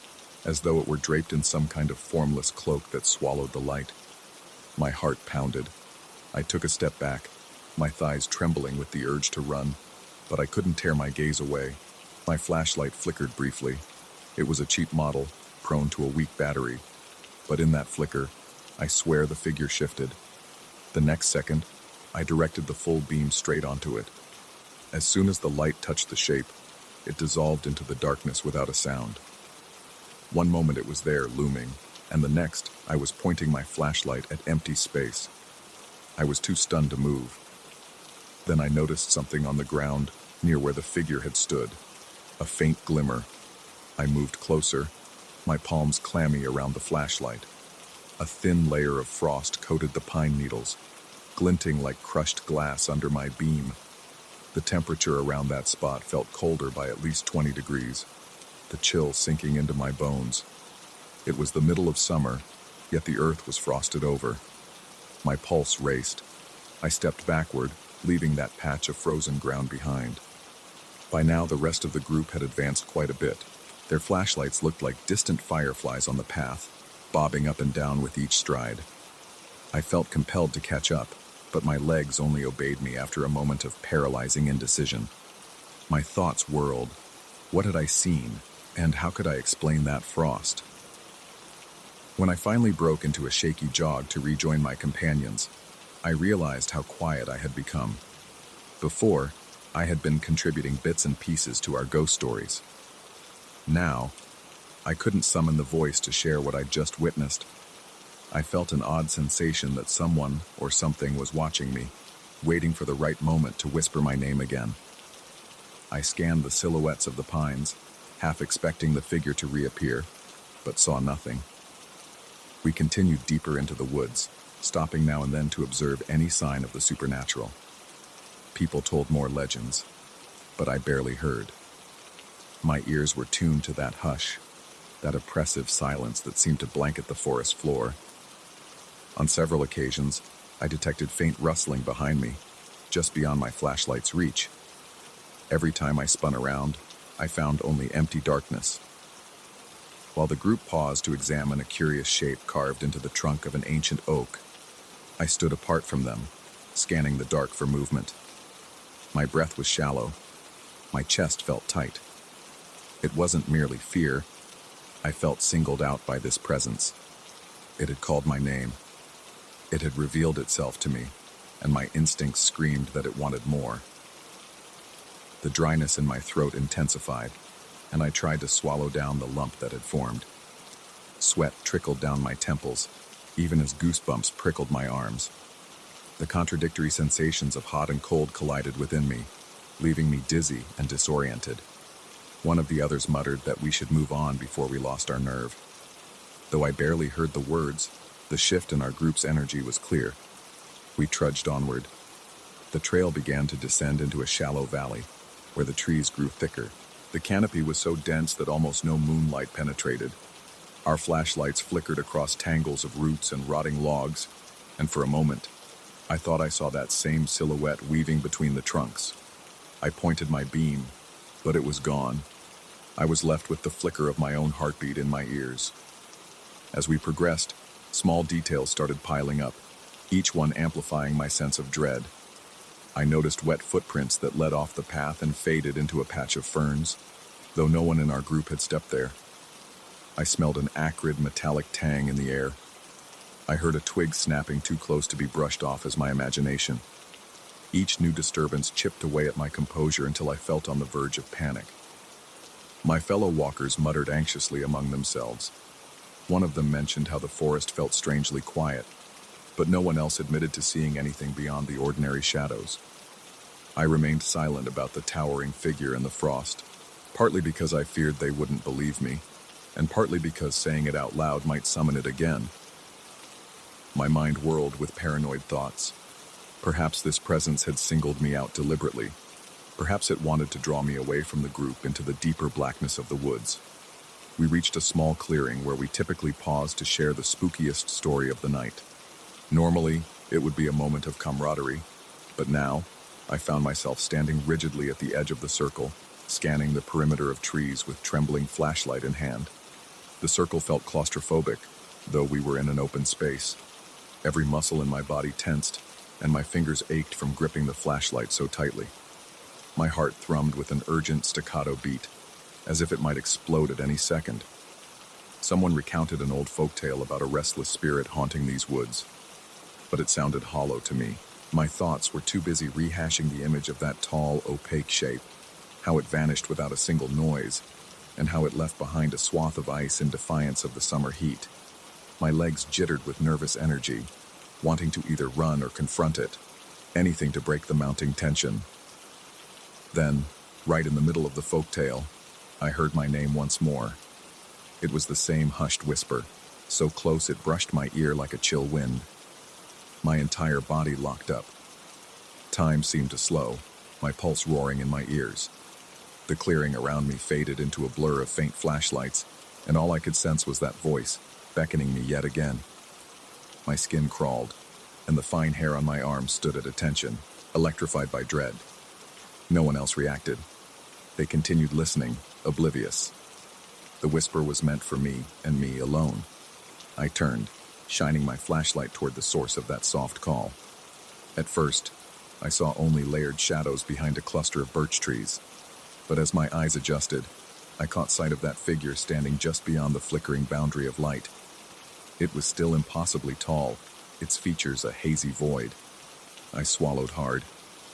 as though it were draped in some kind of formless cloak that swallowed the light. My heart pounded. I took a step back, my thighs trembling with the urge to run, but I couldn't tear my gaze away. My flashlight flickered briefly. It was a cheap model, prone to a weak battery, but in that flicker, I swear the figure shifted. The next second, I directed the full beam straight onto it. As soon as the light touched the shape, it dissolved into the darkness without a sound. One moment it was there, looming, and the next, I was pointing my flashlight at empty space. I was too stunned to move. Then I noticed something on the ground near where the figure had stood. A faint glimmer. I moved closer, my palms clammy around the flashlight. A thin layer of frost coated the pine needles, glinting like crushed glass under my beam. The temperature around that spot felt colder by at least 20 degrees, the chill sinking into my bones. It was the middle of summer, yet the earth was frosted over. My pulse raced. I stepped backward, leaving that patch of frozen ground behind. By now, the rest of the group had advanced quite a bit. Their flashlights looked like distant fireflies on the path, bobbing up and down with each stride. I felt compelled to catch up, but my legs only obeyed me after a moment of paralyzing indecision. My thoughts whirled. What had I seen, and how could I explain that frost? When I finally broke into a shaky jog to rejoin my companions, I realized how quiet I had become. Before, I had been contributing bits and pieces to our ghost stories. Now, I couldn't summon the voice to share what I'd just witnessed. I felt an odd sensation that someone or something was watching me, waiting for the right moment to whisper my name again. I scanned the silhouettes of the pines, half expecting the figure to reappear, but saw nothing. We continued deeper into the woods, stopping now and then to observe any sign of the supernatural. People told more legends, but I barely heard. My ears were tuned to that hush, that oppressive silence that seemed to blanket the forest floor. On several occasions, I detected faint rustling behind me, just beyond my flashlight's reach. Every time I spun around, I found only empty darkness. While the group paused to examine a curious shape carved into the trunk of an ancient oak, I stood apart from them, scanning the dark for movement. My breath was shallow. My chest felt tight. It wasn't merely fear. I felt singled out by this presence. It had called my name. It had revealed itself to me, and my instincts screamed that it wanted more. The dryness in my throat intensified, and I tried to swallow down the lump that had formed. Sweat trickled down my temples, even as goosebumps prickled my arms. The contradictory sensations of hot and cold collided within me, leaving me dizzy and disoriented. One of the others muttered that we should move on before we lost our nerve. Though I barely heard the words, the shift in our group's energy was clear. We trudged onward. The trail began to descend into a shallow valley, where the trees grew thicker. The canopy was so dense that almost no moonlight penetrated. Our flashlights flickered across tangles of roots and rotting logs, and for a moment, I thought I saw that same silhouette weaving between the trunks. I pointed my beam, but it was gone. I was left with the flicker of my own heartbeat in my ears. As we progressed, small details started piling up, each one amplifying my sense of dread. I noticed wet footprints that led off the path and faded into a patch of ferns, though no one in our group had stepped there. I smelled an acrid, metallic tang in the air. I heard a twig snapping too close to be brushed off as my imagination. Each new disturbance chipped away at my composure until I felt on the verge of panic. My fellow walkers muttered anxiously among themselves. One of them mentioned how the forest felt strangely quiet, but no one else admitted to seeing anything beyond the ordinary shadows. I remained silent about the towering figure in the frost, partly because I feared they wouldn't believe me, and partly because saying it out loud might summon it again. My mind whirled with paranoid thoughts. Perhaps this presence had singled me out deliberately. Perhaps it wanted to draw me away from the group into the deeper blackness of the woods. We reached a small clearing where we typically paused to share the spookiest story of the night. Normally, it would be a moment of camaraderie, but now, I found myself standing rigidly at the edge of the circle, scanning the perimeter of trees with trembling flashlight in hand. The circle felt claustrophobic, though we were in an open space. Every muscle in my body tensed, and my fingers ached from gripping the flashlight so tightly. My heart thrummed with an urgent staccato beat, as if it might explode at any second. Someone recounted an old folktale about a restless spirit haunting these woods, but it sounded hollow to me. My thoughts were too busy rehashing the image of that tall, opaque shape, how it vanished without a single noise, and how it left behind a swath of ice in defiance of the summer heat. My legs jittered with nervous energy, wanting to either run or confront it, anything to break the mounting tension. Then, right in the middle of the folktale, I heard my name once more. It was the same hushed whisper, so close it brushed my ear like a chill wind. My entire body locked up. Time seemed to slow, my pulse roaring in my ears. The clearing around me faded into a blur of faint flashlights, and all I could sense was that voice, beckoning me yet again. My skin crawled, and the fine hair on my arm stood at attention, electrified by dread. No one else reacted. They continued listening, oblivious. The whisper was meant for me, and me alone. I turned, shining my flashlight toward the source of that soft call. At first, I saw only layered shadows behind a cluster of birch trees, but as my eyes adjusted, I caught sight of that figure standing just beyond the flickering boundary of light. It was still impossibly tall, its features a hazy void. I swallowed hard,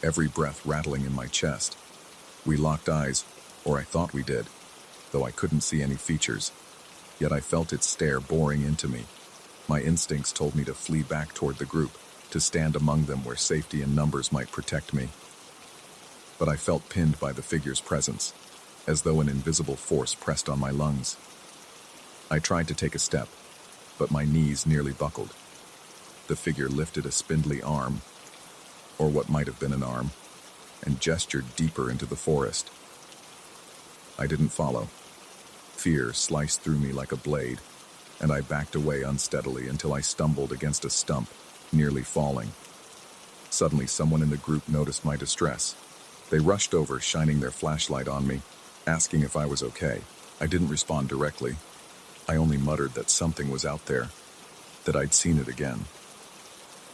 every breath rattling in my chest. We locked eyes, or I thought we did, though I couldn't see any features. Yet I felt its stare boring into me. My instincts told me to flee back toward the group, to stand among them where safety in numbers might protect me. But I felt pinned by the figure's presence, as though an invisible force pressed on my lungs. I tried to take a step, but my knees nearly buckled. The figure lifted a spindly arm, or what might have been an arm, and gestured deeper into the forest. I didn't follow. Fear sliced through me like a blade, and I backed away unsteadily until I stumbled against a stump, nearly falling. Suddenly, someone in the group noticed my distress. They rushed over, shining their flashlight on me, asking if I was okay. I didn't respond directly. I only muttered that something was out there, that I'd seen it again.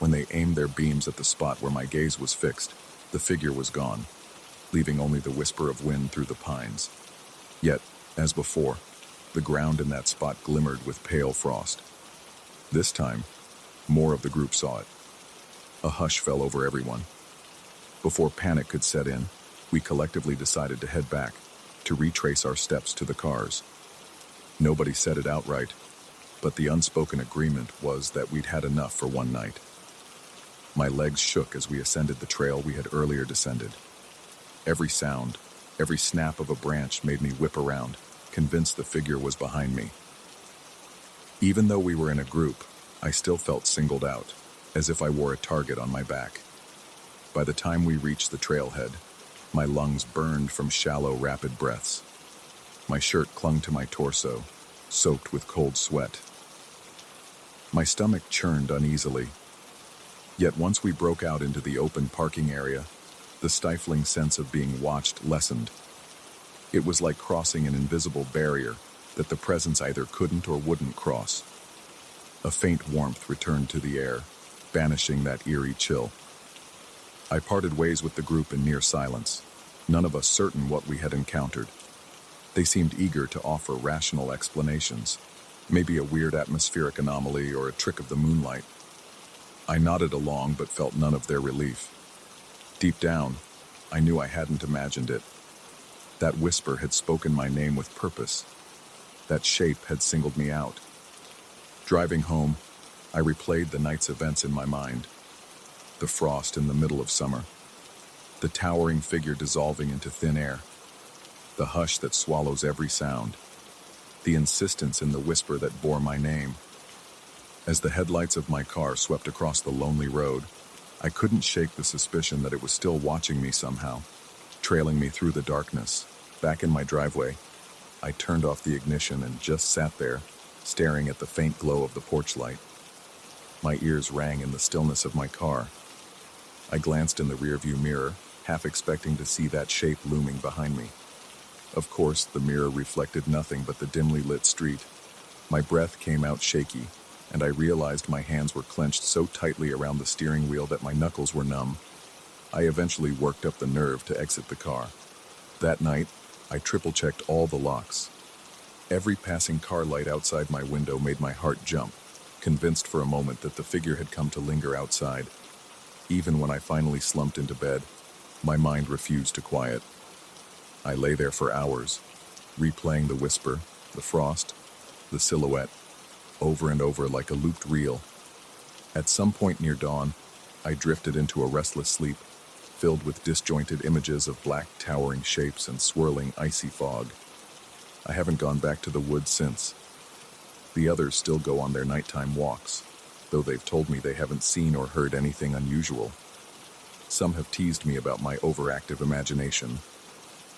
When they aimed their beams at the spot where my gaze was fixed, the figure was gone, leaving only the whisper of wind through the pines. Yet, as before, the ground in that spot glimmered with pale frost. This time, more of the group saw it. A hush fell over everyone. Before panic could set in, we collectively decided to head back, to retrace our steps to the cars. Nobody said it outright, but the unspoken agreement was that we'd had enough for one night. My legs shook as we ascended the trail we had earlier descended. Every sound, every snap of a branch made me whip around, convinced the figure was behind me. Even though we were in a group, I still felt singled out, as if I wore a target on my back. By the time we reached the trailhead, my lungs burned from shallow, rapid breaths. My shirt clung to my torso, soaked with cold sweat. My stomach churned uneasily. Yet once we broke out into the open parking area, the stifling sense of being watched lessened. It was like crossing an invisible barrier that the presence either couldn't or wouldn't cross. A faint warmth returned to the air, banishing that eerie chill. I parted ways with the group in near silence, none of us certain what we had encountered. They seemed eager to offer rational explanations, maybe a weird atmospheric anomaly or a trick of the moonlight. I nodded along but felt none of their relief. Deep down, I knew I hadn't imagined it. That whisper had spoken my name with purpose. That shape had singled me out. Driving home, I replayed the night's events in my mind. The frost in the middle of summer, the towering figure dissolving into thin air, the hush that swallows every sound, the insistence in the whisper that bore my name. As the headlights of my car swept across the lonely road, I couldn't shake the suspicion that it was still watching me somehow, trailing me through the darkness. Back in my driveway, I turned off the ignition and just sat there, staring at the faint glow of the porch light. My ears rang in the stillness of my car. I glanced in the rearview mirror, half expecting to see that shape looming behind me. Of course, the mirror reflected nothing but the dimly lit street. My breath came out shaky, and I realized my hands were clenched so tightly around the steering wheel that my knuckles were numb. I eventually worked up the nerve to exit the car. That night, I triple-checked all the locks. Every passing car light outside my window made my heart jump, convinced for a moment that the figure had come to linger outside. Even when I finally slumped into bed, my mind refused to quiet. I lay there for hours, replaying the whisper, the frost, the silhouette, over and over like a looped reel. At some point near dawn, I drifted into a restless sleep, filled with disjointed images of black towering shapes and swirling icy fog. I haven't gone back to the woods since. The others still go on their nighttime walks, though they've told me they haven't seen or heard anything unusual. Some have teased me about my overactive imagination,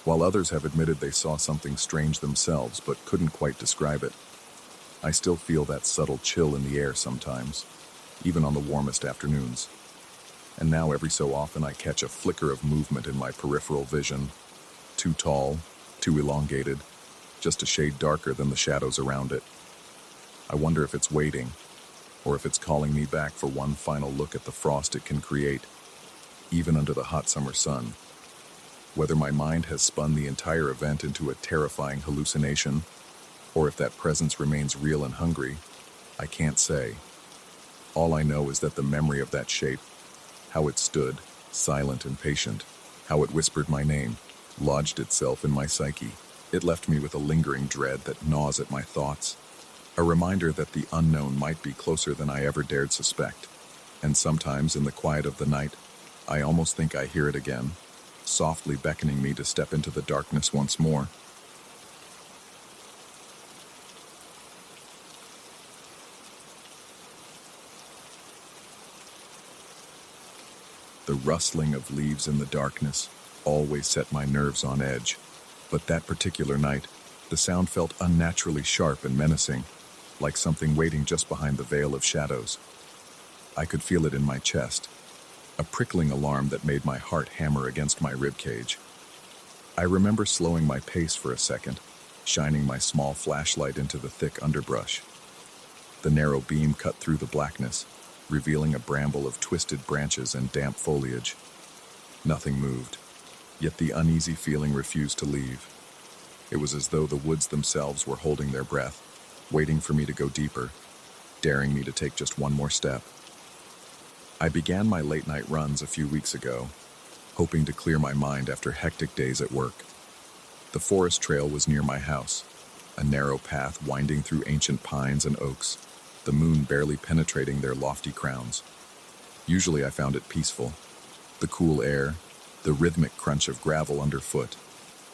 while others have admitted they saw something strange themselves but couldn't quite describe it. I still feel that subtle chill in the air sometimes, even on the warmest afternoons. And now every so often I catch a flicker of movement in my peripheral vision. Too tall, too elongated, just a shade darker than the shadows around it. I wonder if it's waiting, or if it's calling me back for one final look at the frost it can create, even under the hot summer sun. Whether my mind has spun the entire event into a terrifying hallucination, or if that presence remains real and hungry, I can't say. All I know is that the memory of that shape, how it stood, silent and patient, how it whispered my name, lodged itself in my psyche. It left me with a lingering dread that gnaws at my thoughts, a reminder that the unknown might be closer than I ever dared suspect. And sometimes, in the quiet of the night, I almost think I hear it again, softly beckoning me to step into the darkness once more. The rustling of leaves in the darkness always set my nerves on edge, but that particular night, the sound felt unnaturally sharp and menacing, like something waiting just behind the veil of shadows. I could feel it in my chest, a prickling alarm that made my heart hammer against my ribcage. I remember slowing my pace for a second, shining my small flashlight into the thick underbrush. The narrow beam cut through the blackness, revealing a bramble of twisted branches and damp foliage. Nothing moved, yet the uneasy feeling refused to leave. It was as though the woods themselves were holding their breath, waiting for me to go deeper, daring me to take just one more step. I began my late-night runs a few weeks ago, hoping to clear my mind after hectic days at work. The forest trail was near my house, a narrow path winding through ancient pines and oaks, the moon barely penetrating their lofty crowns. Usually I found it peaceful. The cool air, the rhythmic crunch of gravel underfoot,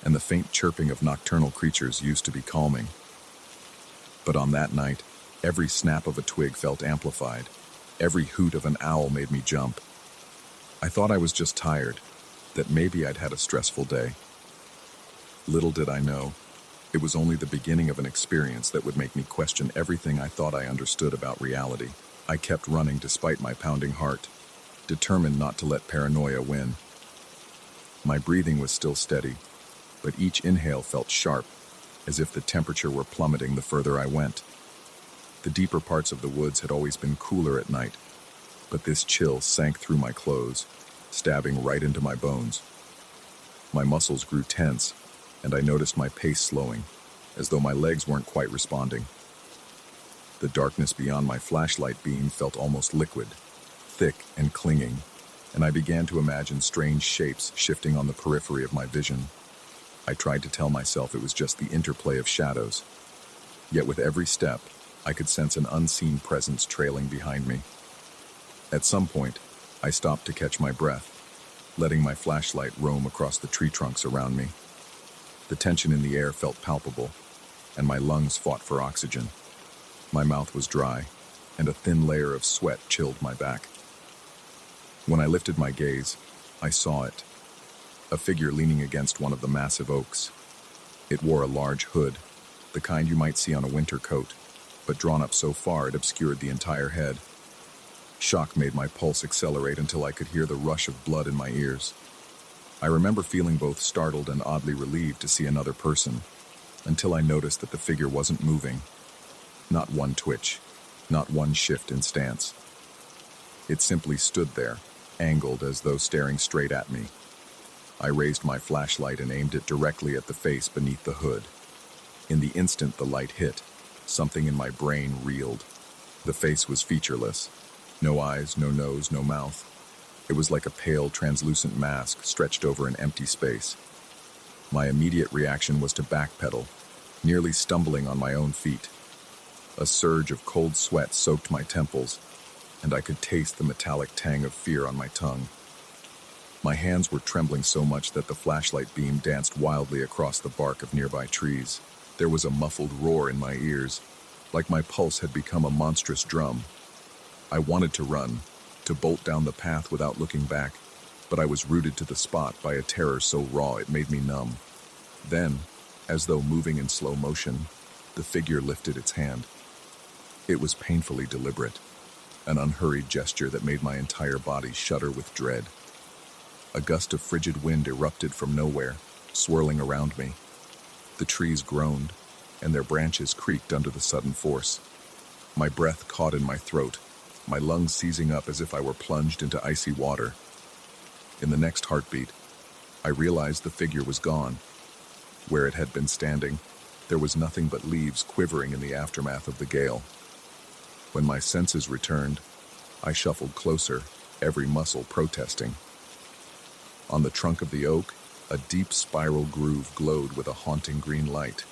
and the faint chirping of nocturnal creatures used to be calming. But on that night, every snap of a twig felt amplified. Every hoot of an owl made me jump. I thought I was just tired, that maybe I'd had a stressful day. Little did I know, it was only the beginning of an experience that would make me question everything I thought I understood about reality. I kept running despite my pounding heart, determined not to let paranoia win. My breathing was still steady, but each inhale felt sharp, as if the temperature were plummeting the further I went. The deeper parts of the woods had always been cooler at night, but this chill sank through my clothes, stabbing right into my bones. My muscles grew tense, and I noticed my pace slowing, as though my legs weren't quite responding. The darkness beyond my flashlight beam felt almost liquid, thick and clinging, and I began to imagine strange shapes shifting on the periphery of my vision. I tried to tell myself it was just the interplay of shadows. Yet with every step, I could sense an unseen presence trailing behind me. At some point, I stopped to catch my breath, letting my flashlight roam across the tree trunks around me. The tension in the air felt palpable, and my lungs fought for oxygen. My mouth was dry, and a thin layer of sweat chilled my back. When I lifted my gaze, I saw it. A figure leaning against one of the massive oaks. It wore a large hood, the kind you might see on a winter coat, but drawn up so far it obscured the entire head. Shock made my pulse accelerate until I could hear the rush of blood in my ears. I remember feeling both startled and oddly relieved to see another person, until I noticed that the figure wasn't moving. Not one twitch, not one shift in stance. It simply stood there, angled as though staring straight at me. I raised my flashlight and aimed it directly at the face beneath the hood. In the instant the light hit, something in my brain reeled. The face was featureless. No eyes, no nose, no mouth. It was like a pale, translucent mask stretched over an empty space. My immediate reaction was to backpedal, nearly stumbling on my own feet. A surge of cold sweat soaked my temples, and I could taste the metallic tang of fear on my tongue. My hands were trembling so much that the flashlight beam danced wildly across the bark of nearby trees. There was a muffled roar in my ears, like my pulse had become a monstrous drum. I wanted to run, to bolt down the path without looking back, but I was rooted to the spot by a terror so raw it made me numb. Then, as though moving in slow motion, the figure lifted its hand. It was painfully deliberate, an unhurried gesture that made my entire body shudder with dread. A gust of frigid wind erupted from nowhere, swirling around me. The trees groaned, and their branches creaked under the sudden force. My breath caught in my throat, my lungs seizing up as if I were plunged into icy water. In the next heartbeat, I realized the figure was gone. Where it had been standing, there was nothing but leaves quivering in the aftermath of the gale. When my senses returned, I shuffled closer, every muscle protesting. On the trunk of the oak, a deep spiral groove glowed with a haunting green light.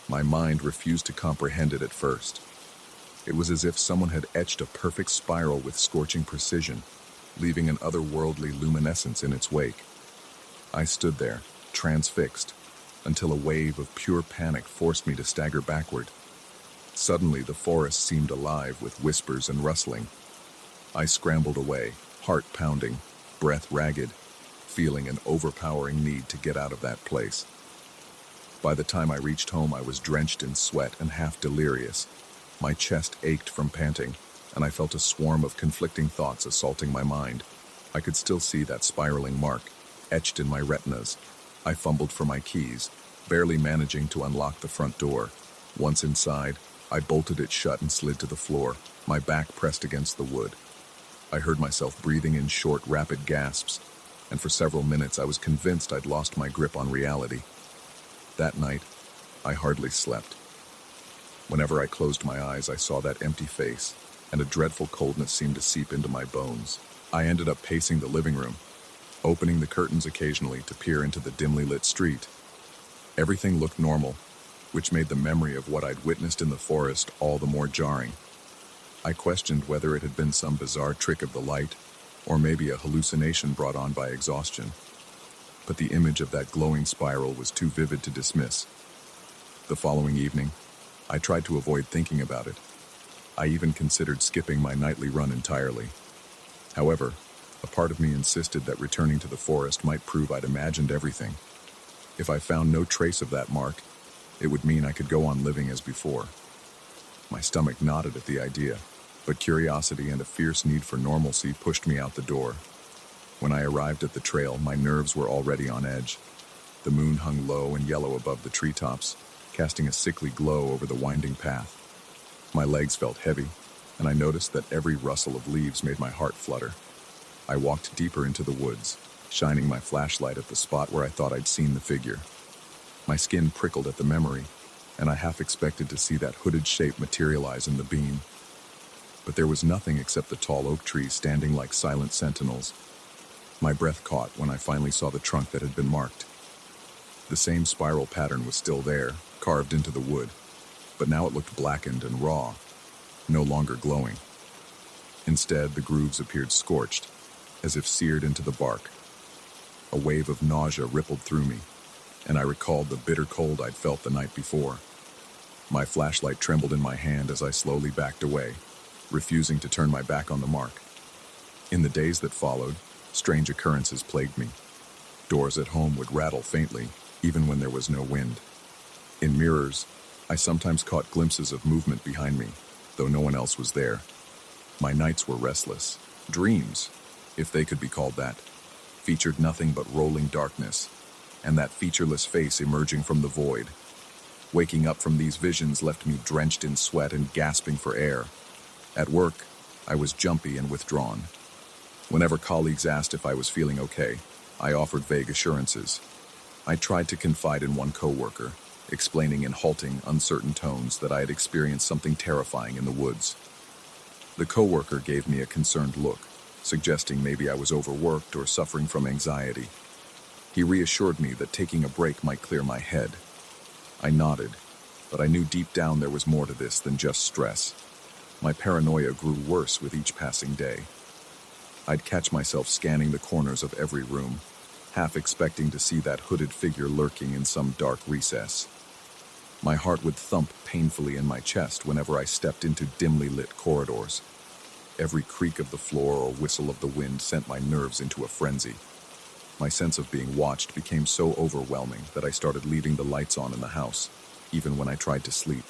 My mind refused to comprehend it at first. It was as if someone had etched a perfect spiral with scorching precision, leaving an otherworldly luminescence in its wake. I stood there, transfixed, until a wave of pure panic forced me to stagger backward. Suddenly, the forest seemed alive with whispers and rustling. I scrambled away, heart pounding, breath ragged, feeling an overpowering need to get out of that place. By the time I reached home, I was drenched in sweat and half delirious. My chest ached from panting, and I felt a swarm of conflicting thoughts assaulting my mind. I could still see that spiraling mark, etched in my retinas. I fumbled for my keys, barely managing to unlock the front door. Once inside, I bolted it shut and slid to the floor, my back pressed against the wood. I heard myself breathing in short, rapid gasps, and for several minutes I was convinced I'd lost my grip on reality. That night, I hardly slept. Whenever I closed my eyes, I saw that empty face, and a dreadful coldness seemed to seep into my bones. I ended up pacing the living room, opening the curtains occasionally to peer into the dimly lit street. Everything looked normal, which made the memory of what I'd witnessed in the forest all the more jarring. I questioned whether it had been some bizarre trick of the light, or maybe a hallucination brought on by exhaustion. But the image of that glowing spiral was too vivid to dismiss. The following evening, I tried to avoid thinking about it. I even considered skipping my nightly run entirely. However, a part of me insisted that returning to the forest might prove I'd imagined everything. If I found no trace of that mark, it would mean I could go on living as before. My stomach nodded at the idea, but curiosity and a fierce need for normalcy pushed me out the door. When I arrived at the trail, my nerves were already on edge. The moon hung low and yellow above the treetops, casting a sickly glow over the winding path. My legs felt heavy, and I noticed that every rustle of leaves made my heart flutter. I walked deeper into the woods, shining my flashlight at the spot where I thought I'd seen the figure. My skin prickled at the memory, and I half expected to see that hooded shape materialize in the beam. But there was nothing except the tall oak trees standing like silent sentinels. My breath caught when I finally saw the trunk that had been marked. The same spiral pattern was still there, carved into the wood, but now it looked blackened and raw, no longer glowing. Instead, the grooves appeared scorched, as if seared into the bark. A wave of nausea rippled through me, and I recalled the bitter cold I'd felt the night before. My flashlight trembled in my hand as I slowly backed away, refusing to turn my back on the mark. In the days that followed, strange occurrences plagued me. Doors at home would rattle faintly, even when there was no wind. In mirrors, I sometimes caught glimpses of movement behind me, though no one else was there. My nights were restless. Dreams, if they could be called that, featured nothing but rolling darkness, and that featureless face emerging from the void. Waking up from these visions left me drenched in sweat and gasping for air. At work, I was jumpy and withdrawn. Whenever colleagues asked if I was feeling okay, I offered vague assurances. I tried to confide in one coworker, explaining in halting, uncertain tones that I had experienced something terrifying in the woods. The coworker gave me a concerned look, suggesting maybe I was overworked or suffering from anxiety. He reassured me that taking a break might clear my head. I nodded, but I knew deep down there was more to this than just stress. My paranoia grew worse with each passing day. I'd catch myself scanning the corners of every room, half expecting to see that hooded figure lurking in some dark recess. My heart would thump painfully in my chest whenever I stepped into dimly lit corridors. Every creak of the floor or whistle of the wind sent my nerves into a frenzy. My sense of being watched became so overwhelming that I started leaving the lights on in the house, even when I tried to sleep.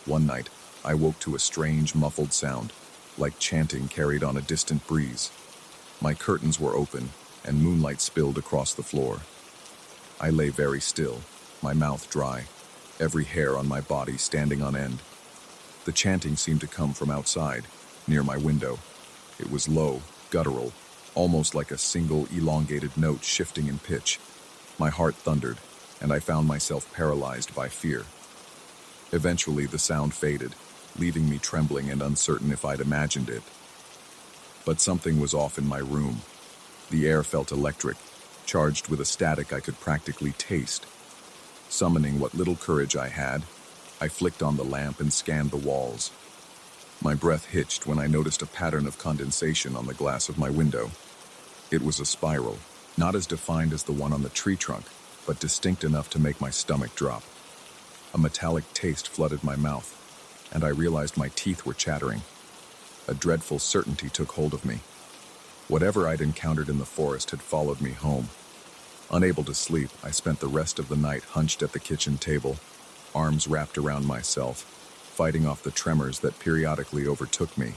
One night, I woke to a strange, muffled sound, like chanting carried on a distant breeze. My curtains were open, and moonlight spilled across the floor. I lay very still, my mouth dry, every hair on my body standing on end. The chanting seemed to come from outside, near my window. It was low, guttural, almost like a single elongated note shifting in pitch. My heart thundered, and I found myself paralyzed by fear. Eventually, the sound faded, leaving me trembling and uncertain if I'd imagined it. But something was off in my room. The air felt electric, charged with a static I could practically taste. Summoning what little courage I had, I flicked on the lamp and scanned the walls. My breath hitched when I noticed a pattern of condensation on the glass of my window. It was a spiral, not as defined as the one on the tree trunk, but distinct enough to make my stomach drop. A metallic taste flooded my mouth, and I realized my teeth were chattering. A dreadful certainty took hold of me. Whatever I'd encountered in the forest had followed me home. Unable to sleep, I spent the rest of the night hunched at the kitchen table, arms wrapped around myself, fighting off the tremors that periodically overtook me.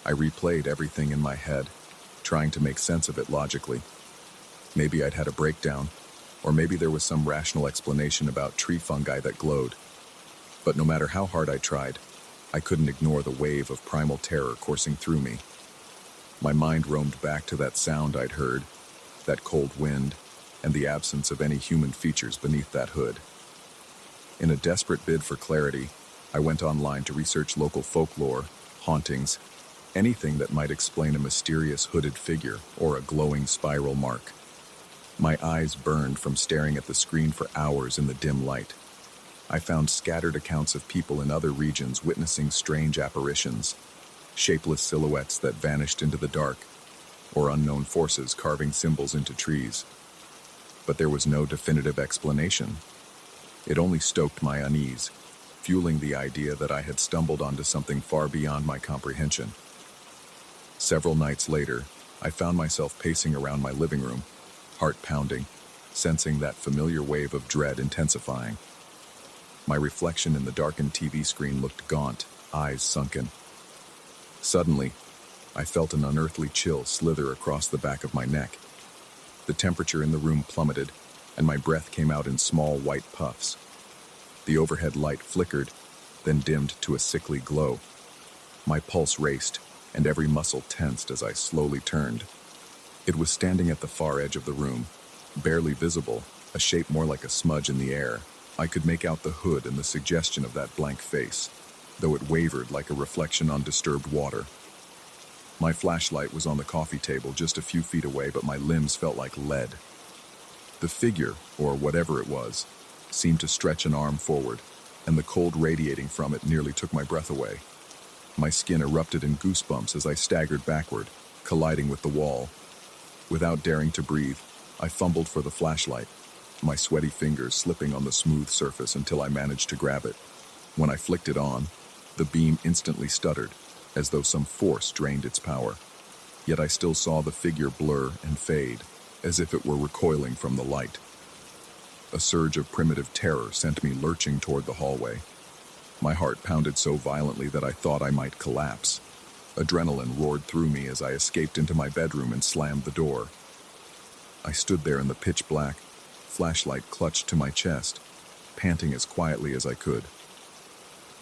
I replayed everything in my head, trying to make sense of it logically. Maybe I'd had a breakdown, or maybe there was some rational explanation about tree fungi that glowed. But no matter how hard I tried, I couldn't ignore the wave of primal terror coursing through me. My mind roamed back to that sound I'd heard, that cold wind, and the absence of any human features beneath that hood. In a desperate bid for clarity, I went online to research local folklore, hauntings, anything that might explain a mysterious hooded figure or a glowing spiral mark. My eyes burned from staring at the screen for hours in the dim light. I found scattered accounts of people in other regions witnessing strange apparitions, shapeless silhouettes that vanished into the dark, or unknown forces carving symbols into trees. But there was no definitive explanation. It only stoked my unease, fueling the idea that I had stumbled onto something far beyond my comprehension. Several nights later, I found myself pacing around my living room, heart pounding, sensing that familiar wave of dread intensifying. My reflection in the darkened TV screen looked gaunt, eyes sunken. Suddenly, I felt an unearthly chill slither across the back of my neck. The temperature in the room plummeted, and my breath came out in small white puffs. The overhead light flickered, then dimmed to a sickly glow. My pulse raced, and every muscle tensed as I slowly turned. It was standing at the far edge of the room, barely visible, a shape more like a smudge in the air. I could make out the hood and the suggestion of that blank face, though it wavered like a reflection on disturbed water. My flashlight was on the coffee table just a few feet away, but my limbs felt like lead. The figure, or whatever it was, seemed to stretch an arm forward, and the cold radiating from it nearly took my breath away. My skin erupted in goosebumps as I staggered backward, colliding with the wall. Without daring to breathe, I fumbled for the flashlight, my sweaty fingers slipping on the smooth surface until I managed to grab it. When I flicked it on, the beam instantly stuttered, as though some force drained its power. Yet I still saw the figure blur and fade, as if it were recoiling from the light. A surge of primitive terror sent me lurching toward the hallway. My heart pounded so violently that I thought I might collapse. Adrenaline roared through me as I escaped into my bedroom and slammed the door. I stood there in the pitch black, flashlight clutched to my chest, panting as quietly as I could.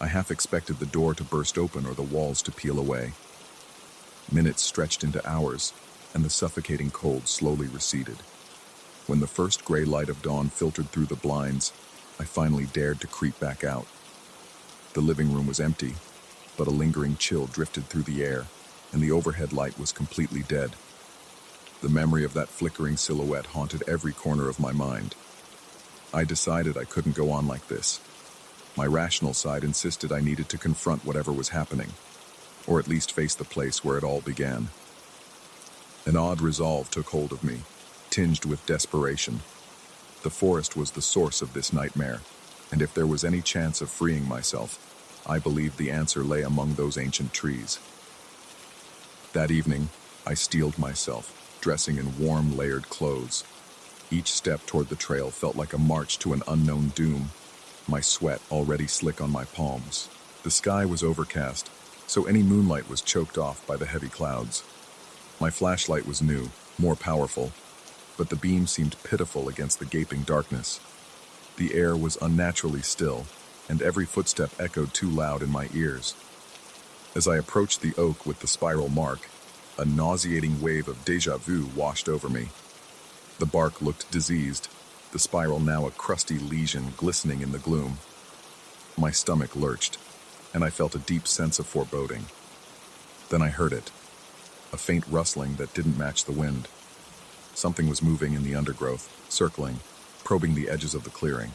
I half expected the door to burst open or the walls to peel away. Minutes stretched into hours, and the suffocating cold slowly receded. When the first gray light of dawn filtered through the blinds, I finally dared to creep back out. The living room was empty, but a lingering chill drifted through the air, and the overhead light was completely dead. The memory of that flickering silhouette haunted every corner of my mind. I decided I couldn't go on like this. My rational side insisted I needed to confront whatever was happening, or at least face the place where it all began. An odd resolve took hold of me, tinged with desperation. The forest was the source of this nightmare, and if there was any chance of freeing myself, I believed the answer lay among those ancient trees. That evening, I steeled myself, dressing in warm, layered clothes. Each step toward the trail felt like a march to an unknown doom, my sweat already slick on my palms. The sky was overcast, so any moonlight was choked off by the heavy clouds. My flashlight was new, more powerful, but the beam seemed pitiful against the gaping darkness. The air was unnaturally still, and every footstep echoed too loud in my ears. As I approached the oak with the spiral mark, a nauseating wave of déjà vu washed over me. The bark looked diseased, the spiral now a crusty lesion glistening in the gloom. My stomach lurched, and I felt a deep sense of foreboding. Then I heard it, a faint rustling that didn't match the wind. Something was moving in the undergrowth, circling, probing the edges of the clearing.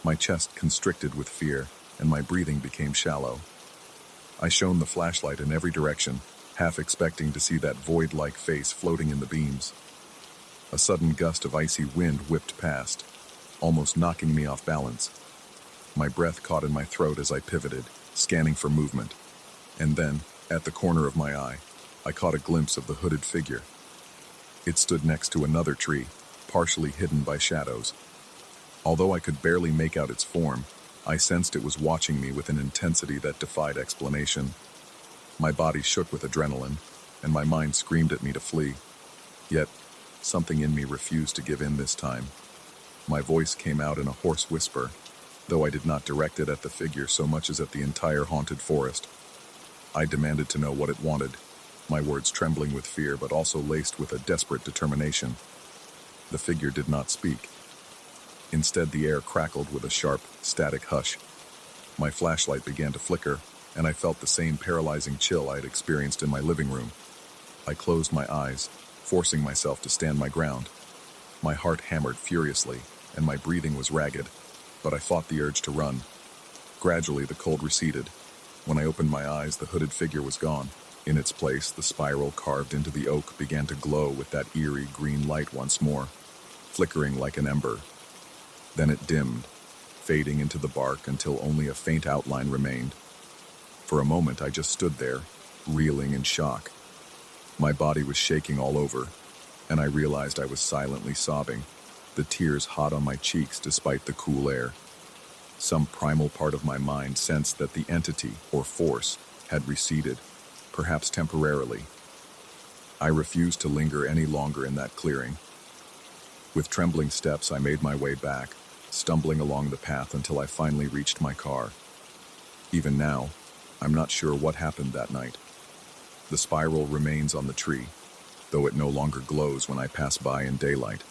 My chest constricted with fear, and my breathing became shallow. I shone the flashlight in every direction, half expecting to see that void-like face floating in the beams. A sudden gust of icy wind whipped past, almost knocking me off balance. My breath caught in my throat as I pivoted, scanning for movement. And then, at the corner of my eye, I caught a glimpse of the hooded figure. It stood next to another tree, partially hidden by shadows. Although I could barely make out its form, I sensed it was watching me with an intensity that defied explanation. My body shook with adrenaline, and my mind screamed at me to flee. Yet, something in me refused to give in this time. My voice came out in a hoarse whisper, though I did not direct it at the figure so much as at the entire haunted forest. I demanded to know what it wanted, my words trembling with fear but also laced with a desperate determination. The figure did not speak. Instead, the air crackled with a sharp, static hush. My flashlight began to flicker, and I felt the same paralyzing chill I had experienced in my living room. I closed my eyes, forcing myself to stand my ground. My heart hammered furiously, and my breathing was ragged. but I fought the urge to run. Gradually, the cold receded. When I opened my eyes, the hooded figure was gone. In its place, the spiral carved into the oak began to glow with that eerie green light once more, flickering like an ember. Then it dimmed, fading into the bark until only a faint outline remained. For a moment, I just stood there, reeling in shock. My body was shaking all over, and I realized I was silently sobbing, the tears hot on my cheeks despite the cool air. Some primal part of my mind sensed that the entity, or force, had receded, perhaps temporarily. I refused to linger any longer in that clearing. With trembling steps, I made my way back, stumbling along the path until I finally reached my car. Even now, I'm not sure what happened that night. The spiral remains on the tree, though it no longer glows when I pass by in daylight.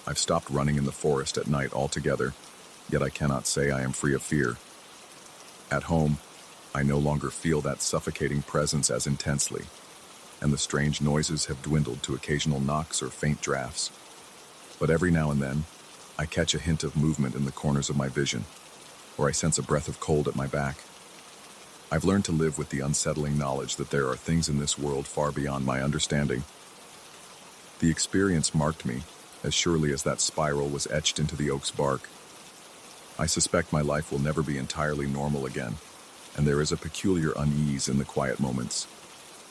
I've stopped running in the forest at night altogether, yet I cannot say I am free of fear. At home, I no longer feel that suffocating presence as intensely, and the strange noises have dwindled to occasional knocks or faint drafts. But every now and then, I catch a hint of movement in the corners of my vision, or I sense a breath of cold at my back. I've learned to live with the unsettling knowledge that there are things in this world far beyond my understanding. The experience marked me, as surely as that spiral was etched into the oak's bark. I suspect my life will never be entirely normal again, and there is a peculiar unease in the quiet moments,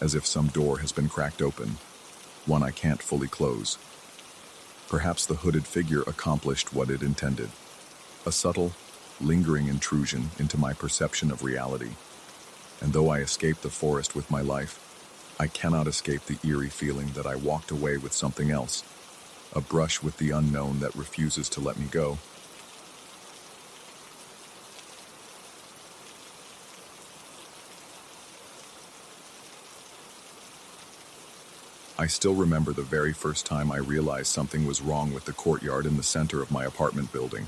as if some door has been cracked open, one I can't fully close. Perhaps the hooded figure accomplished what it intended, a subtle, lingering intrusion into my perception of reality. And though I escaped the forest with my life, I cannot escape the eerie feeling that I walked away with something else, a brush with the unknown that refuses to let me go. I still remember the very first time I realized something was wrong with the courtyard in the center of my apartment building.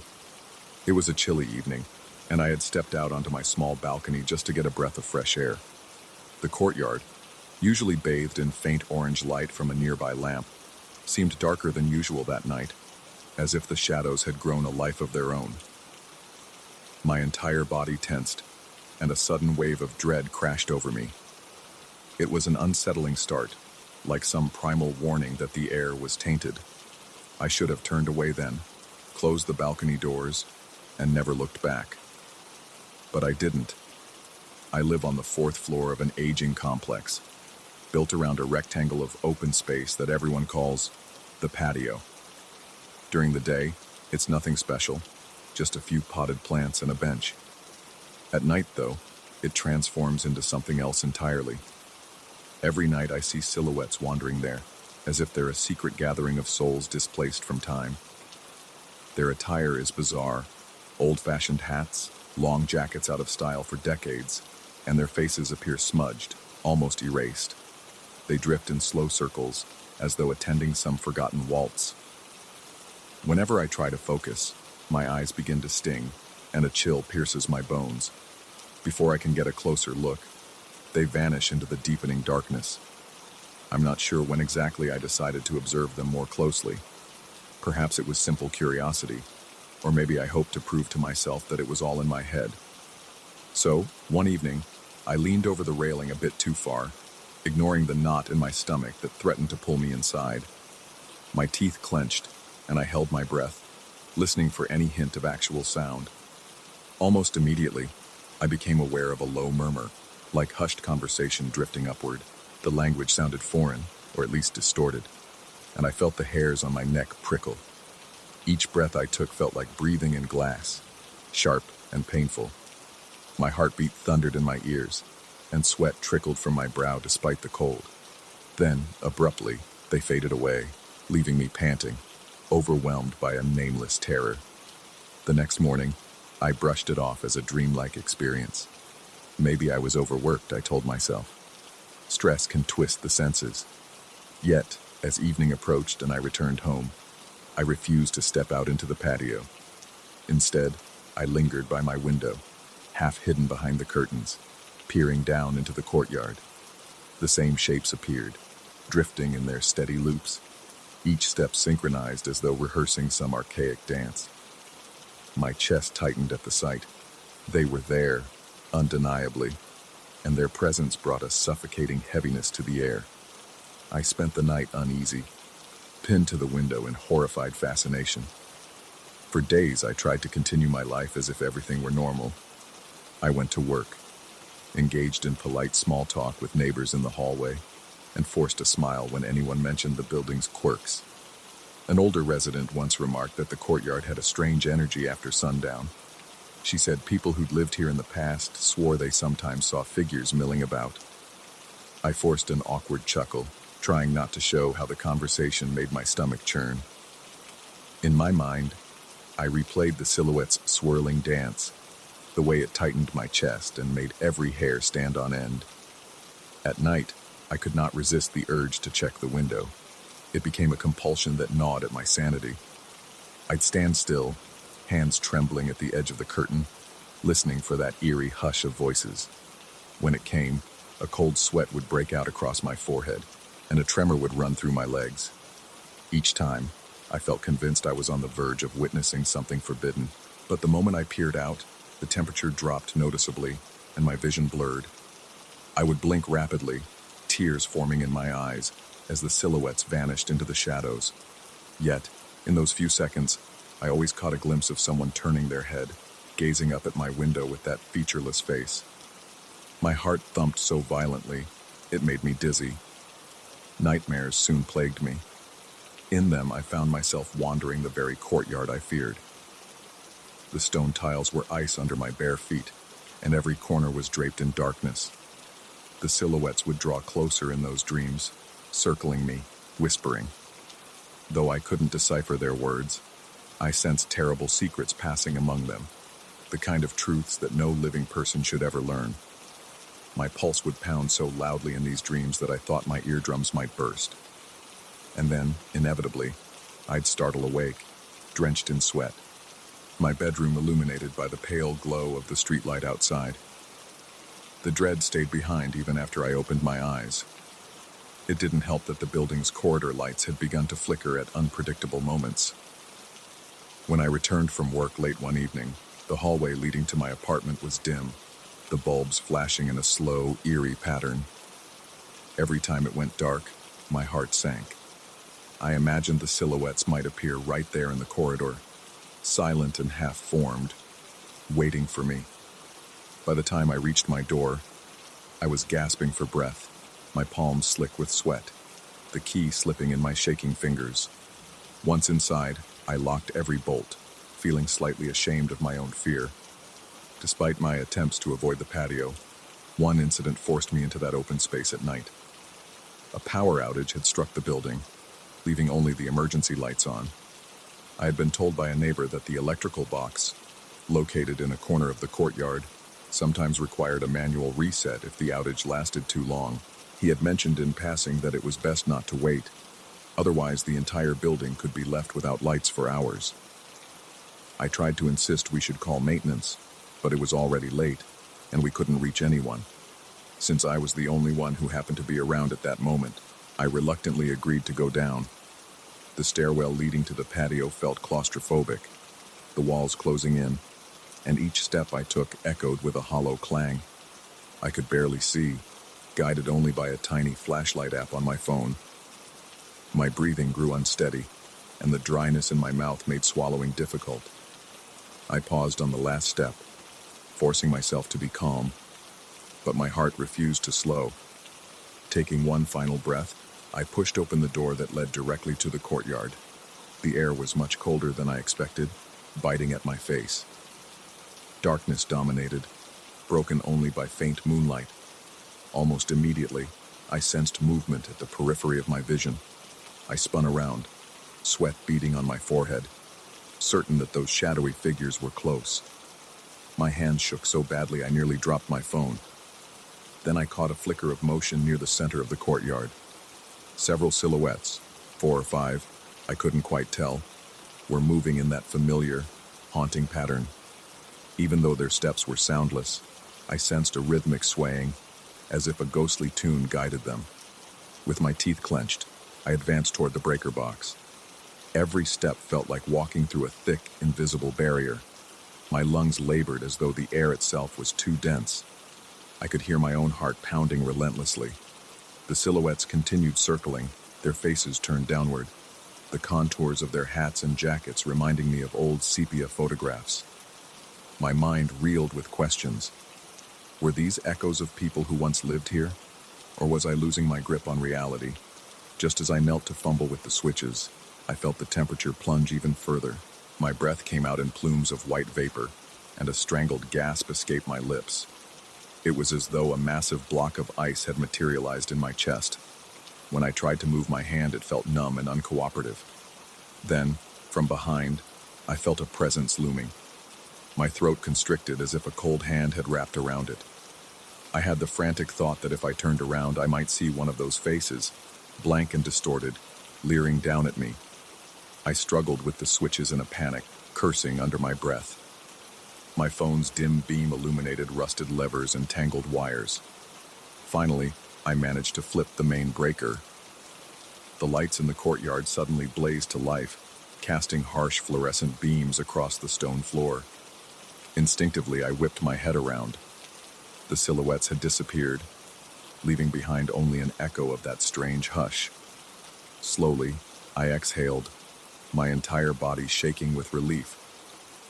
It was a chilly evening, and I had stepped out onto my small balcony just to get a breath of fresh air. The courtyard, usually bathed in faint orange light from a nearby lamp, seemed darker than usual that night, as if the shadows had grown a life of their own. My entire body tensed, and a sudden wave of dread crashed over me. It was an unsettling start, like some primal warning that the air was tainted. I should have turned away then, closed the balcony doors, and never looked back. But I didn't. I live on the 4th floor of an aging complex, built around a rectangle of open space that everyone calls the patio. During the day, it's nothing special, just a few potted plants and a bench. At night, though, it transforms into something else entirely. Every night I see silhouettes wandering there, as if they're a secret gathering of souls displaced from time. Their attire is bizarre, old-fashioned hats, long jackets out of style for decades, and their faces appear smudged, almost erased. They drift in slow circles, as though attending some forgotten waltz. Whenever I try to focus, my eyes begin to sting, and a chill pierces my bones. Before I can get a closer look, they vanish into the deepening darkness. I'm not sure when exactly I decided to observe them more closely. Perhaps it was simple curiosity, or maybe I hoped to prove to myself that it was all in my head. So, one evening, I leaned over the railing a bit too far, ignoring the knot in my stomach that threatened to pull me inside. My teeth clenched, and I held my breath, listening for any hint of actual sound. Almost immediately, I became aware of a low murmur, like hushed conversation drifting upward. The language sounded foreign, or at least distorted, and I felt the hairs on my neck prickle. Each breath I took felt like breathing in glass, sharp and painful. My heartbeat thundered in my ears, and sweat trickled from my brow despite the cold. Then, abruptly, they faded away, leaving me panting, overwhelmed by a nameless terror. The next morning, I brushed it off as a dreamlike experience. Maybe I was overworked, I told myself. Stress can twist the senses. Yet, as evening approached and I returned home, I refused to step out into the patio. Instead, I lingered by my window, half hidden behind the curtains, peering down into the courtyard. The same shapes appeared, drifting in their steady loops, each step synchronized as though rehearsing some archaic dance. My chest tightened at the sight. They were there, undeniably, and their presence brought a suffocating heaviness to the air. I spent the night uneasy, pinned to the window in horrified fascination. For days, I tried to continue my life as if everything were normal. I went to work, engaged in polite small talk with neighbors in the hallway, and forced a smile when anyone mentioned the building's quirks. An older resident once remarked that the courtyard had a strange energy after sundown. She said people who'd lived here in the past swore they sometimes saw figures milling about. I forced an awkward chuckle, trying not to show how the conversation made my stomach churn. In my mind, I replayed the silhouette's swirling dance, the way it tightened my chest and made every hair stand on end. At night, I could not resist the urge to check the window. It became a compulsion that gnawed at my sanity. I'd stand still, hands trembling at the edge of the curtain, listening for that eerie hush of voices. When it came, a cold sweat would break out across my forehead, and a tremor would run through my legs. Each time, I felt convinced I was on the verge of witnessing something forbidden, but the moment I peered out, the temperature dropped noticeably, and my vision blurred. I would blink rapidly, tears forming in my eyes, as the silhouettes vanished into the shadows. Yet, in those few seconds, I always caught a glimpse of someone turning their head, gazing up at my window with that featureless face. My heart thumped so violently, it made me dizzy. Nightmares soon plagued me. In them, I found myself wandering the very courtyard I feared. The stone tiles were ice under my bare feet, and every corner was draped in darkness. The silhouettes would draw closer in those dreams, circling me, whispering. Though I couldn't decipher their words, I sensed terrible secrets passing among them, the kind of truths that no living person should ever learn. My pulse would pound so loudly in these dreams that I thought my eardrums might burst. And then, inevitably, I'd startle awake, drenched in sweat, my bedroom illuminated by the pale glow of the streetlight outside. The dread stayed behind even after I opened my eyes. It didn't help that the building's corridor lights had begun to flicker at unpredictable moments. When I returned from work late one evening, the hallway leading to my apartment was dim, the bulbs flashing in a slow, eerie pattern. Every time it went dark, my heart sank. I imagined the silhouettes might appear right there in the corridor, silent and half-formed, waiting for me. By the time I reached my door, I was gasping for breath, my palms slick with sweat, the key slipping in my shaking fingers. Once inside, I locked every bolt, feeling slightly ashamed of my own fear. Despite my attempts to avoid the patio, one incident forced me into that open space at night. A power outage had struck the building, leaving only the emergency lights on. I had been told by a neighbor that the electrical box, located in a corner of the courtyard, sometimes required a manual reset if the outage lasted too long. He had mentioned in passing that it was best not to wait, otherwise the entire building could be left without lights for hours. I tried to insist we should call maintenance, but it was already late, and we couldn't reach anyone. Since I was the only one who happened to be around at that moment, I reluctantly agreed to go down. The stairwell leading to the patio felt claustrophobic, the walls closing in, and each step I took echoed with a hollow clang. I could barely see, guided only by a tiny flashlight app on my phone. My breathing grew unsteady, and the dryness in my mouth made swallowing difficult. I paused on the last step, forcing myself to be calm, but my heart refused to slow. Taking one final breath, I pushed open the door that led directly to the courtyard. The air was much colder than I expected, biting at my face. Darkness dominated, broken only by faint moonlight. Almost immediately, I sensed movement at the periphery of my vision. I spun around, sweat beading on my forehead, certain that those shadowy figures were close. My hands shook so badly I nearly dropped my phone. Then I caught a flicker of motion near the center of the courtyard. Several silhouettes, 4 or 5, I couldn't quite tell, were moving in that familiar, haunting pattern. Even though their steps were soundless, I sensed a rhythmic swaying, as if a ghostly tune guided them. With my teeth clenched, I advanced toward the breaker box. Every step felt like walking through a thick, invisible barrier, My lungs labored as though the air itself was too dense. I could hear my own heart pounding relentlessly. The silhouettes continued circling, their faces turned downward, the contours of their hats and jackets reminding me of old sepia photographs. My mind reeled with questions. Were these echoes of people who once lived here? Or was I losing my grip on reality? Just as I knelt to fumble with the switches, I felt the temperature plunge even further. My breath came out in plumes of white vapor, and a strangled gasp escaped my lips. It was as though a massive block of ice had materialized in my chest. When I tried to move my hand, it felt numb and uncooperative. Then, from behind, I felt a presence looming. My throat constricted as if a cold hand had wrapped around it. I had the frantic thought that if I turned around, I might see one of those faces, blank and distorted, leering down at me. I struggled with the switches in a panic, cursing under my breath. My phone's dim beam illuminated rusted levers and tangled wires. Finally, I managed to flip the main breaker. The lights in the courtyard suddenly blazed to life, casting harsh fluorescent beams across the stone floor. Instinctively, I whipped my head around. The silhouettes had disappeared, leaving behind only an echo of that strange hush. Slowly, I exhaled, my entire body shaking with relief,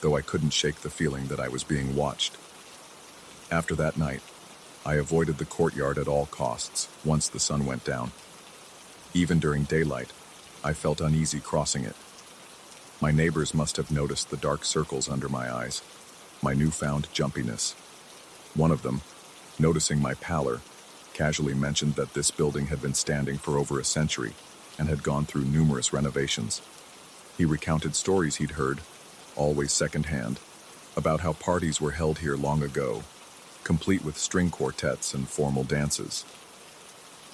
though I couldn't shake the feeling that I was being watched. After that night, I avoided the courtyard at all costs once the sun went down. Even during daylight, I felt uneasy crossing it. My neighbors must have noticed the dark circles under my eyes, my newfound jumpiness. One of them, noticing my pallor, casually mentioned that this building had been standing for over a century and had gone through numerous renovations. He recounted stories he'd heard, always secondhand, about how parties were held here long ago, complete with string quartets and formal dances.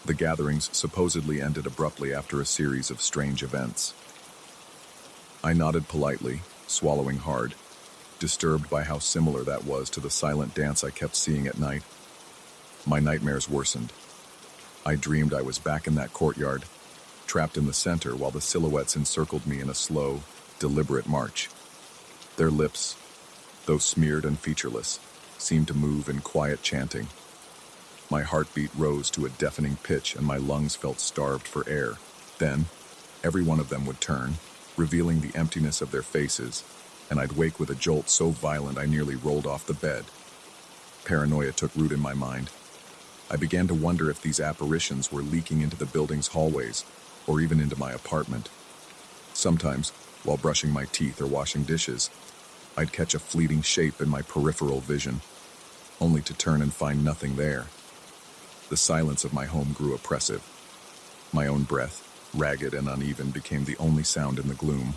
The gatherings supposedly ended abruptly after a series of strange events. I nodded politely, swallowing hard, disturbed by how similar that was to the silent dance I kept seeing at night. My nightmares worsened. I dreamed I was back in that courtyard, trapped in the center while the silhouettes encircled me in a slow, deliberate march. Their lips, though smeared and featureless, seemed to move in quiet chanting. My heartbeat rose to a deafening pitch and my lungs felt starved for air. Then, every one of them would turn, revealing the emptiness of their faces, and I'd wake with a jolt so violent I nearly rolled off the bed. Paranoia took root in my mind. I began to wonder if these apparitions were leaking into the building's hallways, or even into my apartment. Sometimes, while brushing my teeth or washing dishes, I'd catch a fleeting shape in my peripheral vision, only to turn and find nothing there. The silence of my home grew oppressive. My own breath, ragged and uneven, became the only sound in the gloom.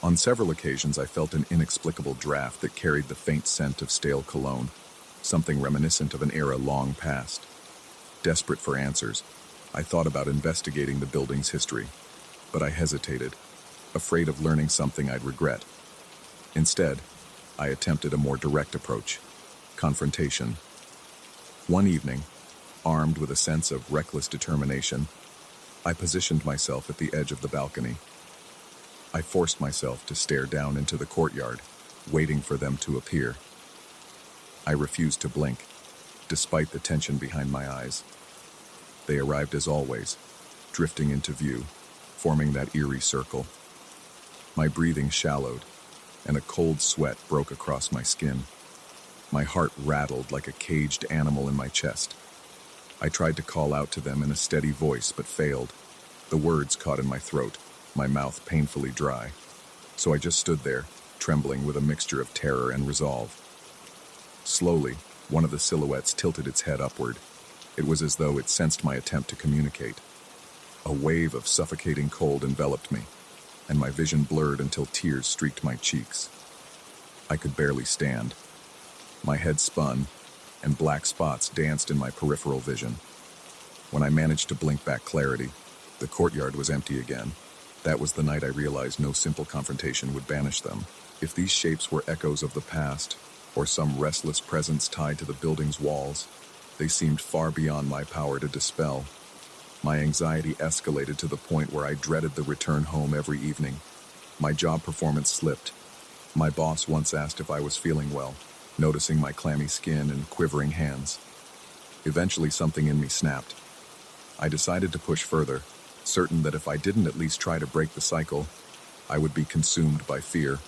On several occasions, I felt an inexplicable draft that carried the faint scent of stale cologne, something reminiscent of an era long past. Desperate for answers, I thought about investigating the building's history, but I hesitated, afraid of learning something I'd regret. Instead, I attempted a more direct approach: confrontation. One evening, armed with a sense of reckless determination, I positioned myself at the edge of the balcony. I forced myself to stare down into the courtyard, waiting for them to appear. I refused to blink, despite the tension behind my eyes. They arrived as always, drifting into view, forming that eerie circle. My breathing shallowed, and a cold sweat broke across my skin. My heart rattled like a caged animal in my chest. I tried to call out to them in a steady voice, but failed. The words caught in my throat, my mouth painfully dry. So I just stood there, trembling with a mixture of terror and resolve. Slowly, one of the silhouettes tilted its head upward. It was as though it sensed my attempt to communicate. A wave of suffocating cold enveloped me, and my vision blurred until tears streaked my cheeks. I could barely stand. My head spun, and black spots danced in my peripheral vision. When I managed to blink back clarity, the courtyard was empty again. That was the night I realized no simple confrontation would banish them. If these shapes were echoes of the past, or some restless presence tied to the building's walls, they seemed far beyond my power to dispel. My anxiety escalated to the point where I dreaded the return home every evening. My job performance slipped, My boss once asked if I was feeling well, noticing my clammy skin and quivering hands. Eventually, something in me snapped. I decided to push further, certain that if I didn't at least try to break the cycle, I would be consumed by fear.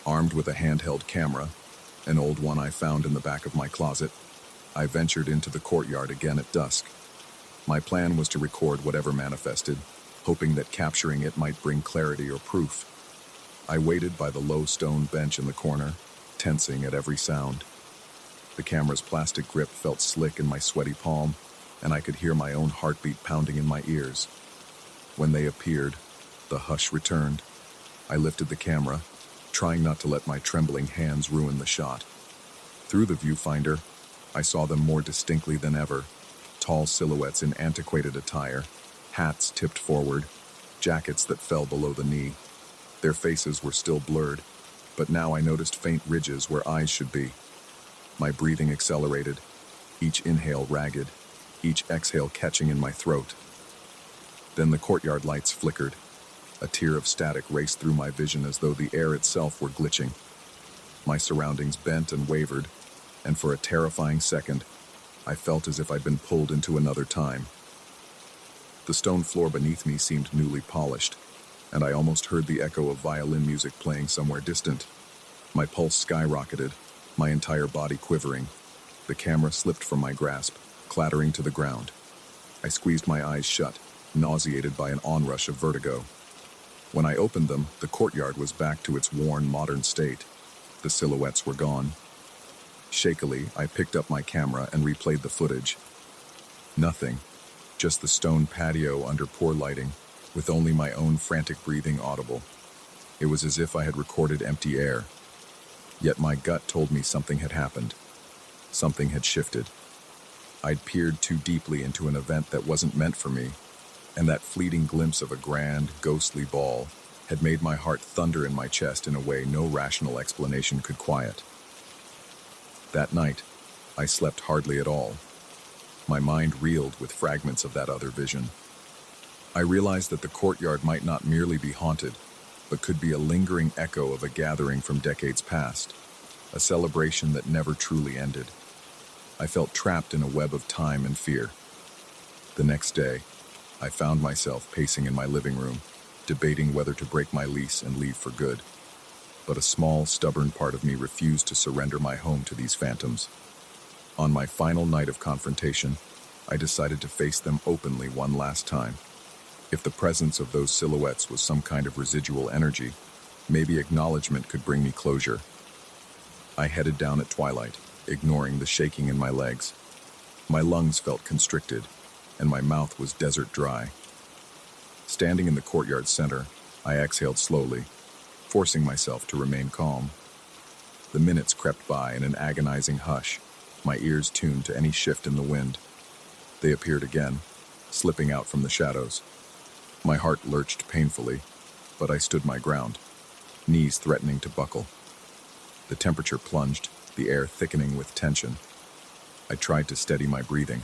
Armed with a handheld camera, an old one I found in the back of my closet, I ventured into the courtyard again at dusk. My plan was to record whatever manifested, hoping that capturing it might bring clarity or proof. I waited by the low stone bench in the corner, tensing at every sound. The camera's plastic grip felt slick in my sweaty palm, and I could hear my own heartbeat pounding in my ears. When they appeared, the hush returned. I lifted the camera, trying not to let my trembling hands ruin the shot. Through the viewfinder, I saw them more distinctly than ever. Tall silhouettes in antiquated attire, hats tipped forward, jackets that fell below the knee. Their faces were still blurred, but now I noticed faint ridges where eyes should be. My breathing accelerated, each inhale ragged, each exhale catching in my throat. Then the courtyard lights flickered. A tear of static raced through my vision as though the air itself were glitching. My surroundings bent and wavered, and for a terrifying second, I felt as if I'd been pulled into another time. The stone floor beneath me seemed newly polished, and I almost heard the echo of violin music playing somewhere distant. My pulse skyrocketed, my entire body quivering. The camera slipped from my grasp, clattering to the ground. I squeezed my eyes shut, nauseated by an onrush of vertigo. When I opened them, the courtyard was back to its worn, modern state. The silhouettes were gone. Shakily, I picked up my camera and replayed the footage. Nothing, just the stone patio under poor lighting, with only my own frantic breathing audible. It was as if I had recorded empty air. Yet my gut told me something had happened. Something had shifted. I'd peered too deeply into an event that wasn't meant for me, and that fleeting glimpse of a grand, ghostly ball had made my heart thunder in my chest in a way no rational explanation could quiet. That night, I slept hardly at all. My mind reeled with fragments of that other vision. I realized that the courtyard might not merely be haunted, but could be a lingering echo of a gathering from decades past, a celebration that never truly ended. I felt trapped in a web of time and fear. The next day, I found myself pacing in my living room, debating whether to break my lease and leave for good. But a small, stubborn part of me refused to surrender my home to these phantoms. On my final night of confrontation, I decided to face them openly one last time. If the presence of those silhouettes was some kind of residual energy, maybe acknowledgement could bring me closure. I headed down at twilight, ignoring the shaking in my legs. My lungs felt constricted, and my mouth was desert dry. Standing in the courtyard center, I exhaled slowly, forcing myself to remain calm. The minutes crept by in an agonizing hush, my ears tuned to any shift in the wind. They appeared again, slipping out from the shadows. My heart lurched painfully, but I stood my ground, knees threatening to buckle. The temperature plunged, the air thickening with tension. I tried to steady my breathing,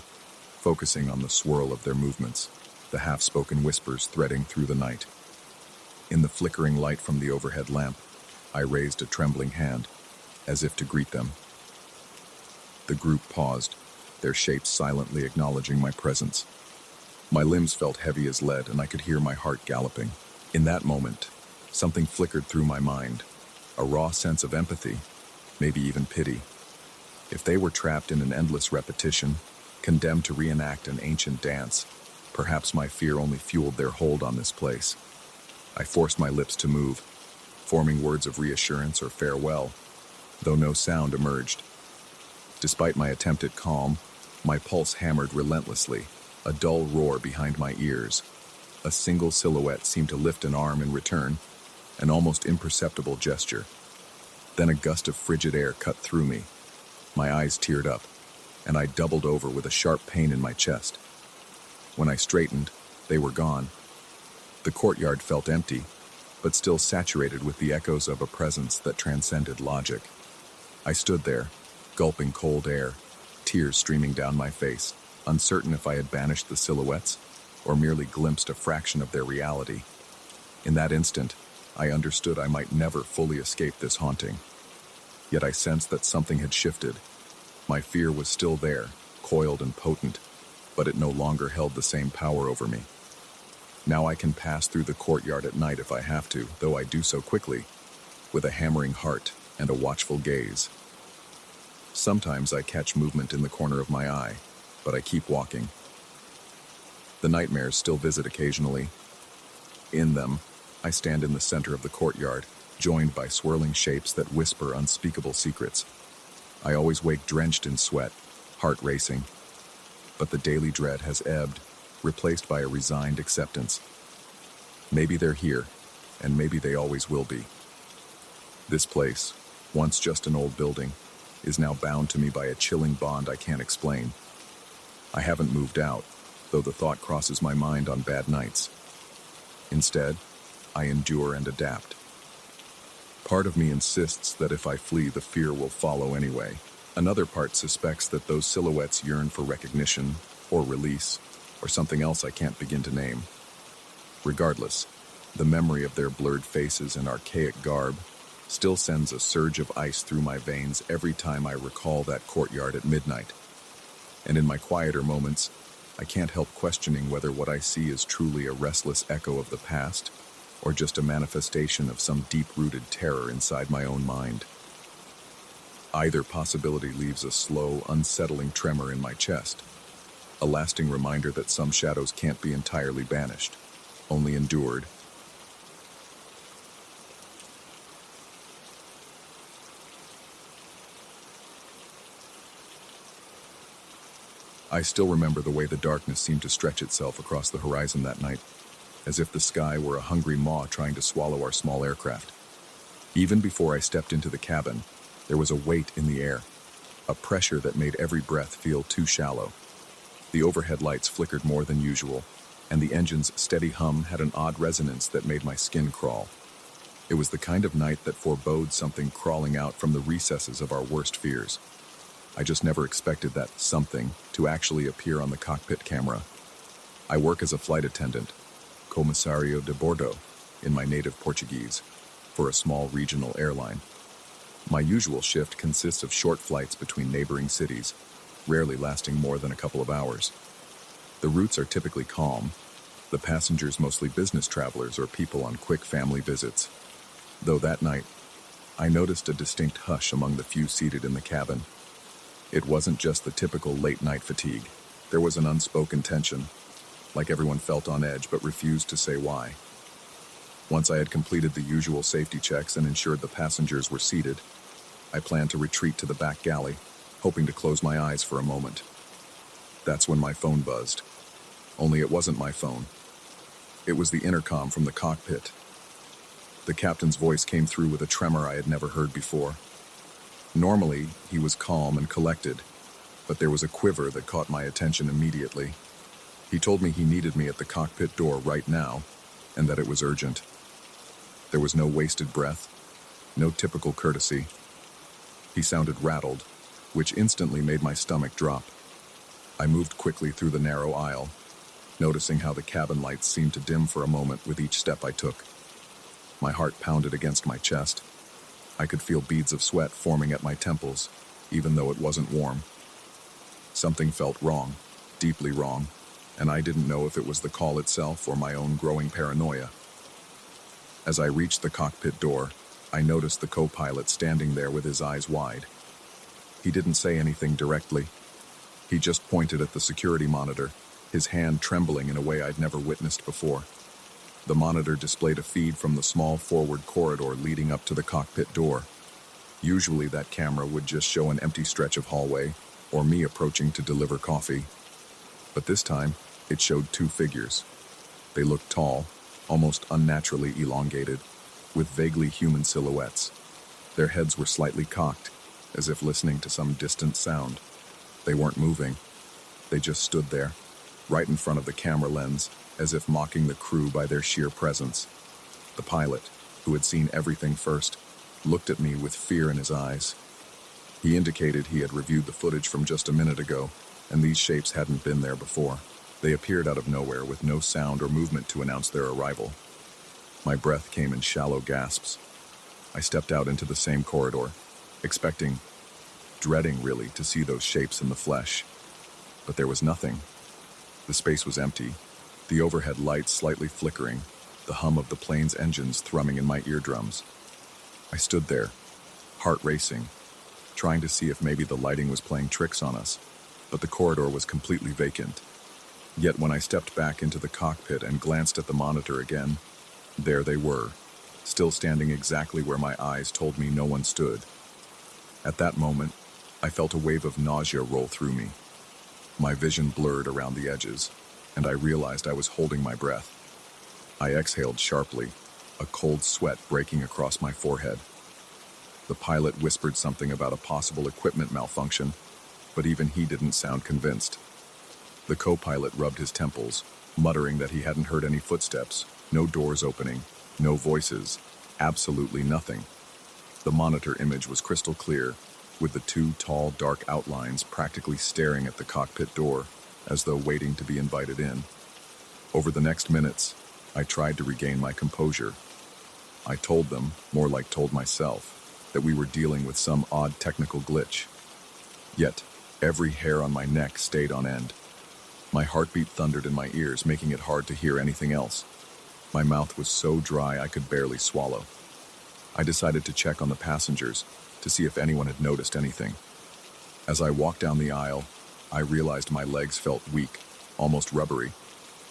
focusing on the swirl of their movements, the half-spoken whispers threading through the night. In the flickering light from the overhead lamp, I raised a trembling hand, as if to greet them. The group paused, their shapes silently acknowledging my presence. My limbs felt heavy as lead, and I could hear my heart galloping. In that moment, something flickered through my mind, a raw sense of empathy, maybe even pity. If they were trapped in an endless repetition, condemned to reenact an ancient dance, perhaps my fear only fueled their hold on this place. I forced my lips to move, forming words of reassurance or farewell, though no sound emerged. Despite my attempt at calm, my pulse hammered relentlessly, a dull roar behind my ears. A single silhouette seemed to lift an arm in return, an almost imperceptible gesture. Then a gust of frigid air cut through me. My eyes teared up, and I doubled over with a sharp pain in my chest. When I straightened, they were gone. The courtyard felt empty, but still saturated with the echoes of a presence that transcended logic. I stood there, gulping cold air, tears streaming down my face, uncertain if I had banished the silhouettes or merely glimpsed a fraction of their reality. In that instant, I understood I might never fully escape this haunting. Yet I sensed that something had shifted. My fear was still there, coiled and potent, but it no longer held the same power over me. Now I can pass through the courtyard at night if I have to, though I do so quickly, with a hammering heart and a watchful gaze. Sometimes I catch movement in the corner of my eye, but I keep walking. The nightmares still visit occasionally. In them, I stand in the center of the courtyard, joined by swirling shapes that whisper unspeakable secrets. I always wake drenched in sweat, heart racing, but the daily dread has ebbed, replaced by a resigned acceptance. Maybe they're here, and maybe they always will be. This place, once just an old building, is now bound to me by a chilling bond I can't explain. I haven't moved out, though the thought crosses my mind on bad nights. Instead, I endure and adapt. Part of me insists that if I flee, the fear will follow anyway. Another part suspects that those silhouettes yearn for recognition, or release, or something else I can't begin to name. Regardless, the memory of their blurred faces and archaic garb still sends a surge of ice through my veins every time I recall that courtyard at midnight. And in my quieter moments, I can't help questioning whether what I see is truly a restless echo of the past, or just a manifestation of some deep-rooted terror inside my own mind. Either possibility leaves a slow, unsettling tremor in my chest, a lasting reminder that some shadows can't be entirely banished, only endured. I still remember the way the darkness seemed to stretch itself across the horizon that night, as if the sky were a hungry maw trying to swallow our small aircraft. Even before I stepped into the cabin, there was a weight in the air, a pressure that made every breath feel too shallow. The overhead lights flickered more than usual, and the engine's steady hum had an odd resonance that made my skin crawl. It was the kind of night that forebode something crawling out from the recesses of our worst fears. I just never expected that something to actually appear on the cockpit camera. I work as a flight attendant, Comissário de Bordo, in my native Portuguese, for a small regional airline. My usual shift consists of short flights between neighboring cities, rarely lasting more than a couple of hours. The routes are typically calm, the passengers mostly business travelers or people on quick family visits. Though that night, I noticed a distinct hush among the few seated in the cabin. It wasn't just the typical late-night fatigue. There was an unspoken tension, like everyone felt on edge but refused to say why. Once I had completed the usual safety checks and ensured the passengers were seated, I planned to retreat to the back galley, hoping to close my eyes for a moment. That's when my phone buzzed. Only it wasn't my phone. It was the intercom from the cockpit. The captain's voice came through with a tremor I had never heard before. Normally, he was calm and collected, but there was a quiver that caught my attention immediately. He told me he needed me at the cockpit door right now, and that it was urgent. There was no wasted breath, no typical courtesy. He sounded rattled, which instantly made my stomach drop. I moved quickly through the narrow aisle, noticing how the cabin lights seemed to dim for a moment with each step I took. My heart pounded against my chest. I could feel beads of sweat forming at my temples, even though it wasn't warm. Something felt wrong, deeply wrong, and I didn't know if it was the call itself or my own growing paranoia. As I reached the cockpit door, I noticed the co-pilot standing there with his eyes wide. He didn't say anything directly. He just pointed at the security monitor, his hand trembling in a way I'd never witnessed before. The monitor displayed a feed from the small forward corridor leading up to the cockpit door. Usually that camera would just show an empty stretch of hallway, or me approaching to deliver coffee. But this time, it showed two figures. They looked tall, almost unnaturally elongated, with vaguely human silhouettes. Their heads were slightly cocked, as if listening to some distant sound. They weren't moving. They just stood there, right in front of the camera lens, as if mocking the crew by their sheer presence. The pilot, who had seen everything first, looked at me with fear in his eyes. He indicated he had reviewed the footage from just a minute ago, and these shapes hadn't been there before. They appeared out of nowhere with no sound or movement to announce their arrival. My breath came in shallow gasps. I stepped out into the same corridor, expecting, dreading really, to see those shapes in the flesh. But there was nothing. The space was empty, the overhead lights slightly flickering, the hum of the plane's engines thrumming in my eardrums. I stood there, heart racing, trying to see if maybe the lighting was playing tricks on us, but the corridor was completely vacant. Yet when I stepped back into the cockpit and glanced at the monitor again, there they were, still standing exactly where my eyes told me no one stood. At that moment, I felt a wave of nausea roll through me. My vision blurred around the edges, and I realized I was holding my breath. I exhaled sharply, a cold sweat breaking across my forehead. The pilot whispered something about a possible equipment malfunction, but even he didn't sound convinced. The co-pilot rubbed his temples, muttering that he hadn't heard any footsteps, no doors opening, no voices, absolutely nothing. The monitor image was crystal clear, with the two tall, dark outlines practically staring at the cockpit door, as though waiting to be invited in. Over the next minutes, I tried to regain my composure. I told them, more like told myself, that we were dealing with some odd technical glitch. Yet, every hair on my neck stayed on end. My heartbeat thundered in my ears, making it hard to hear anything else. My mouth was so dry I could barely swallow. I decided to check on the passengers to see if anyone had noticed anything. As I walked down the aisle, I realized my legs felt weak, almost rubbery,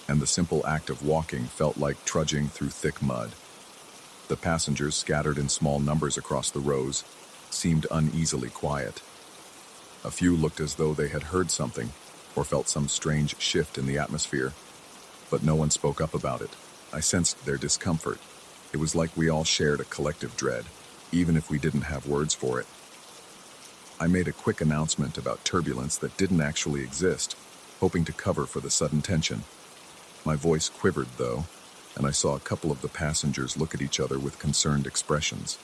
and the simple act of walking felt like trudging through thick mud. The passengers, scattered in small numbers across the rows, seemed uneasily quiet. A few looked as though they had heard something or felt some strange shift in the atmosphere, but no one spoke up about it. I sensed their discomfort. It was like we all shared a collective dread, even if we didn't have words for it. I made a quick announcement about turbulence that didn't actually exist, hoping to cover for the sudden tension. My voice quivered, though, and I saw a couple of the passengers look at each other with concerned expressions.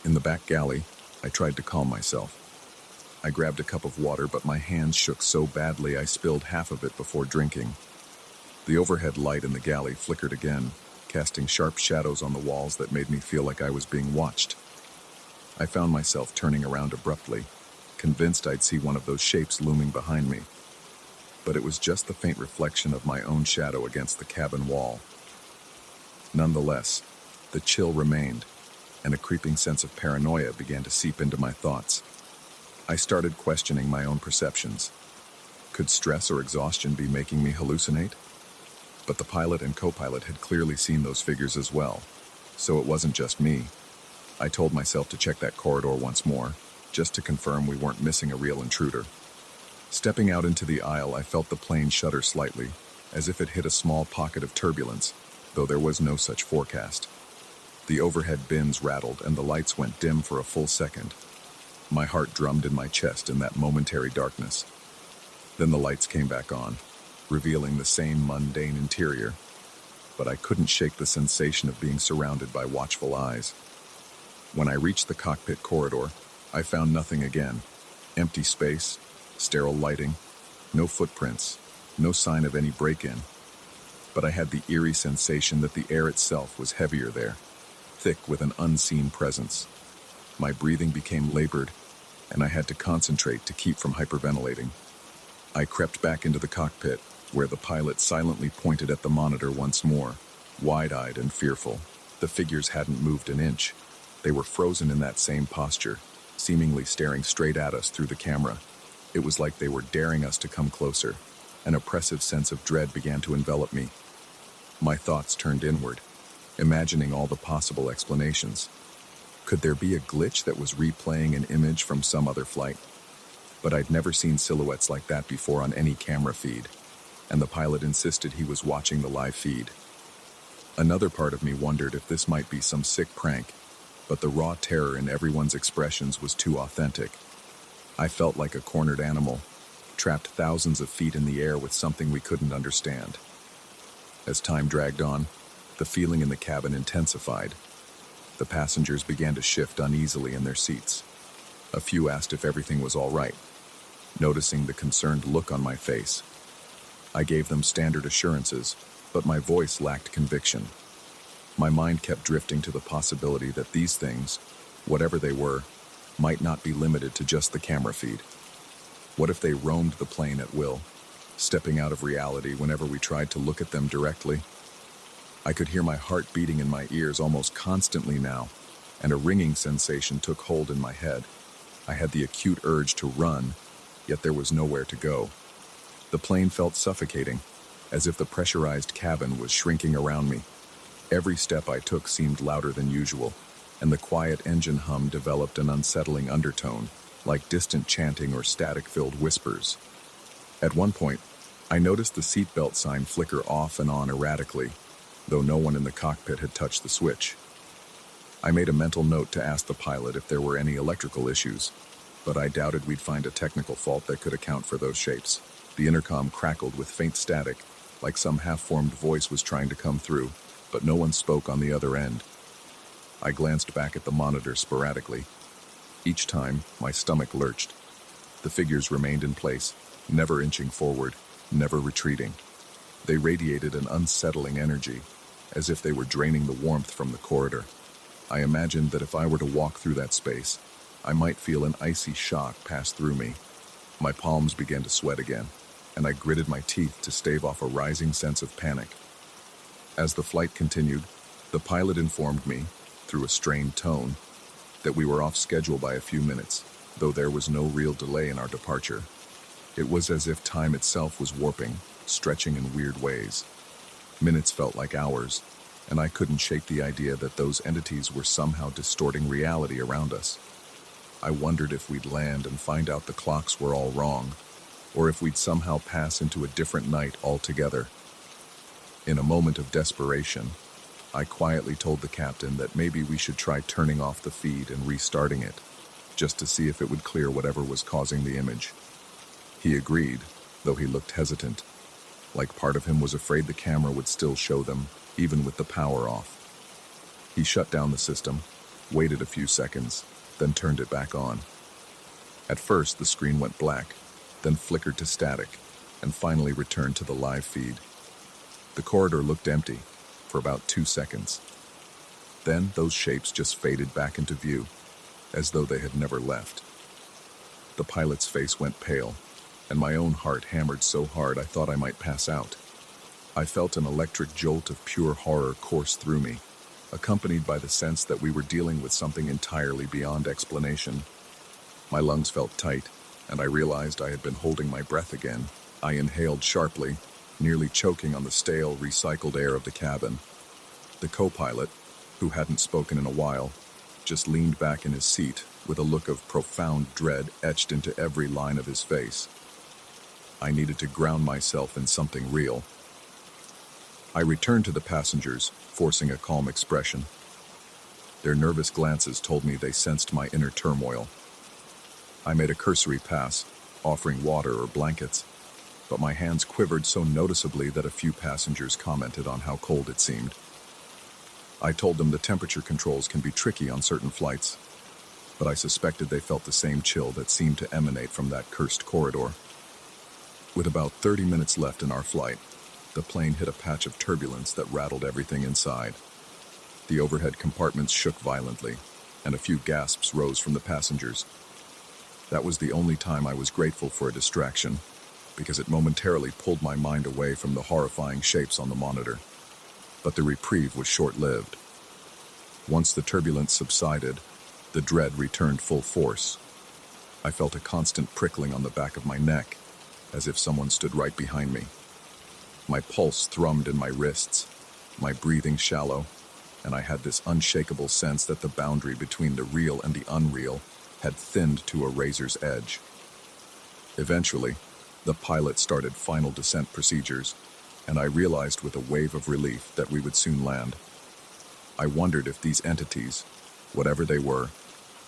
In the back galley, I tried to calm myself. I grabbed a cup of water, but my hands shook so badly I spilled half of it before drinking. The overhead light in the galley flickered again, casting sharp shadows on the walls that made me feel like I was being watched. I found myself turning around abruptly, convinced I'd see one of those shapes looming behind me. But it was just the faint reflection of my own shadow against the cabin wall. Nonetheless, the chill remained, and a creeping sense of paranoia began to seep into my thoughts. I started questioning my own perceptions. Could stress or exhaustion be making me hallucinate? But the pilot and co-pilot had clearly seen those figures as well, so it wasn't just me. I told myself to check that corridor once more, just to confirm we weren't missing a real intruder. Stepping out into the aisle, I felt the plane shudder slightly, as if it hit a small pocket of turbulence, though there was no such forecast. The overhead bins rattled and the lights went dim for a full second. My heart drummed in my chest in that momentary darkness. Then the lights came back on, revealing the same mundane interior, but I couldn't shake the sensation of being surrounded by watchful eyes. When I reached the cockpit corridor, I found nothing again. Empty space, sterile lighting, no footprints, no sign of any break-in. But I had the eerie sensation that the air itself was heavier there, thick with an unseen presence. My breathing became labored, and I had to concentrate to keep from hyperventilating. I crept back into the cockpit, where the pilot silently pointed at the monitor once more, wide-eyed and fearful. The figures hadn't moved an inch. They were frozen in that same posture, seemingly staring straight at us through the camera. It was like they were daring us to come closer. An oppressive sense of dread began to envelop me. My thoughts turned inward, imagining all the possible explanations. Could there be a glitch that was replaying an image from some other flight? But I'd never seen silhouettes like that before on any camera feed, and the pilot insisted he was watching the live feed. Another part of me wondered if this might be some sick prank, but the raw terror in everyone's expressions was too authentic. I felt like a cornered animal, trapped thousands of feet in the air with something we couldn't understand. As time dragged on, the feeling in the cabin intensified. The passengers began to shift uneasily in their seats. A few asked if everything was all right. Noticing the concerned look on my face, I gave them standard assurances, but my voice lacked conviction. My mind kept drifting to the possibility that these things, whatever they were, might not be limited to just the camera feed. What if they roamed the plane at will, stepping out of reality whenever we tried to look at them directly? I could hear my heart beating in my ears almost constantly now, and a ringing sensation took hold in my head. I had the acute urge to run, yet there was nowhere to go. The plane felt suffocating, as if the pressurized cabin was shrinking around me. Every step I took seemed louder than usual, and the quiet engine hum developed an unsettling undertone, like distant chanting or static-filled whispers. At one point, I noticed the seatbelt sign flicker off and on erratically, though no one in the cockpit had touched the switch. I made a mental note to ask the pilot if there were any electrical issues, but I doubted we'd find a technical fault that could account for those shapes. The intercom crackled with faint static, like some half-formed voice was trying to come through, but no one spoke on the other end. I glanced back at the monitor sporadically. Each time, my stomach lurched. The figures remained in place, never inching forward, never retreating. They radiated an unsettling energy, as if they were draining the warmth from the corridor. I imagined that if I were to walk through that space, I might feel an icy shock pass through me. My palms began to sweat again, and I gritted my teeth to stave off a rising sense of panic. As the flight continued, the pilot informed me, through a strained tone, that we were off schedule by a few minutes, though there was no real delay in our departure. It was as if time itself was warping, stretching in weird ways. Minutes felt like hours, and I couldn't shake the idea that those entities were somehow distorting reality around us. I wondered if we'd land and find out the clocks were all wrong, or if we'd somehow pass into a different night altogether. In a moment of desperation, I quietly told the captain that maybe we should try turning off the feed and restarting it, just to see if it would clear whatever was causing the image. He agreed, though he looked hesitant, like part of him was afraid the camera would still show them, even with the power off. He shut down the system, waited a few seconds, then turned it back on. At first, the screen went black, then flickered to static, and finally returned to the live feed. The corridor looked empty for about 2 seconds. Then those shapes just faded back into view, as though they had never left. The pilot's face went pale, and my own heart hammered so hard I thought I might pass out. I felt an electric jolt of pure horror course through me, accompanied by the sense that we were dealing with something entirely beyond explanation. My lungs felt tight, and I realized I had been holding my breath again. I inhaled sharply, nearly choking on the stale, recycled air of the cabin. The co-pilot, who hadn't spoken in a while, just leaned back in his seat with a look of profound dread etched into every line of his face. I needed to ground myself in something real. I returned to the passengers, forcing a calm expression. Their nervous glances told me they sensed my inner turmoil. I made a cursory pass, offering water or blankets, but my hands quivered so noticeably that a few passengers commented on how cold it seemed. I told them the temperature controls can be tricky on certain flights, but I suspected they felt the same chill that seemed to emanate from that cursed corridor. With about 30 minutes left in our flight, the plane hit a patch of turbulence that rattled everything inside. The overhead compartments shook violently, and a few gasps rose from the passengers. That was the only time I was grateful for a distraction, because it momentarily pulled my mind away from the horrifying shapes on the monitor. But the reprieve was short-lived. Once the turbulence subsided, the dread returned full force. I felt a constant prickling on the back of my neck, as if someone stood right behind me. My pulse thrummed in my wrists, my breathing shallow, and I had this unshakable sense that the boundary between the real and the unreal had thinned to a razor's edge. Eventually, the pilot started final descent procedures, and I realized with a wave of relief that we would soon land. I wondered if these entities, whatever they were,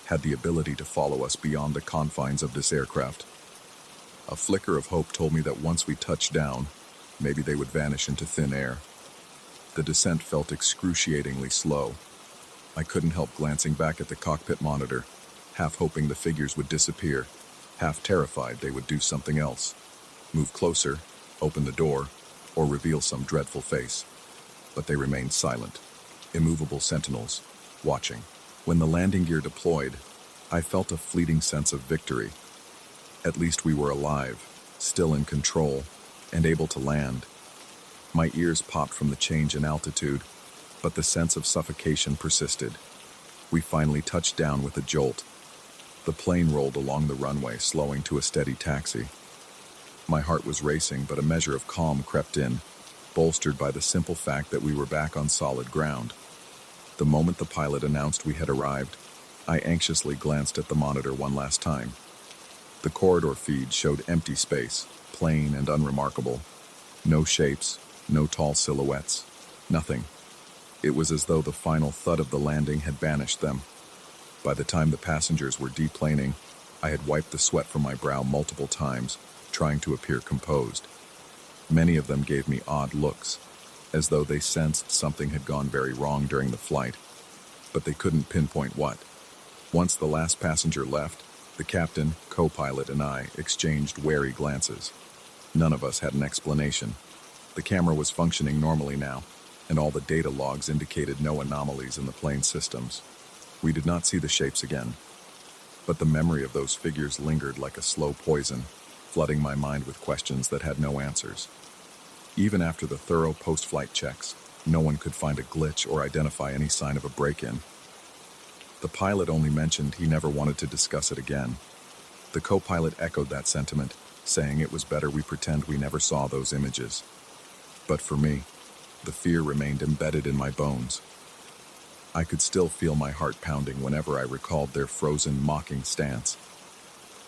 had the ability to follow us beyond the confines of this aircraft. A flicker of hope told me that once we touched down, maybe they would vanish into thin air. The descent felt excruciatingly slow. I couldn't help glancing back at the cockpit monitor, half hoping the figures would disappear, half terrified they would do something else. Move closer, open the door, or reveal some dreadful face. But they remained silent. immovable sentinels, watching. When the landing gear deployed, I felt a fleeting sense of victory. At least we were alive, still in control, and able to land. My ears popped from the change in altitude, but the sense of suffocation persisted. We finally touched down with a jolt. The plane rolled along the runway, slowing to a steady taxi. My heart was racing, but a measure of calm crept in, bolstered by the simple fact that we were back on solid ground. The moment the pilot announced we had arrived, I anxiously glanced at the monitor one last time. The corridor feed showed empty space, plain and unremarkable. No shapes, no tall silhouettes, nothing. It was as though the final thud of the landing had banished them. By the time the passengers were deplaning, I had wiped the sweat from my brow multiple times, trying to appear composed. Many of them gave me odd looks, as though they sensed something had gone very wrong during the flight, but they couldn't pinpoint what. Once the last passenger left, the captain, co-pilot, and I exchanged wary glances. None of us had an explanation. The camera was functioning normally now, and all the data logs indicated no anomalies in the plane's systems. We did not see the shapes again, but the memory of those figures lingered like a slow poison, flooding my mind with questions that had no answers. Even after the thorough post-flight checks, no one could find a glitch or identify any sign of a break-in. The pilot only mentioned he never wanted to discuss it again. The co-pilot echoed that sentiment, saying it was better we pretend we never saw those images. But for me, the fear remained embedded in my bones. I could still feel my heart pounding whenever I recalled their frozen, mocking stance.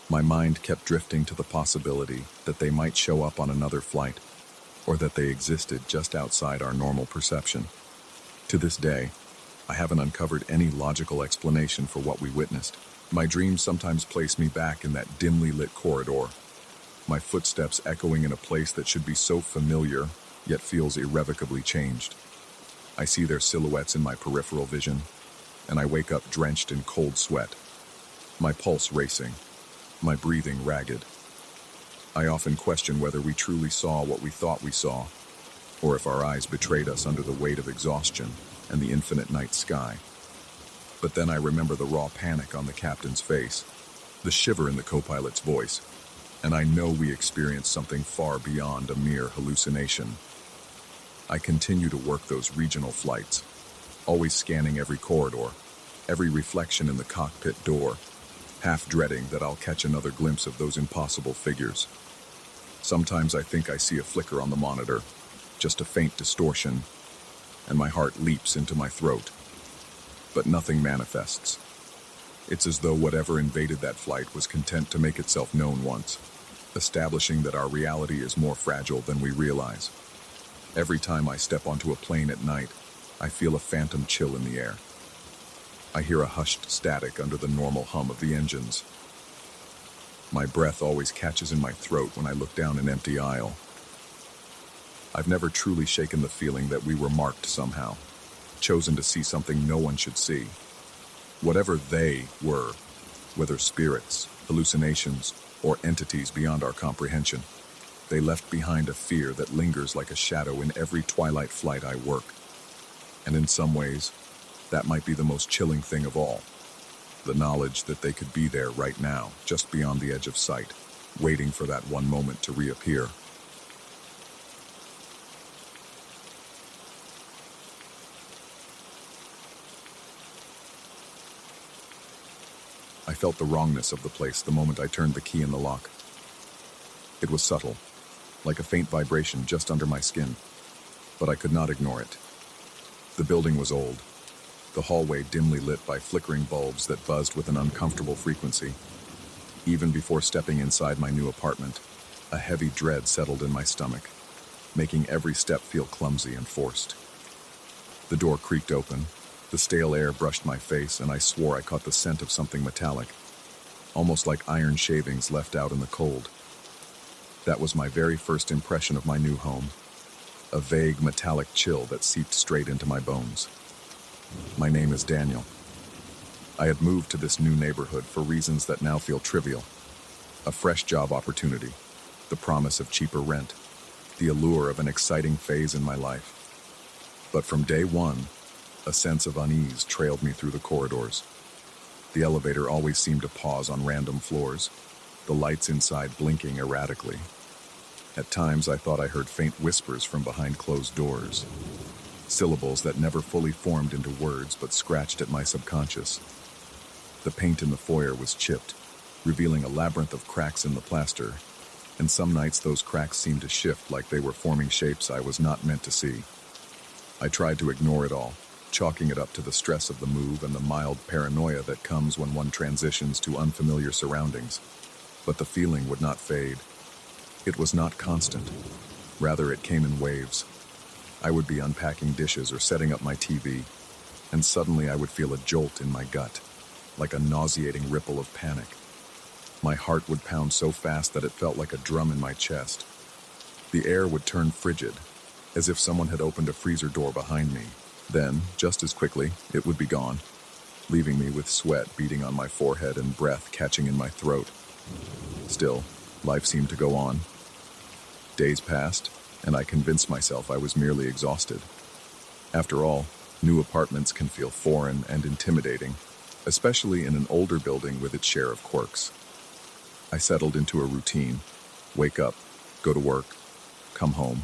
My mind kept drifting to the possibility that they might show up on another flight, or that they existed just outside our normal perception. To this day, I haven't uncovered any logical explanation for what we witnessed. My dreams sometimes place me back in that dimly lit corridor, my footsteps echoing in a place that should be so familiar, yet feels irrevocably changed. I see their silhouettes in my peripheral vision, and I wake up drenched in cold sweat, my pulse racing, my breathing ragged. I often question whether we truly saw what we thought we saw, or if our eyes betrayed us under the weight of exhaustion and the infinite night sky. But then I remember the raw panic on the captain's face, the shiver in the co-pilot's voice, and I know we experienced something far beyond a mere hallucination. I continue to work those regional flights, always scanning every corridor, every reflection in the cockpit door, half dreading that I'll catch another glimpse of those impossible figures. Sometimes I think I see a flicker on the monitor, just a faint distortion, and my heart leaps into my throat. But nothing manifests. It's as though whatever invaded that flight was content to make itself known once, establishing that our reality is more fragile than we realize. Every time I step onto a plane at night, I feel a phantom chill in the air. I hear a hushed static under the normal hum of the engines. My breath always catches in my throat when I look down an empty aisle. I've never truly shaken the feeling that we were marked somehow, chosen to see something no one should see. Whatever they were, whether spirits, hallucinations, or entities beyond our comprehension, they left behind a fear that lingers like a shadow in every twilight flight I work. And in some ways, that might be the most chilling thing of all. The knowledge that they could be there right now, just beyond the edge of sight, waiting for that one moment to reappear. I felt the wrongness of the place the moment I turned the key in the lock. It was subtle, like a faint vibration just under my skin, but I could not ignore it. The building was old, the hallway dimly lit by flickering bulbs that buzzed with an uncomfortable frequency. Even before stepping inside my new apartment, a heavy dread settled in my stomach, making every step feel clumsy and forced. The door creaked open, the stale air brushed my face, and I swore I caught the scent of something metallic, almost like iron shavings left out in the cold. That was my very first impression of my new home, a vague metallic chill that seeped straight into my bones. My name is Daniel. I had moved to this new neighborhood for reasons that now feel trivial. A fresh job opportunity, the promise of cheaper rent, the allure of an exciting phase in my life. But from day one, A sense of unease trailed me through the corridors. The elevator always seemed to pause on random floors, the lights inside blinking erratically. At times, I thought I heard faint whispers from behind closed doors, syllables that never fully formed into words but scratched at my subconscious. The paint in the foyer was chipped, revealing a labyrinth of cracks in the plaster, and some nights those cracks seemed to shift like they were forming shapes I was not meant to see. I tried to ignore it all, chalking it up to the stress of the move and the mild paranoia that comes when one transitions to unfamiliar surroundings. But the feeling would not fade. It was not constant. Rather, it came in waves. I would be unpacking dishes or setting up my TV, and suddenly I would feel a jolt in my gut, like a nauseating ripple of panic. My heart would pound so fast that it felt like a drum in my chest. The air would turn frigid, as if someone had opened a freezer door behind me. Then, just as quickly, it would be gone, leaving me with sweat beading on my forehead and breath catching in my throat. Still, life seemed to go on. Days passed, and I convinced myself I was merely exhausted. After all, new apartments can feel foreign and intimidating, especially in an older building with its share of quirks. I settled into a routine: wake up, go to work, come home,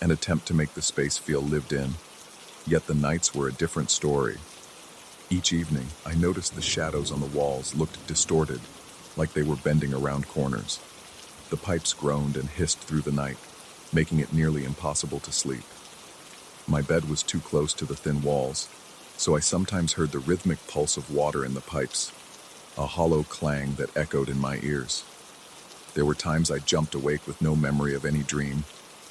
and attempt to make the space feel lived in. Yet the nights were a different story. Each evening, I noticed the shadows on the walls looked distorted, like they were bending around corners. The pipes groaned and hissed through the night, making it nearly impossible to sleep. My bed was too close to the thin walls, so I sometimes heard the rhythmic pulse of water in the pipes, a hollow clang that echoed in my ears. There were times I jumped awake with no memory of any dream,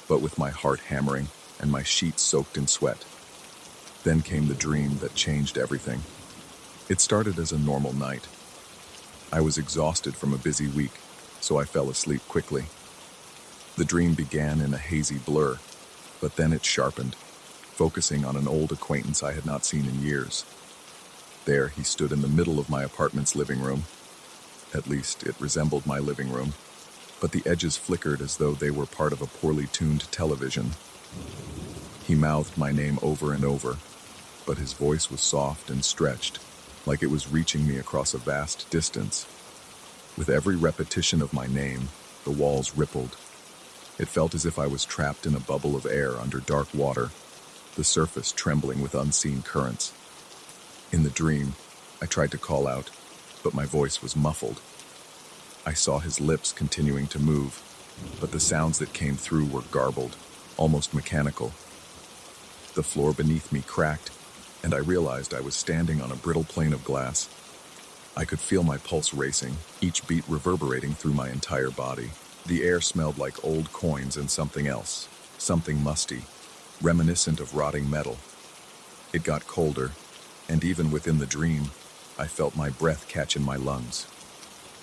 but with my heart hammering and my sheets soaked in sweat. Then came the dream that changed everything. It started as a normal night. I was exhausted from a busy week, so I fell asleep quickly. The dream began in a hazy blur, but then it sharpened, focusing on an old acquaintance I had not seen in years. There he stood in the middle of my apartment's living room. At least, it resembled my living room, but the edges flickered as though they were part of a poorly tuned television. He mouthed my name over and over, but his voice was soft and stretched, like it was reaching me across a vast distance. With every repetition of my name, the walls rippled. It felt as if I was trapped in a bubble of air under dark water, the surface trembling with unseen currents. In the dream, I tried to call out, but my voice was muffled. I saw his lips continuing to move, but the sounds that came through were garbled, almost mechanical. The floor beneath me cracked, and I realized I was standing on a brittle plane of glass. I could feel my pulse racing, each beat reverberating through my entire body. The air smelled like old coins and something else, something musty, reminiscent of rotting metal. It got colder, and even within the dream, I felt my breath catch in my lungs.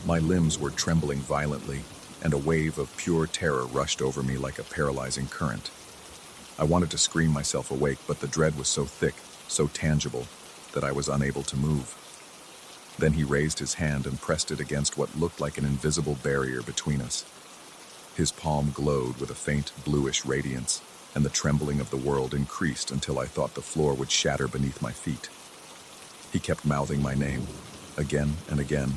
My limbs were trembling violently, and a wave of pure terror rushed over me like a paralyzing current. I wanted to scream myself awake, but the dread was so thick, so tangible, that I was unable to move. Then he raised his hand and pressed it against what looked like an invisible barrier between us. His palm glowed with a faint bluish radiance, and the trembling of the world increased until I thought the floor would shatter beneath my feet. He kept mouthing my name, again and again,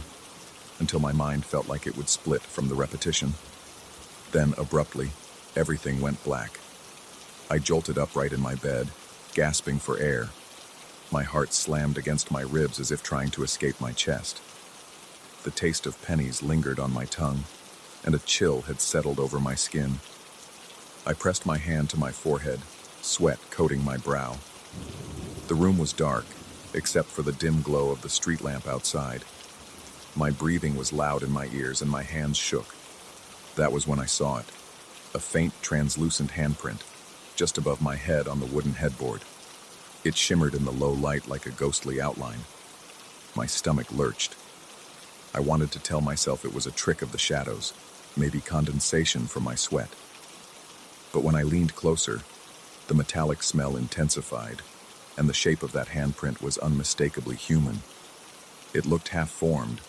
until my mind felt like it would split from the repetition. Then, abruptly, everything went black. I jolted upright in my bed, gasping for air. My heart slammed against my ribs as if trying to escape my chest. The taste of pennies lingered on my tongue, and a chill had settled over my skin. I pressed my hand to my forehead, sweat coating my brow. The room was dark, except for the dim glow of the street lamp outside. My breathing was loud in my ears and my hands shook. That was when I saw it, a faint, translucent handprint, just above my head on the wooden headboard. It shimmered in the low light like a ghostly outline. My stomach lurched. I wanted to tell myself it was a trick of the shadows, maybe condensation from my sweat. But when I leaned closer, the metallic smell intensified, and the shape of that handprint was unmistakably human. It looked half-formed,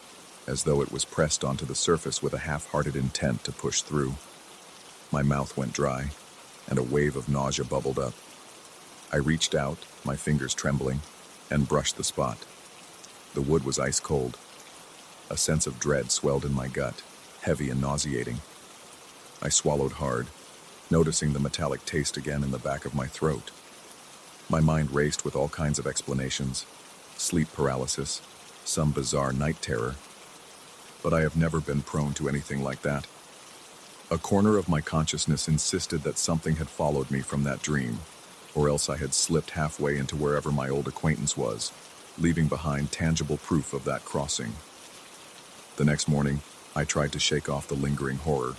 as though it was pressed onto the surface with a half-hearted intent to push through. My mouth went dry, and a wave of nausea bubbled up. I reached out, my fingers trembling, and brushed the spot. The wood was ice cold. A sense of dread swelled in my gut, heavy and nauseating. I swallowed hard, noticing the metallic taste again in the back of my throat. My mind raced with all kinds of explanations, sleep paralysis, some bizarre night terror. But I have never been prone to anything like that. A corner of my consciousness insisted that something had followed me from that dream, or else I had slipped halfway into wherever my old acquaintance was, leaving behind tangible proof of that crossing. The next morning, I tried to shake off the lingering horror.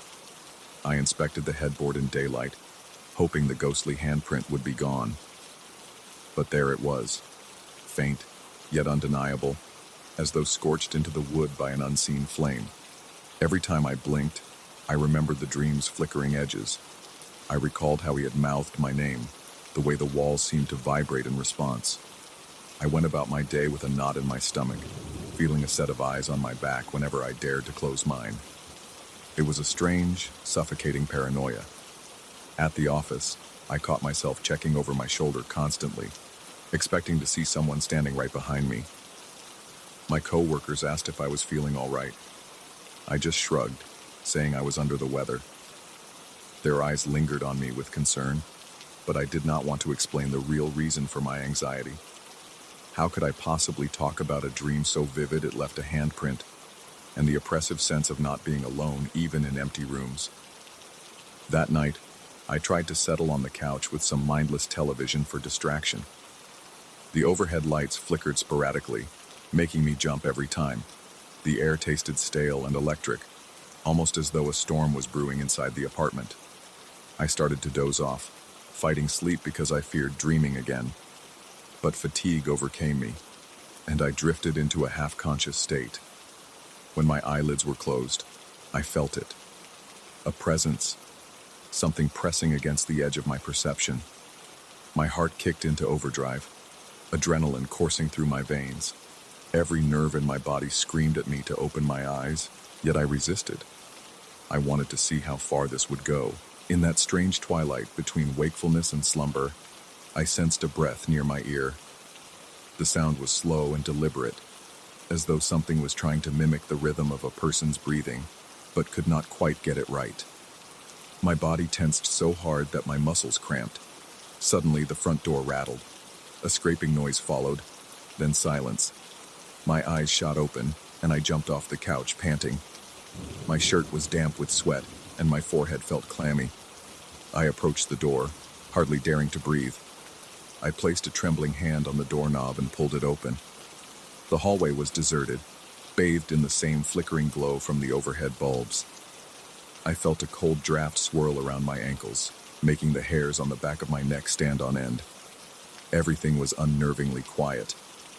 I inspected the headboard in daylight, hoping the ghostly handprint would be gone. But there it was, faint, yet undeniable, as though scorched into the wood by an unseen flame. Every time I blinked, I remembered the dream's flickering edges. I recalled how he had mouthed my name, the way the walls seemed to vibrate in response. I went about my day with a knot in my stomach, feeling a set of eyes on my back whenever I dared to close mine. It was a strange, suffocating paranoia. At the office, I caught myself checking over my shoulder constantly, expecting to see someone standing right behind me. My coworkers asked if I was feeling all right. I just shrugged, saying I was under the weather. Their eyes lingered on me with concern, but I did not want to explain the real reason for my anxiety. How could I possibly talk about a dream so vivid it left a handprint, and the oppressive sense of not being alone even in empty rooms? That night, I tried to settle on the couch with some mindless television for distraction. The overhead lights flickered sporadically, making me jump every time. The air tasted stale and electric, almost as though a storm was brewing inside the apartment. I started to doze off, fighting sleep because I feared dreaming again. But fatigue overcame me, and I drifted into a half-conscious state. When my eyelids were closed, I felt it. A presence, something pressing against the edge of my perception. My heart kicked into overdrive, adrenaline coursing through my veins. Every nerve in my body screamed at me to open my eyes, yet I resisted. I wanted to see how far this would go. In that strange twilight between wakefulness and slumber, I sensed a breath near my ear. The sound was slow and deliberate, as though something was trying to mimic the rhythm of a person's breathing, but could not quite get it right. My body tensed so hard that my muscles cramped. Suddenly, the front door rattled. A scraping noise followed, then silence. My eyes shot open, and I jumped off the couch, panting. My shirt was damp with sweat, and my forehead felt clammy. I approached the door, hardly daring to breathe. I placed a trembling hand on the doorknob and pulled it open. The hallway was deserted, bathed in the same flickering glow from the overhead bulbs. I felt a cold draft swirl around my ankles, making the hairs on the back of my neck stand on end. Everything was unnervingly quiet,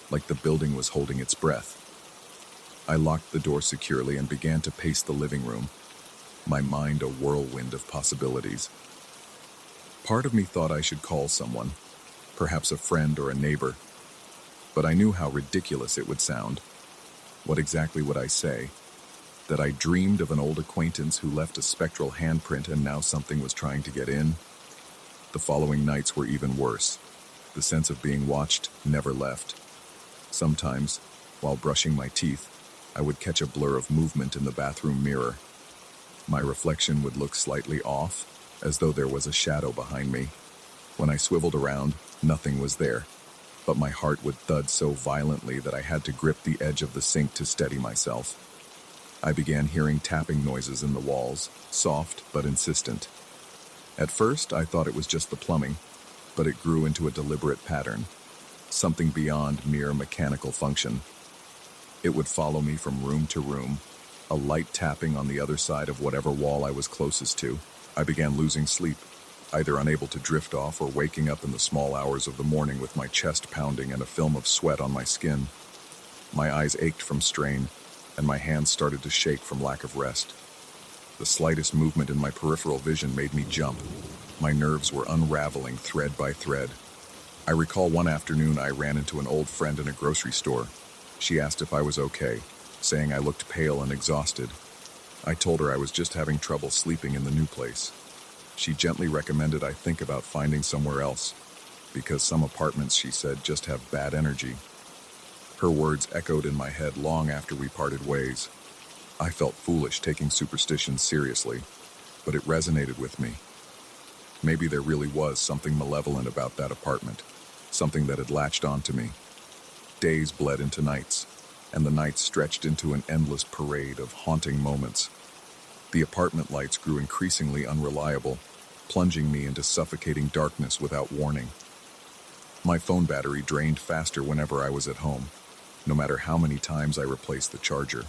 like the building was holding its breath. I locked the door securely and began to pace the living room, my mind a whirlwind of possibilities. Part of me thought I should call someone, perhaps a friend or a neighbor, but I knew how ridiculous it would sound. What exactly would I say? That I dreamed of an old acquaintance who left a spectral handprint and now something was trying to get in? The following nights were even worse. The sense of being watched never left. Sometimes, while brushing my teeth, I would catch a blur of movement in the bathroom mirror. My reflection would look slightly off, as though there was a shadow behind me. When I swiveled around, nothing was there, but my heart would thud so violently that I had to grip the edge of the sink to steady myself. I began hearing tapping noises in the walls, soft but insistent. At first, I thought it was just the plumbing, but it grew into a deliberate pattern, something beyond mere mechanical function. It would follow me from room to room, a light tapping on the other side of whatever wall I was closest to. I began losing sleep, either unable to drift off or waking up in the small hours of the morning with my chest pounding and a film of sweat on my skin. My eyes ached from strain, and my hands started to shake from lack of rest. The slightest movement in my peripheral vision made me jump. My nerves were unraveling thread by thread. I recall one afternoon I ran into an old friend in a grocery store. She asked if I was okay, saying I looked pale and exhausted. I told her I was just having trouble sleeping in the new place. She gently recommended I think about finding somewhere else. because some apartments, she said, just have bad energy. Her words echoed in my head long after we parted ways. I felt foolish taking superstitions seriously, but it resonated with me. Maybe there really was something malevolent about that apartment, something that had latched onto me. Days bled into nights, and the nights stretched into an endless parade of haunting moments. The apartment lights grew increasingly unreliable, plunging me into suffocating darkness without warning. My phone battery drained faster whenever I was at home, no matter how many times I replaced the charger.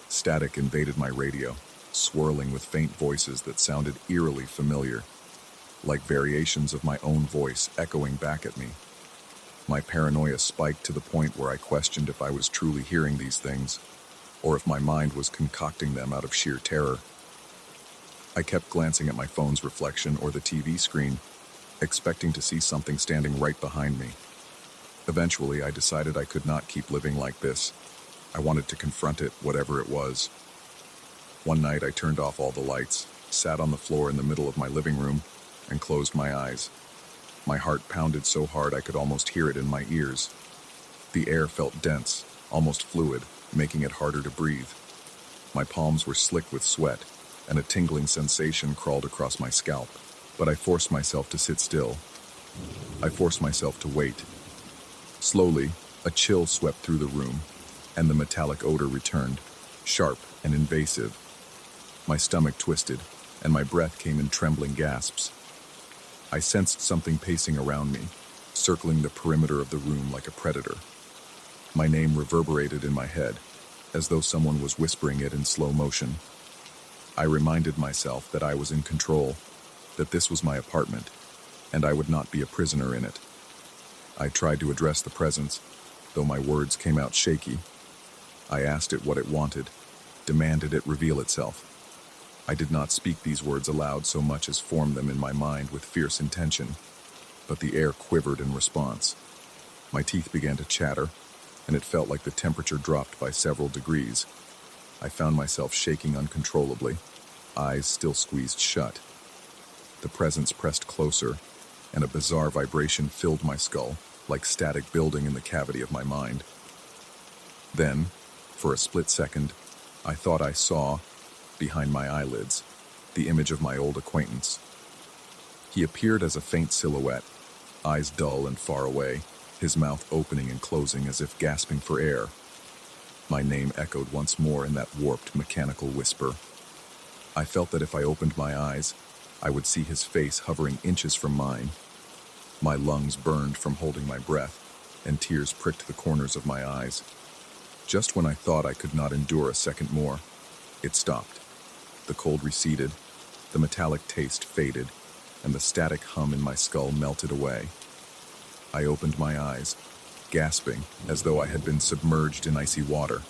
Static invaded my radio, swirling with faint voices that sounded eerily familiar, like variations of my own voice echoing back at me. My paranoia spiked to the point where I questioned if I was truly hearing these things, or if my mind was concocting them out of sheer terror. I kept glancing at my phone's reflection or the TV screen, expecting to see something standing right behind me. Eventually, I decided I could not keep living like this. I wanted to confront it, whatever it was. One night, I turned off all the lights, sat on the floor in the middle of my living room, and closed my eyes. My heart pounded so hard I could almost hear it in my ears. The air felt dense, almost fluid, making it harder to breathe. My palms were slick with sweat, and a tingling sensation crawled across my scalp. But I forced myself to sit still. I forced myself to wait. Slowly, a chill swept through the room, and the metallic odor returned, sharp and invasive. My stomach twisted, and my breath came in trembling gasps. I sensed something pacing around me, circling the perimeter of the room like a predator. My name reverberated in my head, as though someone was whispering it in slow motion. I reminded myself that I was in control, that this was my apartment, and I would not be a prisoner in it. I tried to address the presence, though my words came out shaky. I asked it what it wanted, demanded it reveal itself. I did not speak these words aloud so much as form them in my mind with fierce intention, but the air quivered in response. My teeth began to chatter, and it felt like the temperature dropped by several degrees. I found myself shaking uncontrollably, eyes still squeezed shut. The presence pressed closer, and a bizarre vibration filled my skull, like static building in the cavity of my mind. Then, for a split second, I thought I saw, behind my eyelids, the image of my old acquaintance. He appeared as a faint silhouette, eyes dull and far away, his mouth opening and closing as if gasping for air. My name echoed once more in that warped, mechanical whisper. I felt that if I opened my eyes, I would see his face hovering inches from mine. My lungs burned from holding my breath, and tears pricked the corners of my eyes. Just when I thought I could not endure a second more, it stopped. The cold receded, the metallic taste faded, and the static hum in my skull melted away. I opened my eyes, gasping as though I had been submerged in icy water.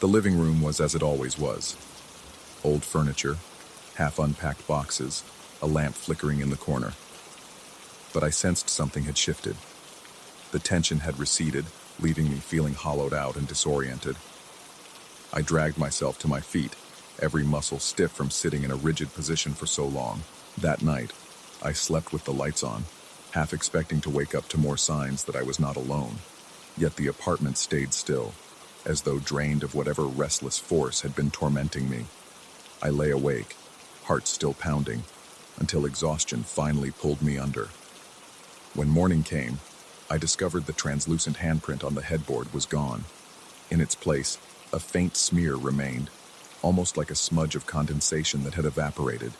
The living room was as it always was. Old furniture, half-unpacked boxes, a lamp flickering in the corner. But I sensed something had shifted. The tension had receded, leaving me feeling hollowed out and disoriented. I dragged myself to my feet, every muscle stiff from sitting in a rigid position for so long. That night, I slept with the lights on, half expecting to wake up to more signs that I was not alone. Yet the apartment stayed still, as though drained of whatever restless force had been tormenting me. I lay awake, heart still pounding, until exhaustion finally pulled me under. When morning came, I discovered the translucent handprint on the headboard was gone. In its place, a faint smear remained, almost like a smudge of condensation that had evaporated.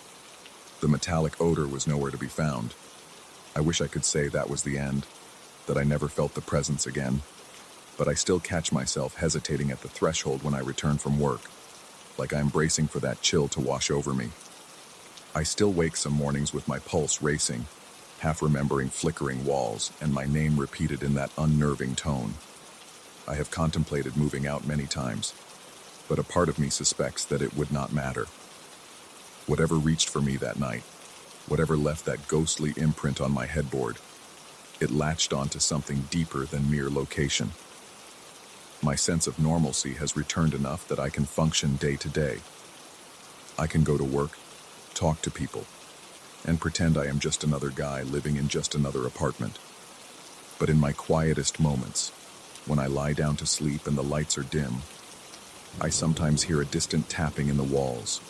The metallic odor was nowhere to be found. I wish I could say that was the end, that I never felt the presence again, but I still catch myself hesitating at the threshold when I return from work, like I'm bracing for that chill to wash over me. I still wake some mornings with my pulse racing, half remembering flickering walls and my name repeated in that unnerving tone. I have contemplated moving out many times, but a part of me suspects that it would not matter. Whatever reached for me that night, whatever left that ghostly imprint on my headboard, it latched onto something deeper than mere location. My sense of normalcy has returned enough that I can function day to day. I can go to work, talk to people, and pretend I am just another guy living in just another apartment. But in my quietest moments, when I lie down to sleep and the lights are dim, I sometimes hear a distant tapping in the walls,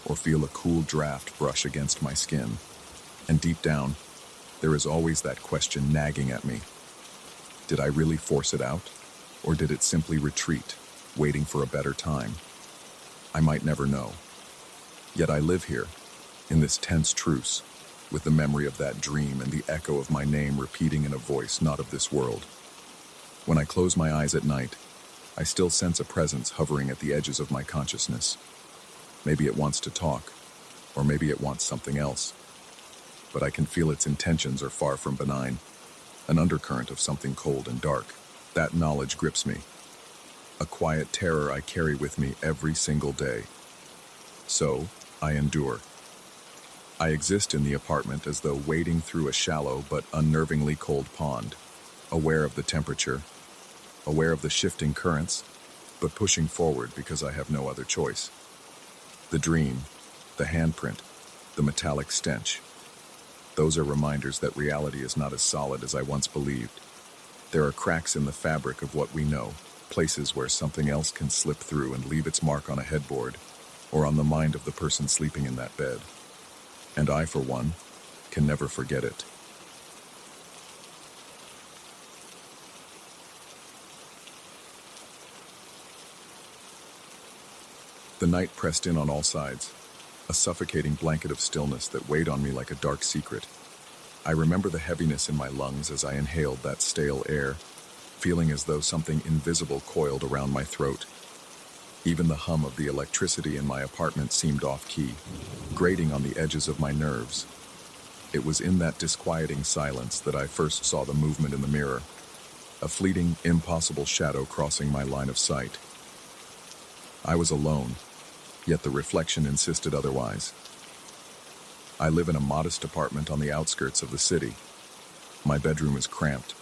or feel a cool draft brush against my skin. And deep down, there is always that question nagging at me. Did I really force it out? Or did it simply retreat, waiting for a better time? I might never know. Yet I live here, in this tense truce, with the memory of that dream and the echo of my name repeating in a voice not of this world. When I close my eyes at night, I still sense a presence hovering at the edges of my consciousness. Maybe it wants to talk, or maybe it wants something else. But I can feel its intentions are far from benign, an undercurrent of something cold and dark. That knowledge grips me, a quiet terror I carry with me every single day. So, I endure. I exist in the apartment as though wading through a shallow but unnervingly cold pond, aware of the temperature, aware of the shifting currents, but pushing forward because I have no other choice. The dream, the handprint, the metallic stench. Those are reminders that reality is not as solid as I once believed. There are cracks in the fabric of what we know, places where something else can slip through and leave its mark on a headboard, or on the mind of the person sleeping in that bed. And I, for one, can never forget it. The night pressed in on all sides, a suffocating blanket of stillness that weighed on me like a dark secret. I remember the heaviness in my lungs as I inhaled that stale air, feeling as though something invisible coiled around my throat. Even the hum of the electricity in my apartment seemed off-key, grating on the edges of my nerves. It was in that disquieting silence that I first saw the movement in the mirror, a fleeting, impossible shadow crossing my line of sight. I was alone, yet the reflection insisted otherwise. I live in a modest apartment on the outskirts of the city. My bedroom is cramped,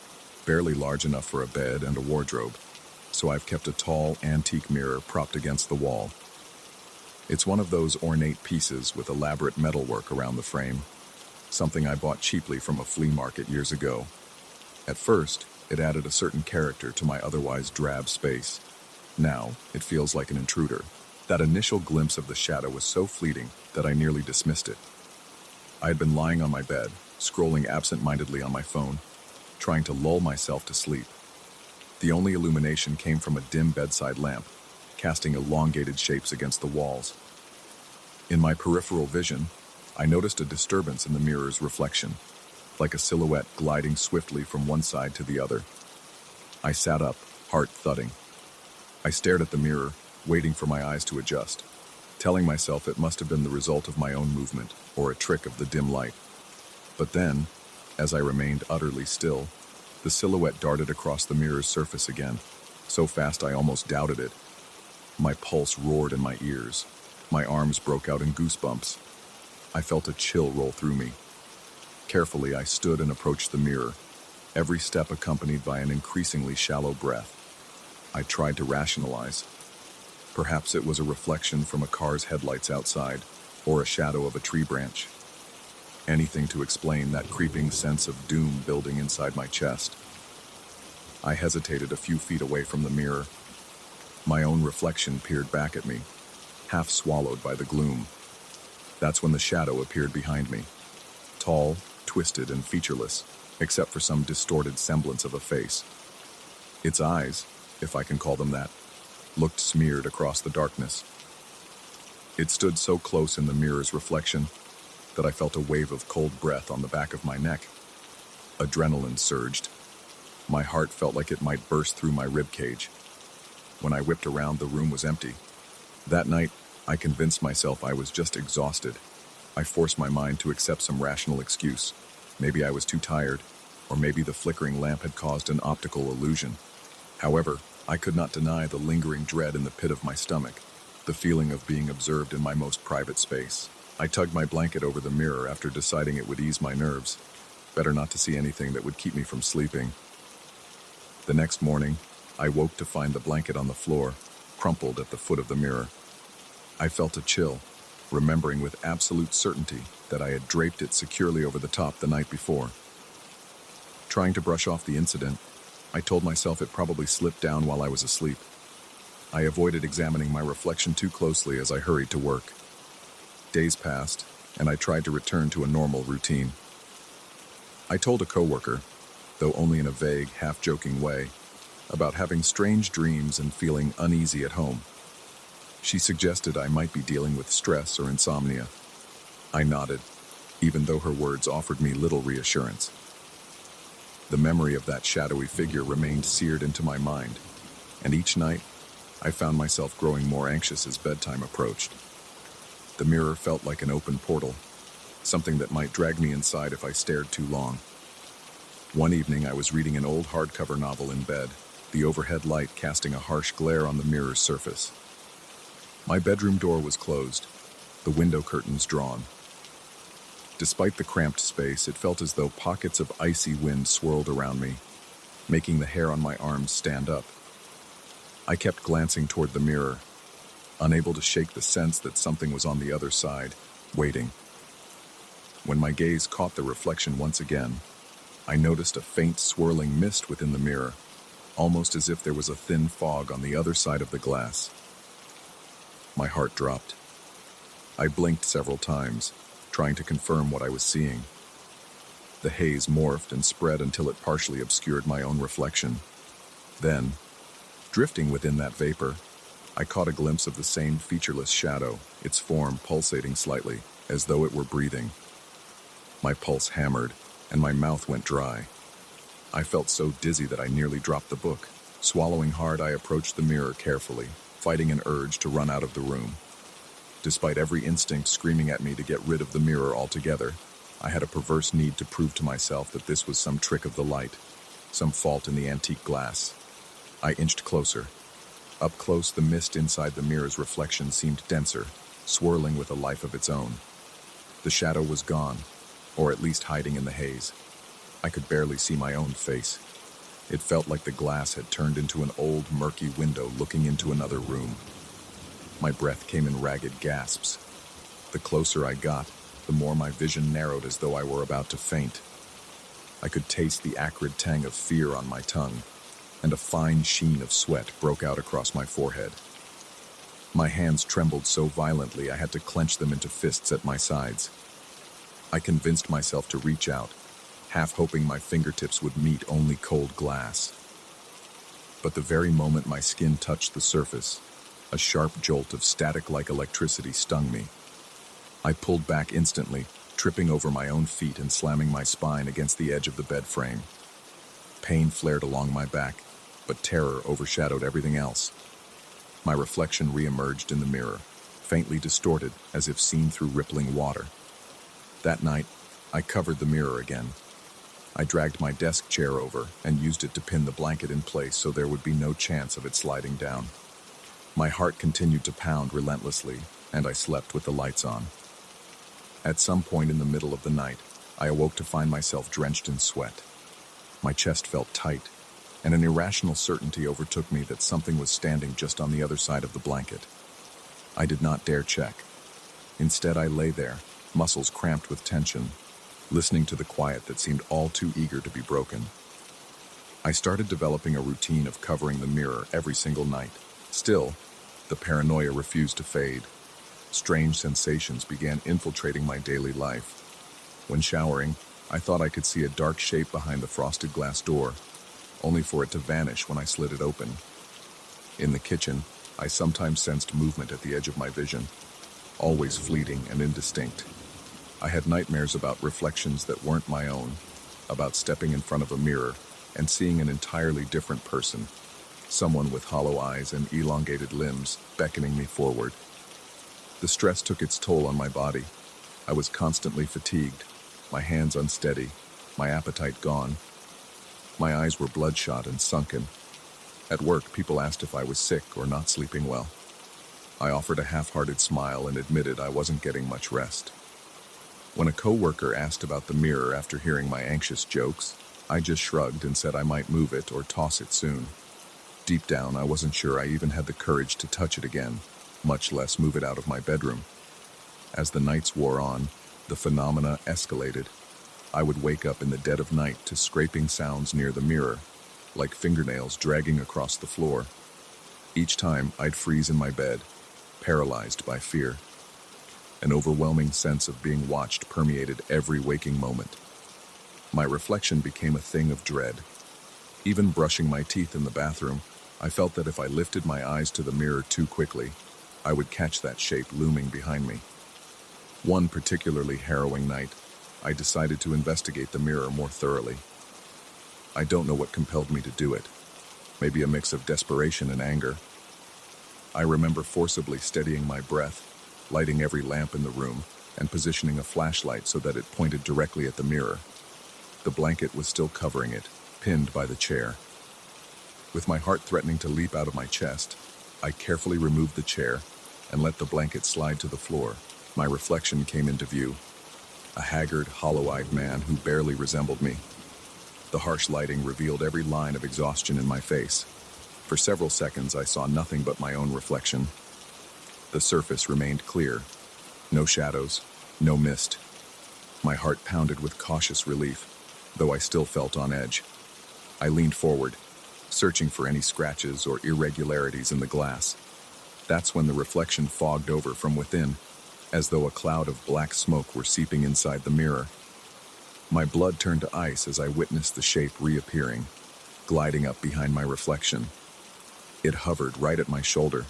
barely large enough for a bed and a wardrobe, so I've kept a tall, antique mirror propped against the wall. It's one of those ornate pieces with elaborate metalwork around the frame, something I bought cheaply from a flea market years ago. At first, it added a certain character to my otherwise drab space. Now, it feels like an intruder. That initial glimpse of the shadow was so fleeting that I nearly dismissed it. I had been lying on my bed, scrolling absent-mindedly on my phone, trying to lull myself to sleep. The only illumination came from a dim bedside lamp, casting elongated shapes against the walls. In my peripheral vision, I noticed a disturbance in the mirror's reflection, like a silhouette gliding swiftly from one side to the other. I sat up, heart thudding. I stared at the mirror, waiting for my eyes to adjust, telling myself it must have been the result of my own movement or a trick of the dim light. But then, as I remained utterly still, the silhouette darted across the mirror's surface again, so fast I almost doubted it. My pulse roared in my ears. My arms broke out in goosebumps. I felt a chill roll through me. Carefully, I stood and approached the mirror, every step accompanied by an increasingly shallow breath. I tried to rationalize. Perhaps it was a reflection from a car's headlights outside, or a shadow of a tree branch. Anything to explain that creeping sense of doom building inside my chest. I hesitated a few feet away from the mirror. My own reflection peered back at me, half swallowed by the gloom. That's when the shadow appeared behind me, tall, twisted, and featureless, except for some distorted semblance of a face. Its eyes, if I can call them that, looked smeared across the darkness. It stood so close in the mirror's reflection that I felt a wave of cold breath on the back of my neck. Adrenaline surged. My heart felt like it might burst through my rib cage. When I whipped around, the room was empty. That night, I convinced myself I was just exhausted. I forced my mind to accept some rational excuse. Maybe I was too tired, or maybe the flickering lamp had caused an optical illusion. However, I could not deny the lingering dread in the pit of my stomach, the feeling of being observed in my most private space. I tugged my blanket over the mirror after deciding it would ease my nerves. Better not to see anything that would keep me from sleeping. The next morning, I woke to find the blanket on the floor, crumpled at the foot of the mirror. I felt a chill, remembering with absolute certainty that I had draped it securely over the top the night before. Trying to brush off the incident, I told myself it probably slipped down while I was asleep. I avoided examining my reflection too closely as I hurried to work. Days passed, and I tried to return to a normal routine. I told a coworker, though only in a vague, half-joking way, about having strange dreams and feeling uneasy at home. She suggested I might be dealing with stress or insomnia. I nodded, even though her words offered me little reassurance. The memory of that shadowy figure remained seared into my mind, and each night, I found myself growing more anxious as bedtime approached. The mirror felt like an open portal, something that might drag me inside if I stared too long. One evening, I was reading an old hardcover novel in bed, the overhead light casting a harsh glare on the mirror's surface. My bedroom door was closed, the window curtains drawn. Despite the cramped space, it felt as though pockets of icy wind swirled around me, making the hair on my arms stand up. I kept glancing toward the mirror, unable to shake the sense that something was on the other side, waiting. When my gaze caught the reflection once again, I noticed a faint swirling mist within the mirror, almost as if there was a thin fog on the other side of the glass. My heart dropped. I blinked several times, trying to confirm what I was seeing. The haze morphed and spread until it partially obscured my own reflection. Then, drifting within that vapor, I caught a glimpse of the same featureless shadow, its form pulsating slightly, as though it were breathing. My pulse hammered, and my mouth went dry. I felt so dizzy that I nearly dropped the book. Swallowing hard, I approached the mirror carefully, fighting an urge to run out of the room. Despite every instinct screaming at me to get rid of the mirror altogether, I had a perverse need to prove to myself that this was some trick of the light, some fault in the antique glass. I inched closer. Up close, the mist inside the mirror's reflection seemed denser, swirling with a life of its own. The shadow was gone, or at least hiding in the haze. I could barely see my own face. It felt like the glass had turned into an old, murky window looking into another room. My breath came in ragged gasps. The closer I got, the more my vision narrowed as though I were about to faint. I could taste the acrid tang of fear on my tongue, and a fine sheen of sweat broke out across my forehead. My hands trembled so violently I had to clench them into fists at my sides. I convinced myself to reach out, half hoping my fingertips would meet only cold glass. But the very moment my skin touched the surface, a sharp jolt of static-like electricity stung me. I pulled back instantly, tripping over my own feet and slamming my spine against the edge of the bed frame. Pain flared along my back, but terror overshadowed everything else. My reflection reemerged in the mirror, faintly distorted as if seen through rippling water. That night, I covered the mirror again. I dragged my desk chair over and used it to pin the blanket in place so there would be no chance of it sliding down. My heart continued to pound relentlessly, and I slept with the lights on. At some point in the middle of the night, I awoke to find myself drenched in sweat. My chest felt tight, and an irrational certainty overtook me that something was standing just on the other side of the blanket. I did not dare check. Instead, I lay there, muscles cramped with tension, listening to the quiet that seemed all too eager to be broken. I started developing a routine of covering the mirror every single night. Still, the paranoia refused to fade. Strange sensations began infiltrating my daily life. When showering, I thought I could see a dark shape behind the frosted glass door, only for it to vanish when I slid it open. In the kitchen, I sometimes sensed movement at the edge of my vision, always fleeting and indistinct. I had nightmares about reflections that weren't my own, about stepping in front of a mirror and seeing an entirely different person, someone with hollow eyes and elongated limbs beckoning me forward. The stress took its toll on my body. I was constantly fatigued, my hands unsteady, my appetite gone. My eyes were bloodshot and sunken. At work, people asked if I was sick or not sleeping well. I offered a half-hearted smile and admitted I wasn't getting much rest. When a coworker asked about the mirror after hearing my anxious jokes, I just shrugged and said I might move it or toss it soon. Deep down, I wasn't sure I even had the courage to touch it again, much less move it out of my bedroom. As the nights wore on, the phenomena escalated. I would wake up in the dead of night to scraping sounds near the mirror, like fingernails dragging across the floor. Each time, I'd freeze in my bed, paralyzed by fear. An overwhelming sense of being watched permeated every waking moment. My reflection became a thing of dread. Even brushing my teeth in the bathroom, I felt that if I lifted my eyes to the mirror too quickly, I would catch that shape looming behind me. One particularly harrowing night, I decided to investigate the mirror more thoroughly. I don't know what compelled me to do it. Maybe a mix of desperation and anger. I remember forcibly steadying my breath, lighting every lamp in the room, and positioning a flashlight so that it pointed directly at the mirror. The blanket was still covering it, pinned by the chair. With my heart threatening to leap out of my chest, I carefully removed the chair and let the blanket slide to the floor. My reflection came into view. A haggard, hollow-eyed man who barely resembled me. The harsh lighting revealed every line of exhaustion in my face. For several seconds, I saw nothing but my own reflection. The surface remained clear. No shadows, no mist. My heart pounded with cautious relief, though I still felt on edge. I leaned forward, searching for any scratches or irregularities in the glass. That's when the reflection fogged over from within, as though a cloud of black smoke were seeping inside the mirror. My blood turned to ice as I witnessed the shape reappearing, gliding up behind my reflection. It hovered right at my shoulder,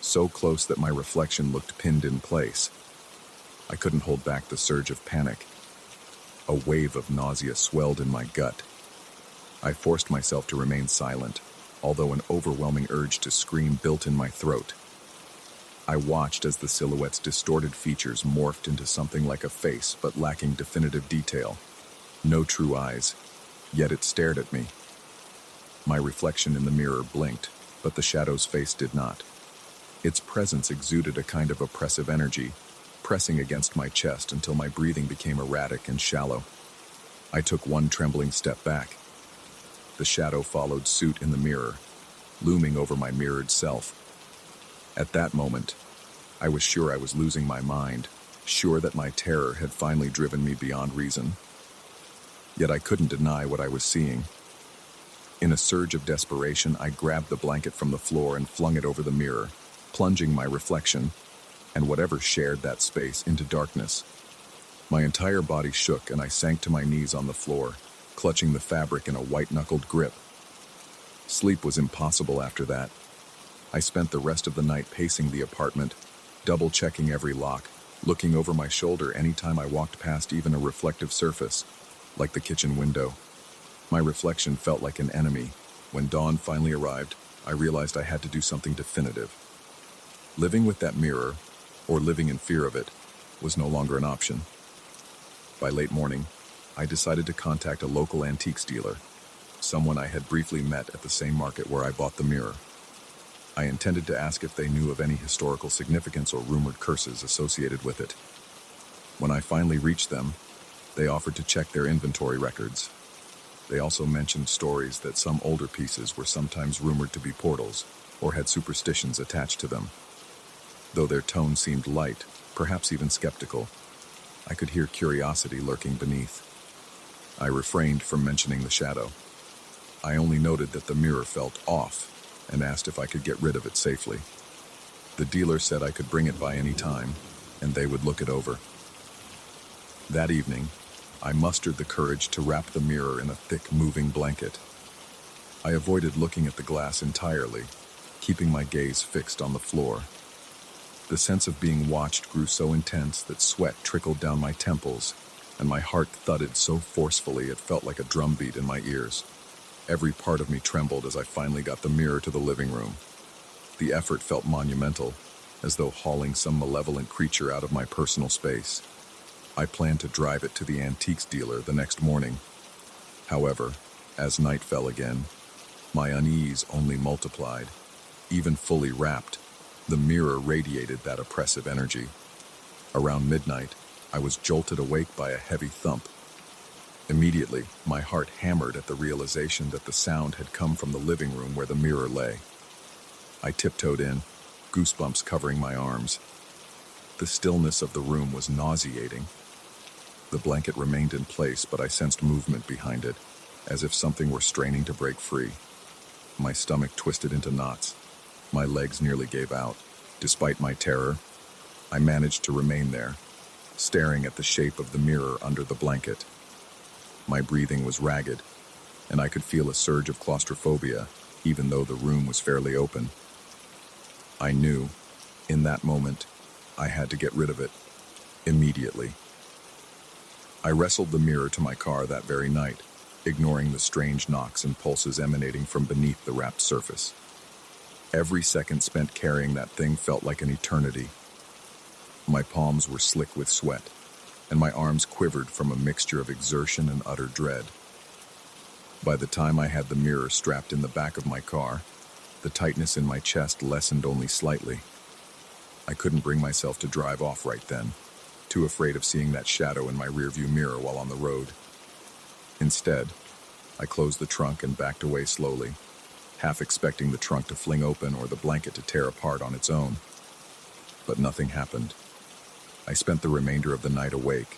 so close that my reflection looked pinned in place. I couldn't hold back the surge of panic. A wave of nausea swelled in my gut. I forced myself to remain silent, although an overwhelming urge to scream built in my throat. I watched as the silhouette's distorted features morphed into something like a face, but lacking definitive detail. No true eyes, yet it stared at me. My reflection in the mirror blinked, but the shadow's face did not. Its presence exuded a kind of oppressive energy, pressing against my chest until my breathing became erratic and shallow. I took one trembling step back. The shadow followed suit in the mirror, looming over my mirrored self. At that moment, I was sure I was losing my mind, sure that my terror had finally driven me beyond reason. Yet I couldn't deny what I was seeing. In a surge of desperation, I grabbed the blanket from the floor and flung it over the mirror, plunging my reflection, and whatever shared that space, into darkness. My entire body shook and I sank to my knees on the floor, clutching the fabric in a white-knuckled grip. Sleep was impossible after that. I spent the rest of the night pacing the apartment, double-checking every lock, looking over my shoulder anytime I walked past even a reflective surface, like the kitchen window. My reflection felt like an enemy. When dawn finally arrived, I realized I had to do something definitive. Living with that mirror, or living in fear of it, was no longer an option. By late morning, I decided to contact a local antiques dealer, someone I had briefly met at the same market where I bought the mirror. I intended to ask if they knew of any historical significance or rumored curses associated with it. When I finally reached them, they offered to check their inventory records. They also mentioned stories that some older pieces were sometimes rumored to be portals or had superstitions attached to them. Though their tone seemed light, perhaps even skeptical, I could hear curiosity lurking beneath. I refrained from mentioning the shadow. I only noted that the mirror felt off and asked if I could get rid of it safely. The dealer said I could bring it by any time, and they would look it over. That evening, I mustered the courage to wrap the mirror in a thick, moving blanket. I avoided looking at the glass entirely, keeping my gaze fixed on the floor. The sense of being watched grew so intense that sweat trickled down my temples, and my heart thudded so forcefully it felt like a drumbeat in my ears. Every part of me trembled as I finally got the mirror to the living room. The effort felt monumental, as though hauling some malevolent creature out of my personal space. I planned to drive it to the antiques dealer the next morning. However, as night fell again, my unease only multiplied. Even fully wrapped, the mirror radiated that oppressive energy. Around midnight, I was jolted awake by a heavy thump. Immediately, my heart hammered at the realization that the sound had come from the living room where the mirror lay. I tiptoed in, goosebumps covering my arms. The stillness of the room was nauseating. The blanket remained in place, but I sensed movement behind it, as if something were straining to break free. My stomach twisted into knots. My legs nearly gave out. Despite my terror, I managed to remain there, staring at the shape of the mirror under the blanket. My breathing was ragged, and I could feel a surge of claustrophobia, even though the room was fairly open. I knew, in that moment, I had to get rid of it, immediately. I wrestled the mirror to my car that very night, ignoring the strange knocks and pulses emanating from beneath the wrapped surface. Every second spent carrying that thing felt like an eternity. My palms were slick with sweat, and my arms quivered from a mixture of exertion and utter dread. By the time I had the mirror strapped in the back of my car, the tightness in my chest lessened only slightly. I couldn't bring myself to drive off right then, too afraid of seeing that shadow in my rearview mirror while on the road. Instead, I closed the trunk and backed away slowly, half expecting the trunk to fling open or the blanket to tear apart on its own. But nothing happened. I spent the remainder of the night awake,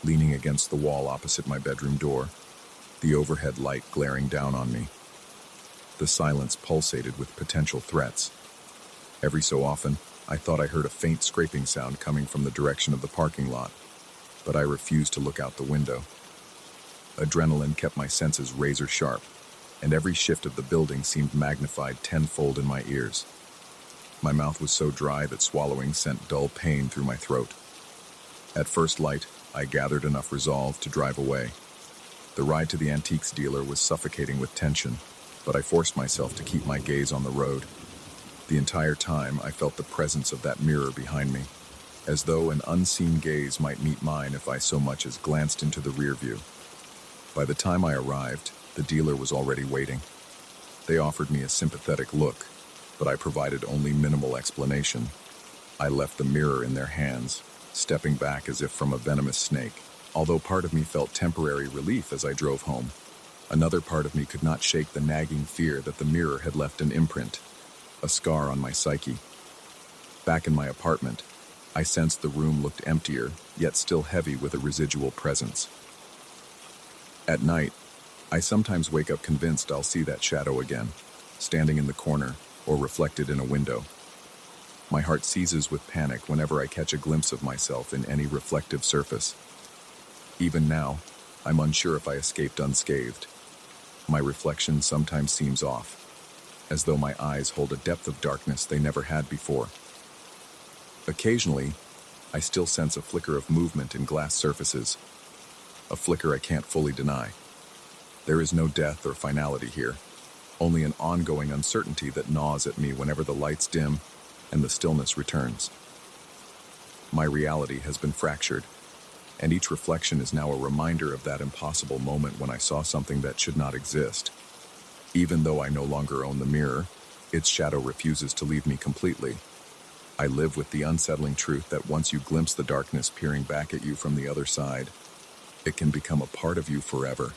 leaning against the wall opposite my bedroom door, the overhead light glaring down on me. The silence pulsated with potential threats. Every so often, I thought I heard a faint scraping sound coming from the direction of the parking lot, but I refused to look out the window. Adrenaline kept my senses razor sharp, and every shift of the building seemed magnified tenfold in my ears. My mouth was so dry that swallowing sent dull pain through my throat. At first light, I gathered enough resolve to drive away. The ride to the antiques dealer was suffocating with tension, but I forced myself to keep my gaze on the road. The entire time, I felt the presence of that mirror behind me, as though an unseen gaze might meet mine if I so much as glanced into the rear view. By the time I arrived, the dealer was already waiting. They offered me a sympathetic look, but I provided only minimal explanation. I left the mirror in their hands, stepping back as if from a venomous snake. Although part of me felt temporary relief as I drove home, another part of me could not shake the nagging fear that the mirror had left an imprint, a scar on my psyche. Back in my apartment, I sensed the room looked emptier, yet still heavy with a residual presence. At night, I sometimes wake up convinced I'll see that shadow again, standing in the corner or reflected in a window. My heart seizes with panic whenever I catch a glimpse of myself in any reflective surface. Even now, I'm unsure if I escaped unscathed. My reflection sometimes seems off, as though my eyes hold a depth of darkness they never had before. Occasionally, I still sense a flicker of movement in glass surfaces, a flicker I can't fully deny. There is no death or finality here, only an ongoing uncertainty that gnaws at me whenever the lights dim and the stillness returns. My reality has been fractured, and each reflection is now a reminder of that impossible moment when I saw something that should not exist. Even though I no longer own the mirror, its shadow refuses to leave me completely. I live with the unsettling truth that once you glimpse the darkness peering back at you from the other side, it can become a part of you forever.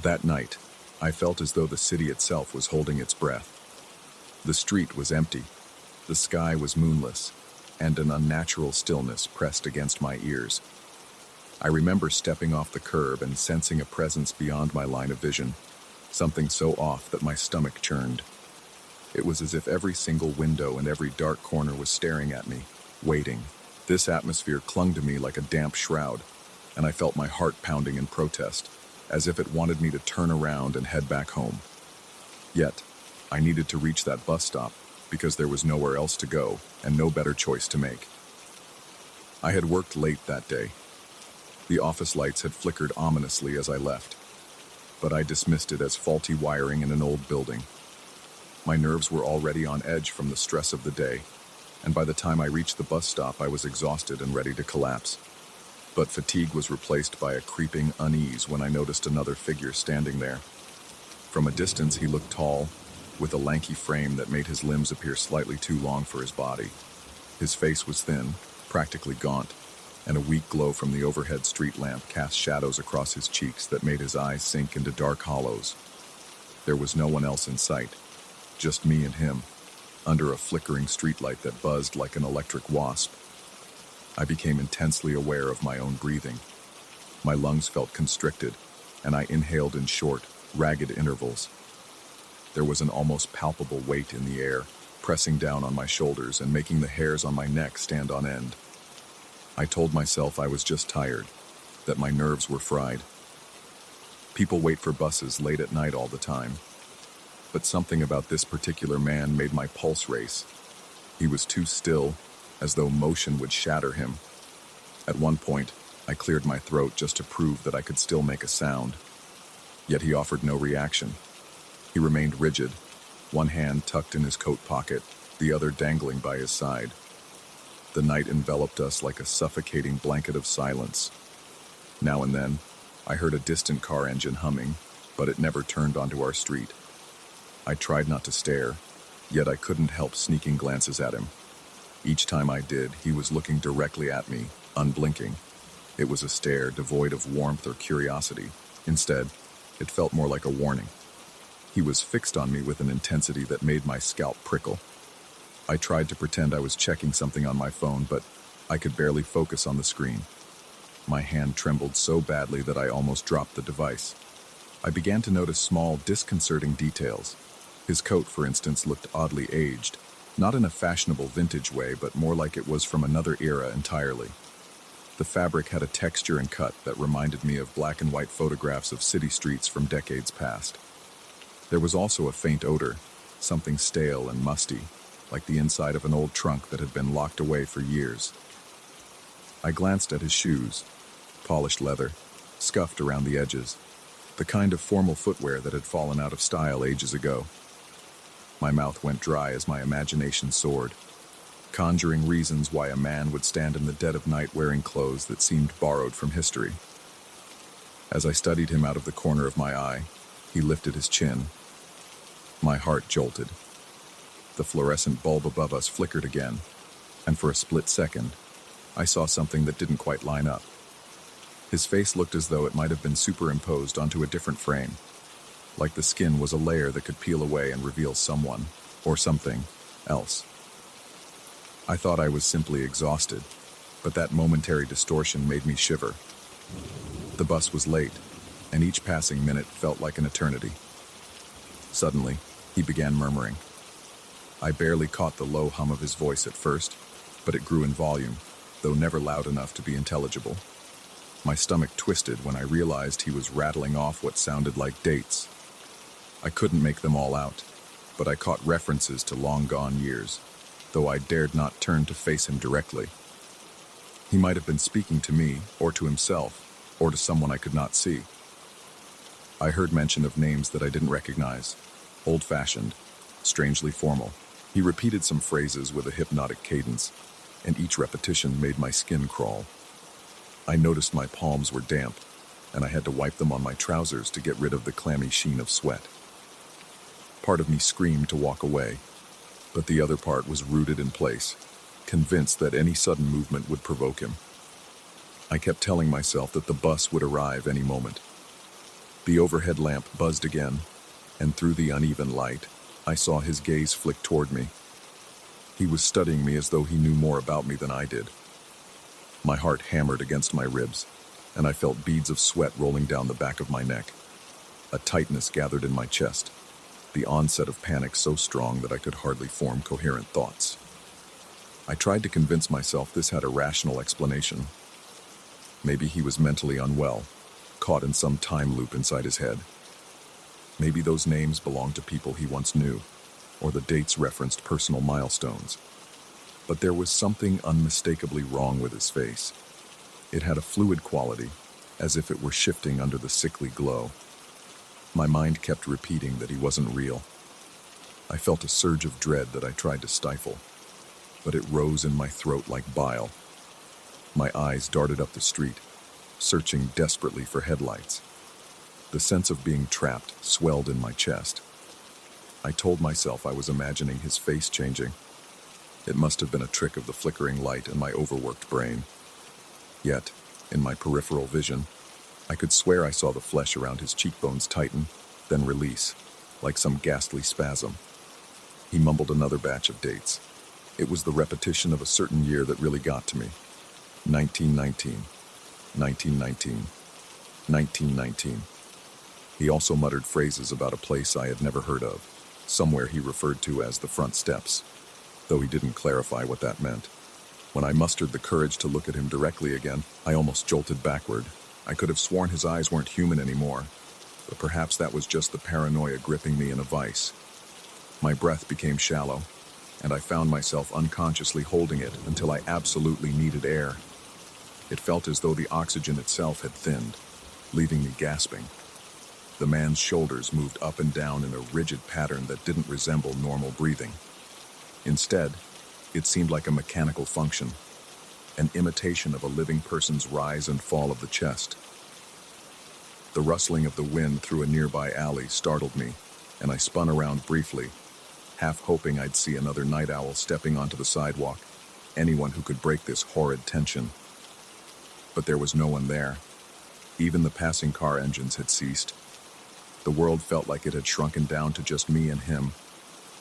That night, I felt as though the city itself was holding its breath. The street was empty, the sky was moonless, and an unnatural stillness pressed against my ears. I remember stepping off the curb and sensing a presence beyond my line of vision, something so off that my stomach churned. It was as if every single window and every dark corner was staring at me, waiting. This atmosphere clung to me like a damp shroud, and I felt my heart pounding in protest, as if it wanted me to turn around and head back home. Yet, I needed to reach that bus stop because there was nowhere else to go and no better choice to make. I had worked late that day. The office lights had flickered ominously as I left, but I dismissed it as faulty wiring in an old building. My nerves were already on edge from the stress of the day, and by the time I reached the bus stop, I was exhausted and ready to collapse. But fatigue was replaced by a creeping unease when I noticed another figure standing there. From a distance, he looked tall, with a lanky frame that made his limbs appear slightly too long for his body. His face was thin, practically gaunt, and a weak glow from the overhead street lamp cast shadows across his cheeks that made his eyes sink into dark hollows. There was no one else in sight, just me and him, under a flickering streetlight that buzzed like an electric wasp. I became intensely aware of my own breathing. My lungs felt constricted, and I inhaled in short, ragged intervals. There was an almost palpable weight in the air, pressing down on my shoulders and making the hairs on my neck stand on end. I told myself I was just tired, that my nerves were fried. People wait for buses late at night all the time, but something about this particular man made my pulse race. He was too still, as though motion would shatter him. At one point, I cleared my throat just to prove that I could still make a sound. Yet he offered no reaction. He remained rigid, one hand tucked in his coat pocket, the other dangling by his side. The night enveloped us like a suffocating blanket of silence. Now and then, I heard a distant car engine humming, but it never turned onto our street. I tried not to stare, yet I couldn't help sneaking glances at him. Each time I did, he was looking directly at me, unblinking. It was a stare devoid of warmth or curiosity. Instead, it felt more like a warning. He was fixed on me with an intensity that made my scalp prickle. I tried to pretend I was checking something on my phone, but I could barely focus on the screen. My hand trembled so badly that I almost dropped the device. I began to notice small, disconcerting details. His coat, for instance, looked oddly aged, not in a fashionable vintage way, but more like it was from another era entirely. The fabric had a texture and cut that reminded me of black and white photographs of city streets from decades past. There was also a faint odor, something stale and musty, like the inside of an old trunk that had been locked away for years. I glanced at his shoes, polished leather, scuffed around the edges, the kind of formal footwear that had fallen out of style ages ago. My mouth went dry as my imagination soared, conjuring reasons why a man would stand in the dead of night wearing clothes that seemed borrowed from history. As I studied him out of the corner of my eye, he lifted his chin. My heart jolted. The fluorescent bulb above us flickered again, and for a split second, I saw something that didn't quite line up. His face looked as though it might have been superimposed onto a different frame, like the skin was a layer that could peel away and reveal someone, or something, else. I thought I was simply exhausted, but that momentary distortion made me shiver. The bus was late, and each passing minute felt like an eternity. Suddenly, he began murmuring. I barely caught the low hum of his voice at first, but it grew in volume, though never loud enough to be intelligible. My stomach twisted when I realized he was rattling off what sounded like dates. I couldn't make them all out, but I caught references to long-gone years, though I dared not turn to face him directly. He might have been speaking to me, or to himself, or to someone I could not see. I heard mention of names that I didn't recognize, old-fashioned, strangely formal. He repeated some phrases with a hypnotic cadence, and each repetition made my skin crawl. I noticed my palms were damp, and I had to wipe them on my trousers to get rid of the clammy sheen of sweat. Part of me screamed to walk away, but the other part was rooted in place, convinced that any sudden movement would provoke him. I kept telling myself that the bus would arrive any moment. The overhead lamp buzzed again, and through the uneven light, I saw his gaze flick toward me. He was studying me as though he knew more about me than I did. My heart hammered against my ribs, and I felt beads of sweat rolling down the back of my neck. A tightness gathered in my chest, the onset of panic so strong that I could hardly form coherent thoughts. I tried to convince myself this had a rational explanation. Maybe he was mentally unwell, caught in some time loop inside his head. Maybe those names belonged to people he once knew, or the dates referenced personal milestones. But there was something unmistakably wrong with his face. It had a fluid quality, as if it were shifting under the sickly glow. My mind kept repeating that he wasn't real. I felt a surge of dread that I tried to stifle, but it rose in my throat like bile. My eyes darted up the street, searching desperately for headlights. The sense of being trapped swelled in my chest. I told myself I was imagining his face changing. It must have been a trick of the flickering light and my overworked brain. Yet, in my peripheral vision, I could swear I saw the flesh around his cheekbones tighten, then release, like some ghastly spasm. He mumbled another batch of dates. It was the repetition of a certain year that really got to me. 1919, 1919, 1919. He also muttered phrases about a place I had never heard of, somewhere he referred to as the front steps, though he didn't clarify what that meant. When I mustered the courage to look at him directly again, I almost jolted backward. I could have sworn his eyes weren't human anymore, but perhaps that was just the paranoia gripping me in a vice. My breath became shallow, and I found myself unconsciously holding it until I absolutely needed air. It felt as though the oxygen itself had thinned, leaving me gasping. The man's shoulders moved up and down in a rigid pattern that didn't resemble normal breathing. Instead, it seemed like a mechanical function, an imitation of a living person's rise and fall of the chest. The rustling of the wind through a nearby alley startled me, and I spun around briefly, half hoping I'd see another night owl stepping onto the sidewalk, anyone who could break this horrid tension. But there was no one there. Even the passing car engines had ceased. The world felt like it had shrunken down to just me and him,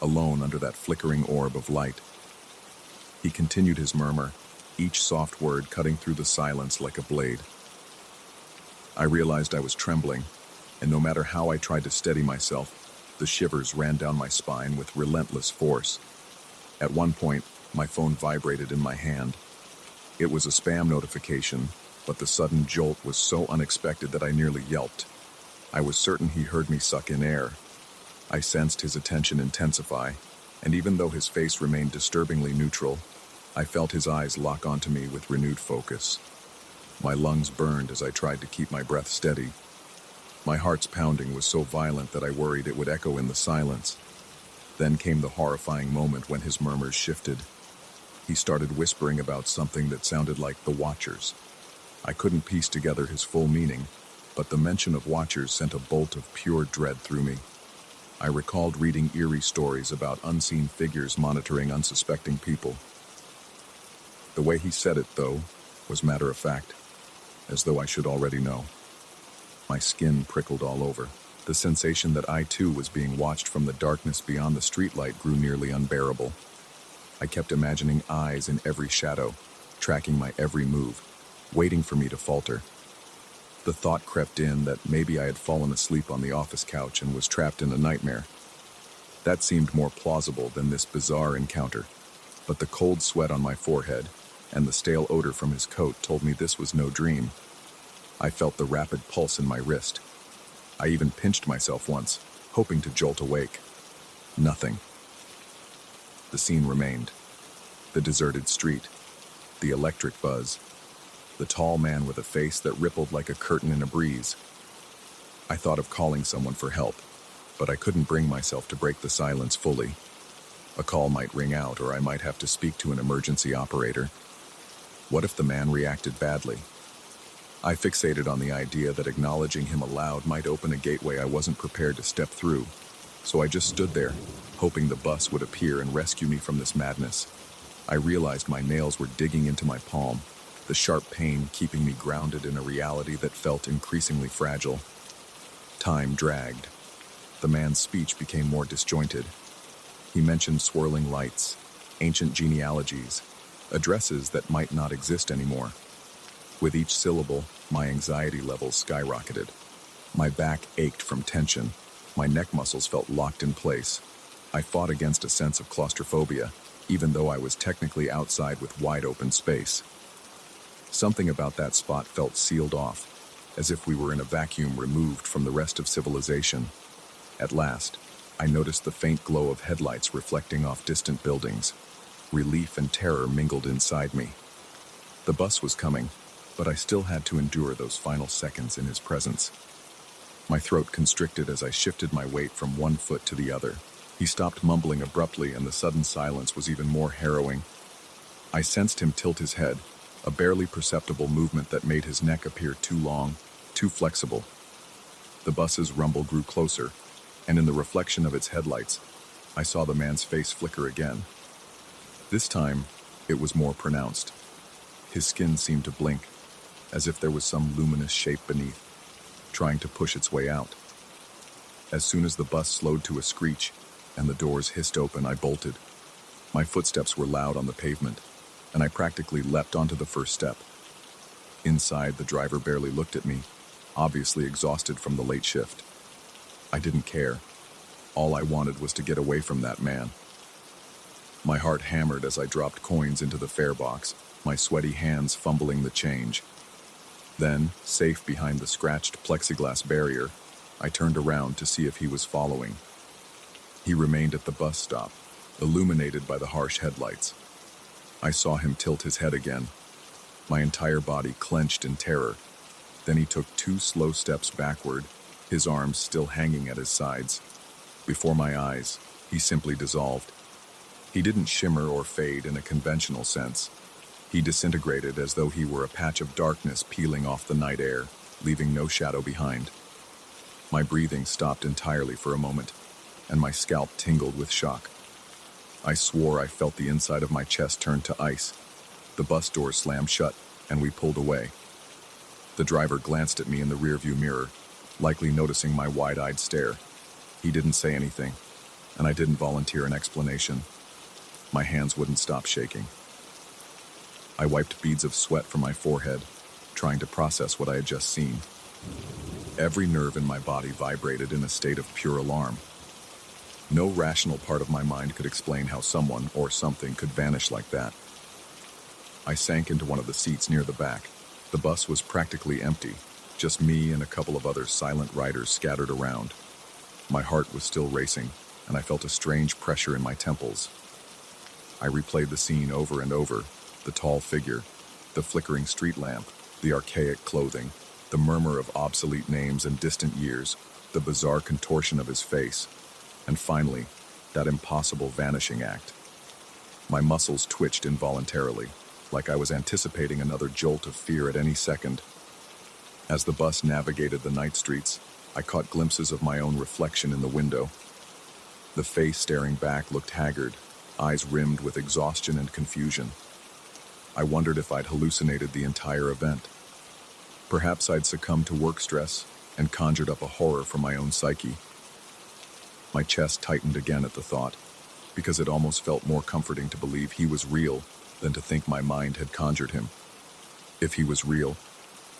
alone under that flickering orb of light. He continued his murmur, each soft word cutting through the silence like a blade. I realized I was trembling, and no matter how I tried to steady myself, the shivers ran down my spine with relentless force. At one point, my phone vibrated in my hand. It was a spam notification, but the sudden jolt was so unexpected that I nearly yelped. I was certain he heard me suck in air. I sensed his attention intensify, and even though his face remained disturbingly neutral, I felt his eyes lock onto me with renewed focus. My lungs burned as I tried to keep my breath steady. My heart's pounding was so violent that I worried it would echo in the silence. Then came the horrifying moment when his murmurs shifted. He started whispering about something that sounded like the Watchers. I couldn't piece together his full meaning, but the mention of Watchers sent a bolt of pure dread through me. I recalled reading eerie stories about unseen figures monitoring unsuspecting people. The way he said it, though, was matter-of-fact, as though I should already know. My skin prickled all over. The sensation that I, too, was being watched from the darkness beyond the streetlight grew nearly unbearable. I kept imagining eyes in every shadow, tracking my every move, waiting for me to falter. The thought crept in that maybe I had fallen asleep on the office couch and was trapped in a nightmare. That seemed more plausible than this bizarre encounter, but the cold sweat on my forehead and the stale odor from his coat told me this was no dream. I felt the rapid pulse in my wrist. I even pinched myself once, hoping to jolt awake. Nothing. The scene remained. The deserted street, the electric buzz, the tall man with a face that rippled like a curtain in a breeze. I thought of calling someone for help, but I couldn't bring myself to break the silence fully. A call might ring out, or I might have to speak to an emergency operator. What if the man reacted badly? I fixated on the idea that acknowledging him aloud might open a gateway I wasn't prepared to step through, so I just stood there, hoping the bus would appear and rescue me from this madness. I realized my nails were digging into my palm, the sharp pain keeping me grounded in a reality that felt increasingly fragile. Time dragged. The man's speech became more disjointed. He mentioned swirling lights, ancient genealogies, addresses that might not exist anymore. With each syllable, my anxiety levels skyrocketed. My back ached from tension. My neck muscles felt locked in place. I fought against a sense of claustrophobia, even though I was technically outside with wide open space. Something about that spot felt sealed off, as if we were in a vacuum removed from the rest of civilization. At last, I noticed the faint glow of headlights reflecting off distant buildings. Relief and terror mingled inside me. The bus was coming, but I still had to endure those final seconds in his presence. My throat constricted as I shifted my weight from one foot to the other. He stopped mumbling abruptly, and the sudden silence was even more harrowing. I sensed him tilt his head, a barely perceptible movement that made his neck appear too long, too flexible. The bus's rumble grew closer, and in the reflection of its headlights, I saw the man's face flicker again. This time, it was more pronounced. His skin seemed to blink, as if there was some luminous shape beneath, trying to push its way out. As soon as the bus slowed to a screech and the doors hissed open, I bolted. My footsteps were loud on the pavement, and I practically leapt onto the first step. Inside, the driver barely looked at me, obviously exhausted from the late shift. I didn't care. All I wanted was to get away from that man. My heart hammered as I dropped coins into the fare box, my sweaty hands fumbling the change. Then, safe behind the scratched plexiglass barrier, I turned around to see if he was following. He remained at the bus stop, illuminated by the harsh headlights. I saw him tilt his head again. My entire body clenched in terror. Then he took 2 slow steps backward, his arms still hanging at his sides. Before my eyes, he simply dissolved. He didn't shimmer or fade in a conventional sense. He disintegrated as though he were a patch of darkness peeling off the night air, leaving no shadow behind. My breathing stopped entirely for a moment, and my scalp tingled with shock. I swore I felt the inside of my chest turn to ice. The bus doors slammed shut, and we pulled away. The driver glanced at me in the rearview mirror, likely noticing my wide-eyed stare. He didn't say anything, and I didn't volunteer an explanation. My hands wouldn't stop shaking. I wiped beads of sweat from my forehead, trying to process what I had just seen. Every nerve in my body vibrated in a state of pure alarm. No rational part of my mind could explain how someone or something could vanish like that. I sank into one of the seats near the back. The bus was practically empty, just me and a couple of other silent riders scattered around. My heart was still racing, and I felt a strange pressure in my temples. I replayed the scene over and over, the tall figure, the flickering street lamp, the archaic clothing, the murmur of obsolete names and distant years, the bizarre contortion of his face, and finally, that impossible vanishing act. My muscles twitched involuntarily, like I was anticipating another jolt of fear at any second. As the bus navigated the night streets, I caught glimpses of my own reflection in the window. The face staring back looked haggard, eyes rimmed with exhaustion and confusion. I wondered if I'd hallucinated the entire event. Perhaps I'd succumbed to work stress and conjured up a horror from my own psyche. My chest tightened again at the thought, because it almost felt more comforting to believe he was real than to think my mind had conjured him. If he was real,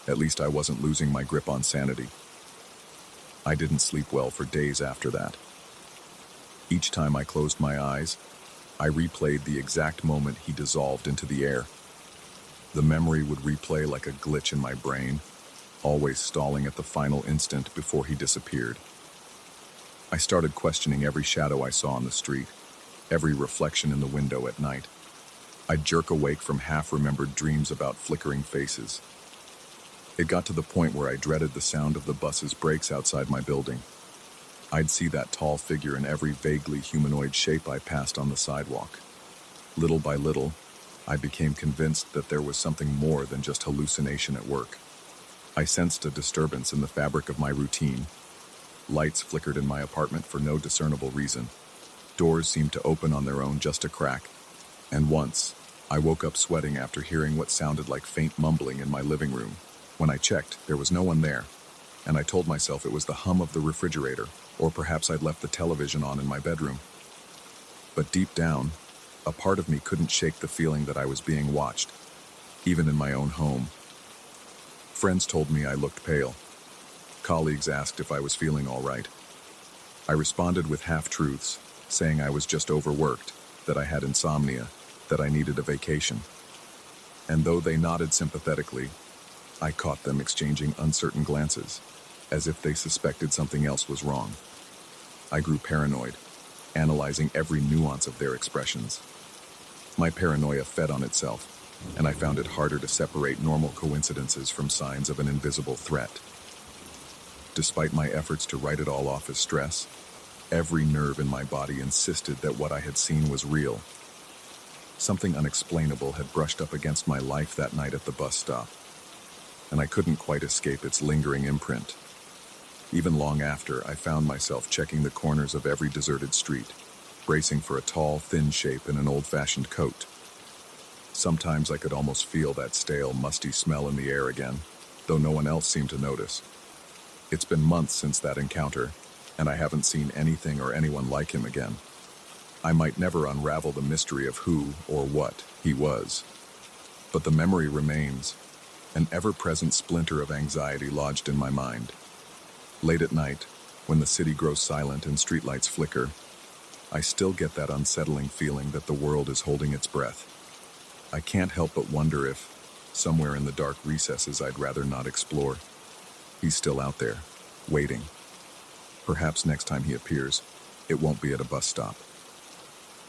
at least I wasn't losing my grip on sanity. I didn't sleep well for days after that. Each time I closed my eyes, I replayed the exact moment he dissolved into the air. The memory would replay like a glitch in my brain, always stalling at the final instant before he disappeared. I started questioning every shadow I saw on the street, every reflection in the window at night. I'd jerk awake from half-remembered dreams about flickering faces. It got to the point where I dreaded the sound of the bus's brakes outside my building. I'd see that tall figure in every vaguely humanoid shape I passed on the sidewalk. Little by little, I became convinced that there was something more than just hallucination at work. I sensed a disturbance in the fabric of my routine. Lights flickered in my apartment for no discernible reason. Doors seemed to open on their own just a crack. And once, I woke up sweating after hearing what sounded like faint mumbling in my living room. When I checked, there was no one there, and I told myself it was the hum of the refrigerator, or perhaps I'd left the television on in my bedroom. But deep down, a part of me couldn't shake the feeling that I was being watched, even in my own home. Friends told me I looked pale. Colleagues asked if I was feeling all right. I responded with half-truths, saying I was just overworked, that I had insomnia, that I needed a vacation. And though they nodded sympathetically, I caught them exchanging uncertain glances, as if they suspected something else was wrong. I grew paranoid, analyzing every nuance of their expressions. My paranoia fed on itself, and I found it harder to separate normal coincidences from signs of an invisible threat. Despite my efforts to write it all off as stress, every nerve in my body insisted that what I had seen was real. Something unexplainable had brushed up against my life that night at the bus stop, and I couldn't quite escape its lingering imprint. Even long after, I found myself checking the corners of every deserted street, bracing for a tall, thin shape in an old-fashioned coat. Sometimes I could almost feel that stale, musty smell in the air again, though no one else seemed to notice. It's been months since that encounter, and I haven't seen anything or anyone like him again. I might never unravel the mystery of who or what he was, but the memory remains, an ever-present splinter of anxiety lodged in my mind. Late at night, when the city grows silent and streetlights flicker, I still get that unsettling feeling that the world is holding its breath. I can't help but wonder if, somewhere in the dark recesses I'd rather not explore, he's still out there, waiting. Perhaps next time he appears, it won't be at a bus stop.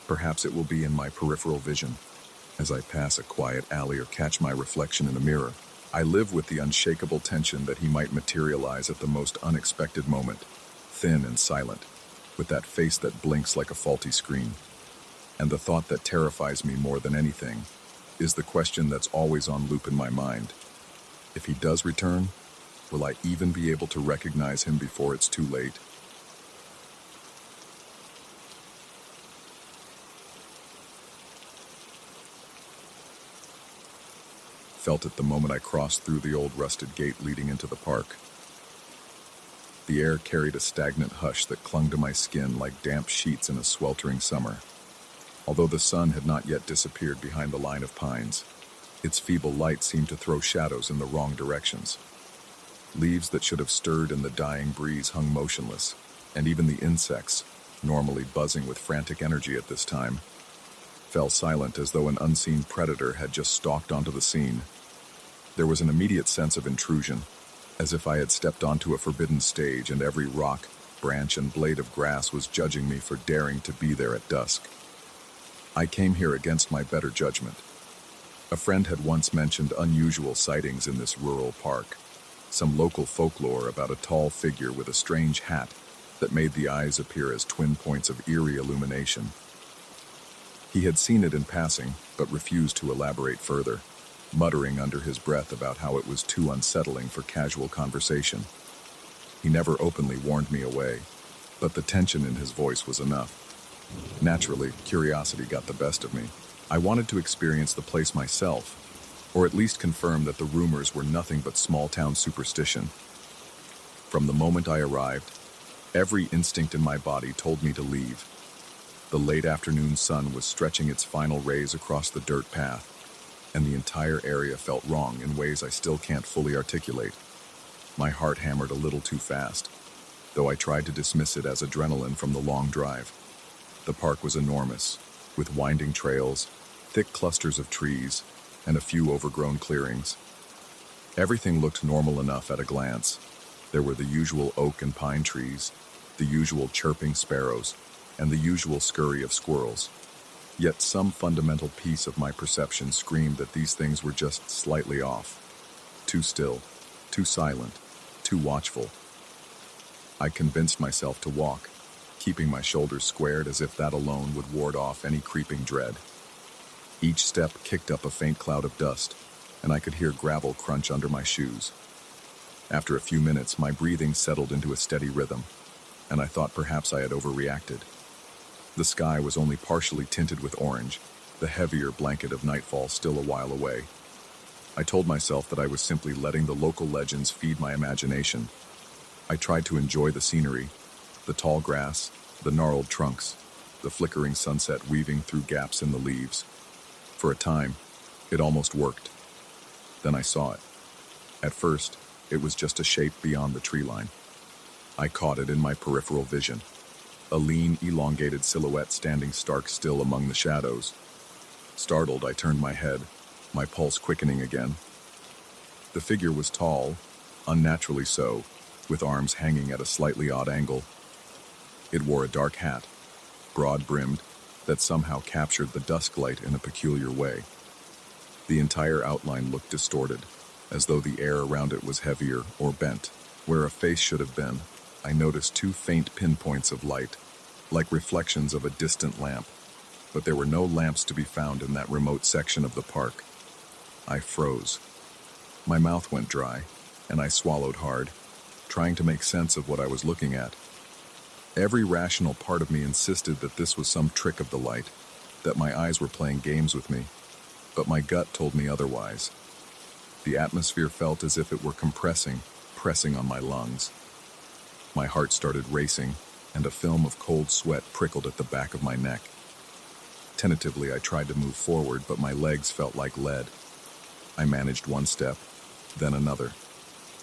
Perhaps it will be in my peripheral vision, as I pass a quiet alley or catch my reflection in a mirror. I live with the unshakable tension that he might materialize at the most unexpected moment, thin and silent, with that face that blinks like a faulty screen. And the thought that terrifies me more than anything is the question that's always on loop in my mind. If he does return, will I even be able to recognize him before it's too late? Felt it the moment I crossed through the old rusted gate leading into the park. The air carried a stagnant hush that clung to my skin like damp sheets in a sweltering summer. Although the sun had not yet disappeared behind the line of pines, its feeble light seemed to throw shadows in the wrong directions. Leaves that should have stirred in the dying breeze hung motionless, and even the insects, normally buzzing with frantic energy at this time, fell silent as though an unseen predator had just stalked onto the scene. There was an immediate sense of intrusion, as if I had stepped onto a forbidden stage and every rock, branch, and blade of grass was judging me for daring to be there at dusk. I came here against my better judgment. A friend had once mentioned unusual sightings in this rural park, some local folklore about a tall figure with a strange hat that made the eyes appear as twin points of eerie illumination. He had seen it in passing, but refused to elaborate further, muttering under his breath about how it was too unsettling for casual conversation. He never openly warned me away, but the tension in his voice was enough. Naturally, curiosity got the best of me. I wanted to experience the place myself, or at least confirm that the rumors were nothing but small-town superstition. From the moment I arrived, every instinct in my body told me to leave. The late afternoon sun was stretching its final rays across the dirt path, and the entire area felt wrong in ways I still can't fully articulate. My heart hammered a little too fast, though I tried to dismiss it as adrenaline from the long drive. The park was enormous, with winding trails, thick clusters of trees, and a few overgrown clearings. Everything looked normal enough at a glance. There were the usual oak and pine trees, the usual chirping sparrows, and the usual scurry of squirrels. Yet some fundamental piece of my perception screamed that these things were just slightly off. Too still, too silent, too watchful. I convinced myself to walk, keeping my shoulders squared as if that alone would ward off any creeping dread. Each step kicked up a faint cloud of dust, and I could hear gravel crunch under my shoes. After a few minutes, my breathing settled into a steady rhythm, and I thought perhaps I had overreacted. The sky was only partially tinted with orange, the heavier blanket of nightfall still a while away. I told myself that I was simply letting the local legends feed my imagination. I tried to enjoy the scenery, the tall grass, the gnarled trunks, the flickering sunset weaving through gaps in the leaves. For a time, it almost worked. Then I saw it. At first, it was just a shape beyond the tree line. I caught it in my peripheral vision. A lean, elongated silhouette standing stark still among the shadows. Startled, I turned my head, my pulse quickening again. The figure was tall, unnaturally so, with arms hanging at a slightly odd angle. It wore a dark hat, broad-brimmed, that somehow captured the dusk light in a peculiar way. The entire outline looked distorted, as though the air around it was heavier or bent. Where a face should have been, I noticed two faint pinpoints of light, like reflections of a distant lamp, but there were no lamps to be found in that remote section of the park. I froze. My mouth went dry, and I swallowed hard, trying to make sense of what I was looking at. Every rational part of me insisted that this was some trick of the light, that my eyes were playing games with me. but my gut told me otherwise. The atmosphere felt as if it were compressing, pressing on my lungs. My heart started racing, and a film of cold sweat prickled at the back of my neck. Tentatively, I tried to move forward, but my legs felt like lead. I managed one step, then another,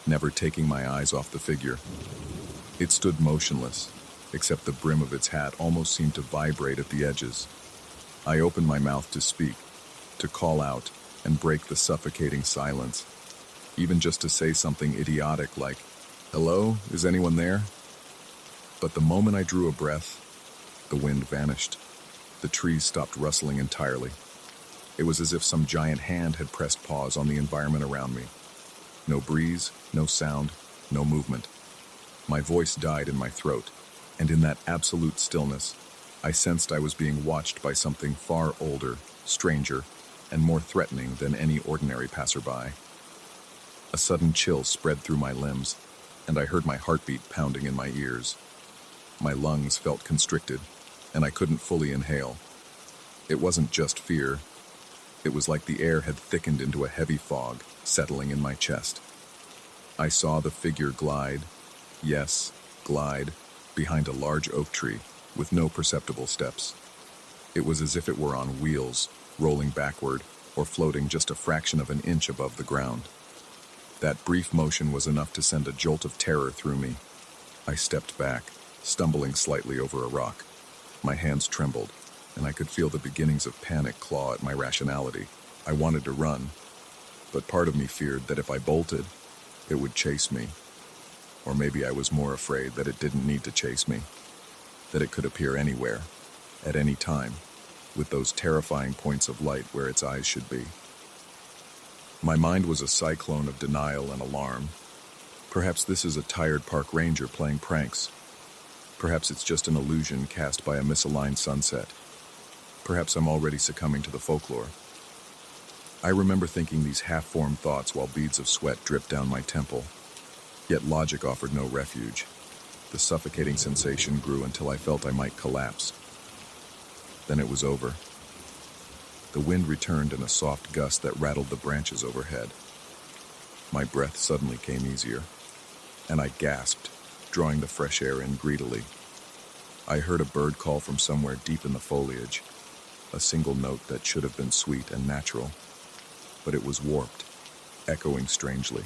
never taking my eyes off the figure. It stood motionless, except the brim of its hat almost seemed to vibrate at the edges. I opened my mouth to speak, to call out, and break the suffocating silence, even just to say something idiotic like, "Hello, is anyone there?" But the moment I drew a breath, the wind vanished. The trees stopped rustling entirely. It was as if some giant hand had pressed pause on the environment around me. No breeze, no sound, no movement. My voice died in my throat, and in that absolute stillness, I sensed I was being watched by something far older, stranger, and more threatening than any ordinary passerby. A sudden chill spread through my limbs, and I heard my heartbeat pounding in my ears. My lungs felt constricted, and I couldn't fully inhale. It wasn't just fear. It was like the air had thickened into a heavy fog, settling in my chest. I saw the figure glide, yes, glide, behind a large oak tree, with no perceptible steps. It was as if it were on wheels, rolling backward, or floating just a fraction of an inch above the ground. That brief motion was enough to send a jolt of terror through me. I stepped back, stumbling slightly over a rock. My hands trembled, and I could feel the beginnings of panic claw at my rationality. I wanted to run, but part of me feared that if I bolted, it would chase me. Or maybe I was more afraid that it didn't need to chase me, that it could appear anywhere, at any time, with those terrifying points of light where its eyes should be. My mind was a cyclone of denial and alarm. Perhaps this is a tired park ranger playing pranks. Perhaps it's just an illusion cast by a misaligned sunset. Perhaps I'm already succumbing to the folklore. I remember thinking these half-formed thoughts while beads of sweat dripped down my temple. Yet logic offered no refuge. The suffocating sensation grew until I felt I might collapse. Then it was over. The wind returned in a soft gust that rattled the branches overhead. My breath suddenly came easier, and I gasped, drawing the fresh air in greedily. I heard a bird call from somewhere deep in the foliage, a single note that should have been sweet and natural, but it was warped, echoing strangely,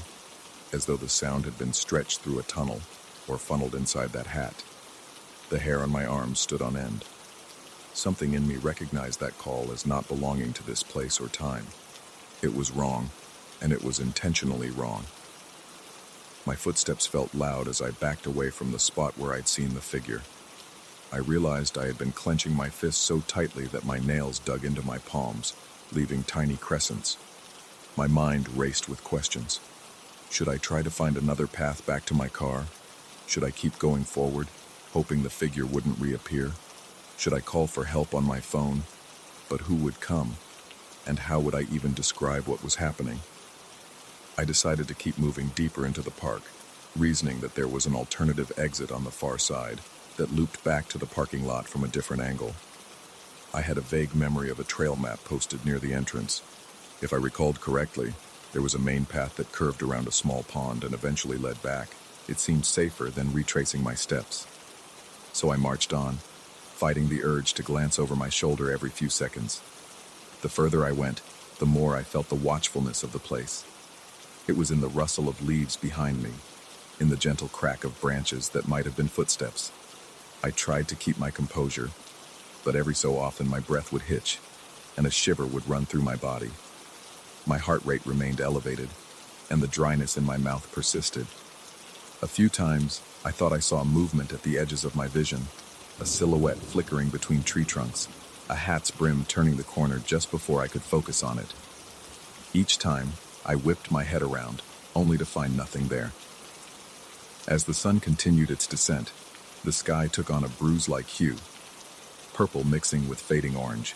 as though the sound had been stretched through a tunnel or funneled inside that hat. The hair on my arms stood on end. Something in me recognized that call as not belonging to this place or time. It was wrong, and it was intentionally wrong. My footsteps felt loud as I backed away from the spot where I'd seen the figure. I realized I had been clenching my fists so tightly that my nails dug into my palms, leaving tiny crescents. My mind raced with questions. Should I try to find another path back to my car? Should I keep going forward, hoping the figure wouldn't reappear? Should I call for help on my phone? But who would come? And how would I even describe what was happening? I decided to keep moving deeper into the park, reasoning that there was an alternative exit on the far side that looped back to the parking lot from a different angle. I had a vague memory of a trail map posted near the entrance. If I recalled correctly, there was a main path that curved around a small pond and eventually led back. It seemed safer than retracing my steps. So I marched on, fighting the urge to glance over my shoulder every few seconds. The further I went, the more I felt the watchfulness of the place. It was in the rustle of leaves behind me, in the gentle crack of branches that might have been footsteps. I tried to keep my composure, but every so often my breath would hitch, and a shiver would run through my body. My heart rate remained elevated, and the dryness in my mouth persisted. A few times, I thought I saw movement at the edges of my vision, a silhouette flickering between tree trunks, a hat's brim turning the corner just before I could focus on it. Each time, I whipped my head around, only to find nothing there. As the sun continued its descent, the sky took on a bruise-like hue, purple mixing with fading orange.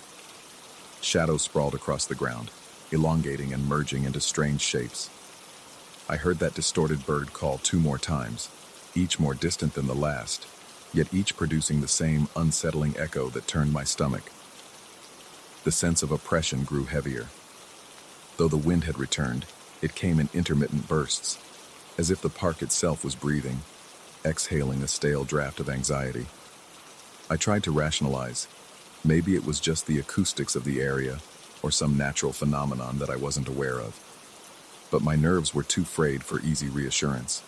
Shadows sprawled across the ground, elongating and merging into strange shapes. I heard that distorted bird call 2 more times, each more distant than the last, yet each producing the same unsettling echo that turned my stomach. The sense of oppression grew heavier, Though the wind had returned, it came in intermittent bursts, as if the park itself was breathing, exhaling a stale draft of anxiety. I tried to rationalize. Maybe it was just the acoustics of the area, or some natural phenomenon that I wasn't aware of. But my nerves were too frayed for easy reassurance.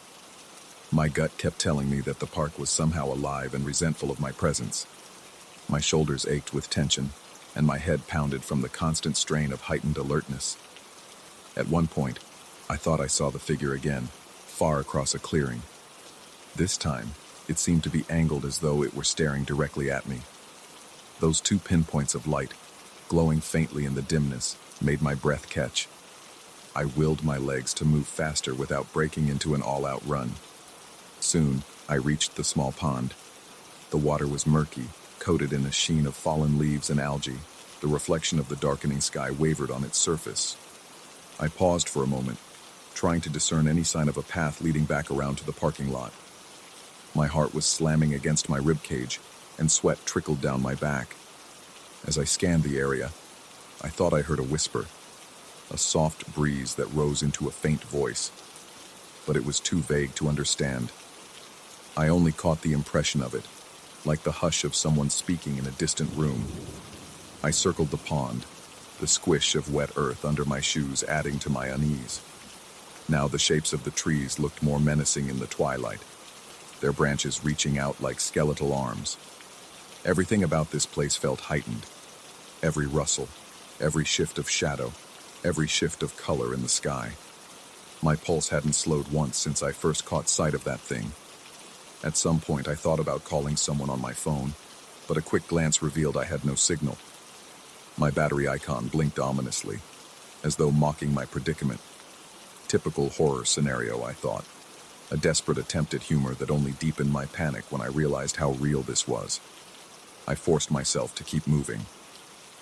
My gut kept telling me that the park was somehow alive and resentful of my presence. My shoulders ached with tension, and my head pounded from the constant strain of heightened alertness. At one point, I thought I saw the figure again, far across a clearing. This time, it seemed to be angled as though it were staring directly at me. Those two pinpoints of light, glowing faintly in the dimness, made my breath catch. I willed my legs to move faster without breaking into an all-out run. Soon, I reached the small pond. The water was murky, coated in a sheen of fallen leaves and algae. The reflection of the darkening sky wavered on its surface. I paused for a moment, trying to discern any sign of a path leading back around to the parking lot. My heart was slamming against my ribcage, and sweat trickled down my back. As I scanned the area, I thought I heard a whisper, a soft breeze that rose into a faint voice, but it was too vague to understand. I only caught the impression of it, like the hush of someone speaking in a distant room. I circled the pond, the squish of wet earth under my shoes adding to my unease. Now the shapes of the trees looked more menacing in the twilight, their branches reaching out like skeletal arms. Everything about this place felt heightened. Every rustle, every shift of shadow, every shift of color in the sky. My pulse hadn't slowed once since I first caught sight of that thing. At some point I thought about calling someone on my phone, but a quick glance revealed I had no signal. My battery icon blinked ominously, as though mocking my predicament. Typical horror scenario, I thought. A desperate attempt at humor that only deepened my panic when I realized how real this was. I forced myself to keep moving.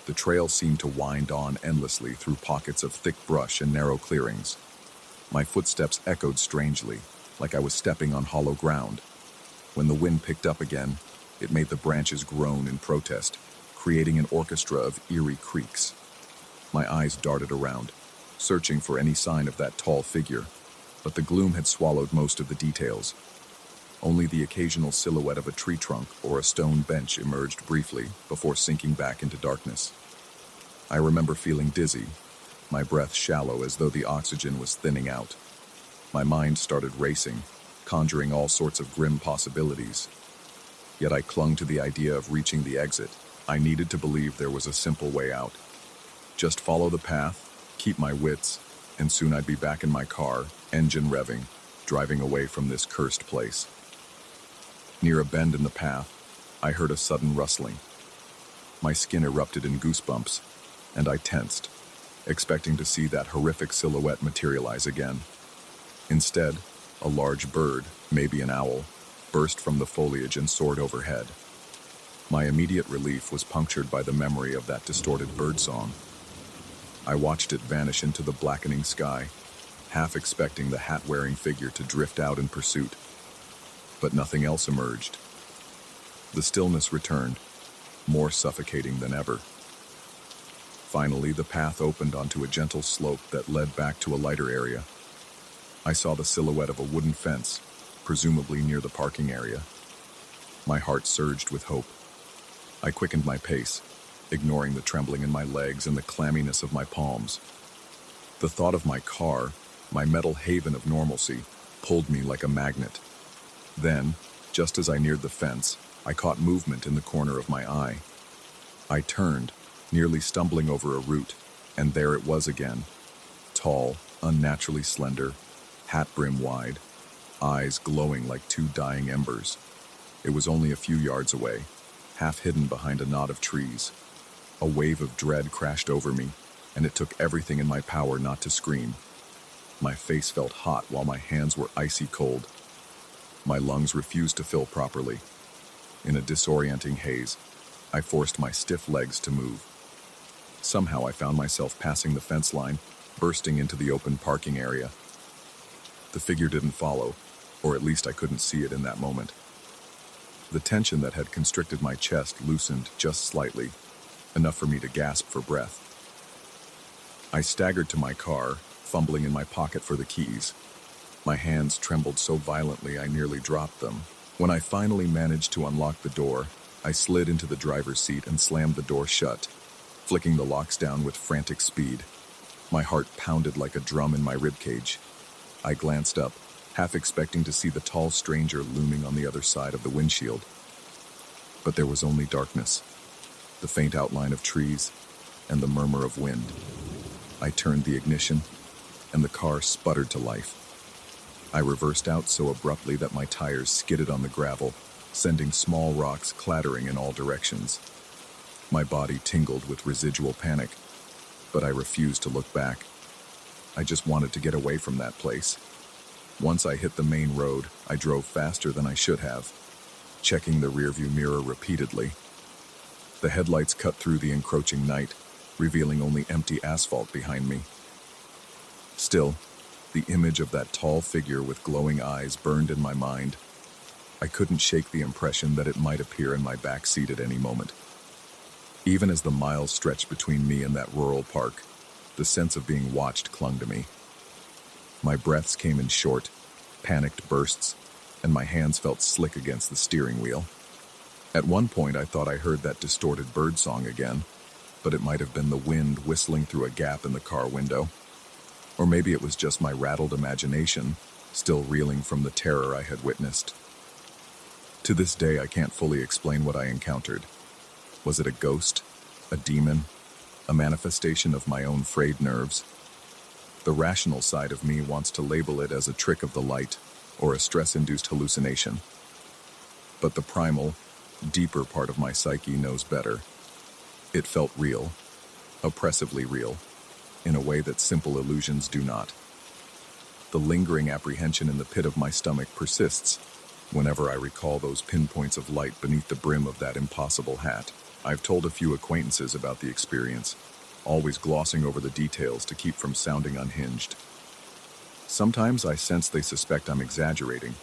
The trail seemed to wind on endlessly through pockets of thick brush and narrow clearings. My footsteps echoed strangely, like I was stepping on hollow ground. When the wind picked up again, it made the branches groan in protest, creating an orchestra of eerie creaks. My eyes darted around, searching for any sign of that tall figure, but the gloom had swallowed most of the details. Only the occasional silhouette of a tree trunk or a stone bench emerged briefly before sinking back into darkness. I remember feeling dizzy, my breath shallow as though the oxygen was thinning out. My mind started racing, conjuring all sorts of grim possibilities. Yet I clung to the idea of reaching the exit. I needed to believe there was a simple way out. Just follow the path, keep my wits, and soon I'd be back in my car, engine revving, driving away from this cursed place. Near a bend in the path, I heard a sudden rustling. My skin erupted in goosebumps, and I tensed, expecting to see that horrific silhouette materialize again. Instead, a large bird, maybe an owl, burst from the foliage and soared overhead. My immediate relief was punctured by the memory of that distorted birdsong. I watched it vanish into the blackening sky, half expecting the hat-wearing figure to drift out in pursuit. But nothing else emerged. The stillness returned, more suffocating than ever. Finally, the path opened onto a gentle slope that led back to a lighter area. I saw the silhouette of a wooden fence, presumably near the parking area. My heart surged with hope. I quickened my pace, ignoring the trembling in my legs and the clamminess of my palms. The thought of my car, my metal haven of normalcy, pulled me like a magnet. Then, just as I neared the fence, I caught movement in the corner of my eye. I turned, nearly stumbling over a root, and there it was again. Tall, unnaturally slender, hat brim wide, eyes glowing like two dying embers. It was only a few yards away, half hidden behind a knot of trees. A wave of dread crashed over me, and it took everything in my power not to scream. My face felt hot while my hands were icy cold. My lungs refused to fill properly. In a disorienting haze, I forced my stiff legs to move. Somehow I found myself passing the fence line, bursting into the open parking area. The figure didn't follow, or at least I couldn't see it in that moment. The tension that had constricted my chest loosened just slightly, enough for me to gasp for breath. I staggered to my car, fumbling in my pocket for the keys. My hands trembled so violently I nearly dropped them. When I finally managed to unlock the door, I slid into the driver's seat and slammed the door shut, flicking the locks down with frantic speed. My heart pounded like a drum in my ribcage. I glanced up, half expecting to see the tall stranger looming on the other side of the windshield. But there was only darkness, the faint outline of trees, and the murmur of wind. I turned the ignition, and the car sputtered to life. I reversed out so abruptly that my tires skidded on the gravel, sending small rocks clattering in all directions. My body tingled with residual panic, but I refused to look back. I just wanted to get away from that place. Once I hit the main road, I drove faster than I should have, checking the rearview mirror repeatedly. The headlights cut through the encroaching night, revealing only empty asphalt behind me. Still, the image of that tall figure with glowing eyes burned in my mind. I couldn't shake the impression that it might appear in my back seat at any moment. Even as the miles stretched between me and that rural park, the sense of being watched clung to me. My breaths came in short, panicked bursts, and my hands felt slick against the steering wheel. At one point, I thought I heard that distorted bird song again, but it might have been the wind whistling through a gap in the car window. Or maybe it was just my rattled imagination, still reeling from the terror I had witnessed. To this day, I can't fully explain what I encountered. Was it a ghost? A demon? A manifestation of my own frayed nerves? The rational side of me wants to label it as a trick of the light or a stress-induced hallucination. But the primal, deeper part of my psyche knows better. It felt real, oppressively real, in a way that simple illusions do not. The lingering apprehension in the pit of my stomach persists whenever I recall those pinpoints of light beneath the brim of that impossible hat. I've told a few acquaintances about the experience, always glossing over the details to keep from sounding unhinged. Sometimes I sense they suspect I'm exaggerating,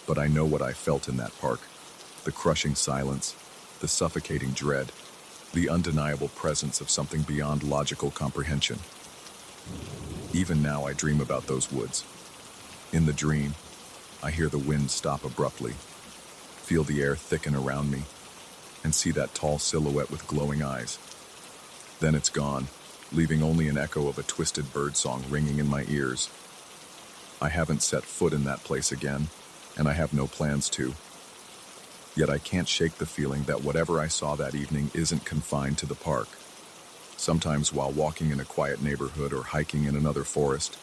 but I know what I felt in that park. The crushing silence, the suffocating dread, the undeniable presence of something beyond logical comprehension. Even now I dream about those woods. In the dream, I hear the wind stop abruptly, feel the air thicken around me, and see that tall silhouette with glowing eyes. Then it's gone, leaving only an echo of a twisted bird song ringing in my ears. I haven't set foot in that place again, and I have no plans to. Yet I can't shake the feeling that whatever I saw that evening isn't confined to the park. Sometimes while walking in a quiet neighborhood or hiking in another forest,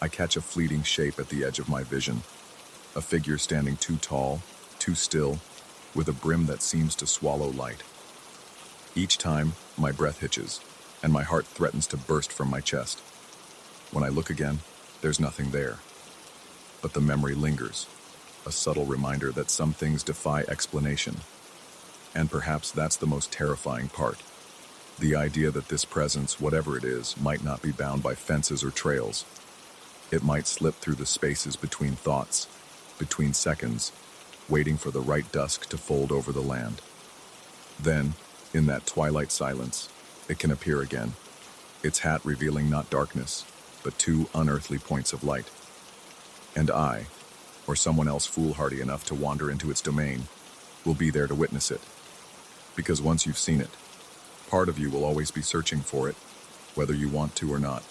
I catch a fleeting shape at the edge of my vision, a figure standing too tall, too still, with a brim that seems to swallow light. Each time, my breath hitches, and my heart threatens to burst from my chest. When I look again, there's nothing there. But the memory lingers, a subtle reminder that some things defy explanation. And perhaps that's the most terrifying part. The idea that this presence, whatever it is, might not be bound by fences or trails. It might slip through the spaces between thoughts, between seconds, waiting for the right dusk to fold over the land. Then, in that twilight silence, it can appear again, its hat revealing not darkness, but two unearthly points of light. And I, or someone else foolhardy enough to wander into its domain, will be there to witness it. Because once you've seen it, part of you will always be searching for it, whether you want to or not.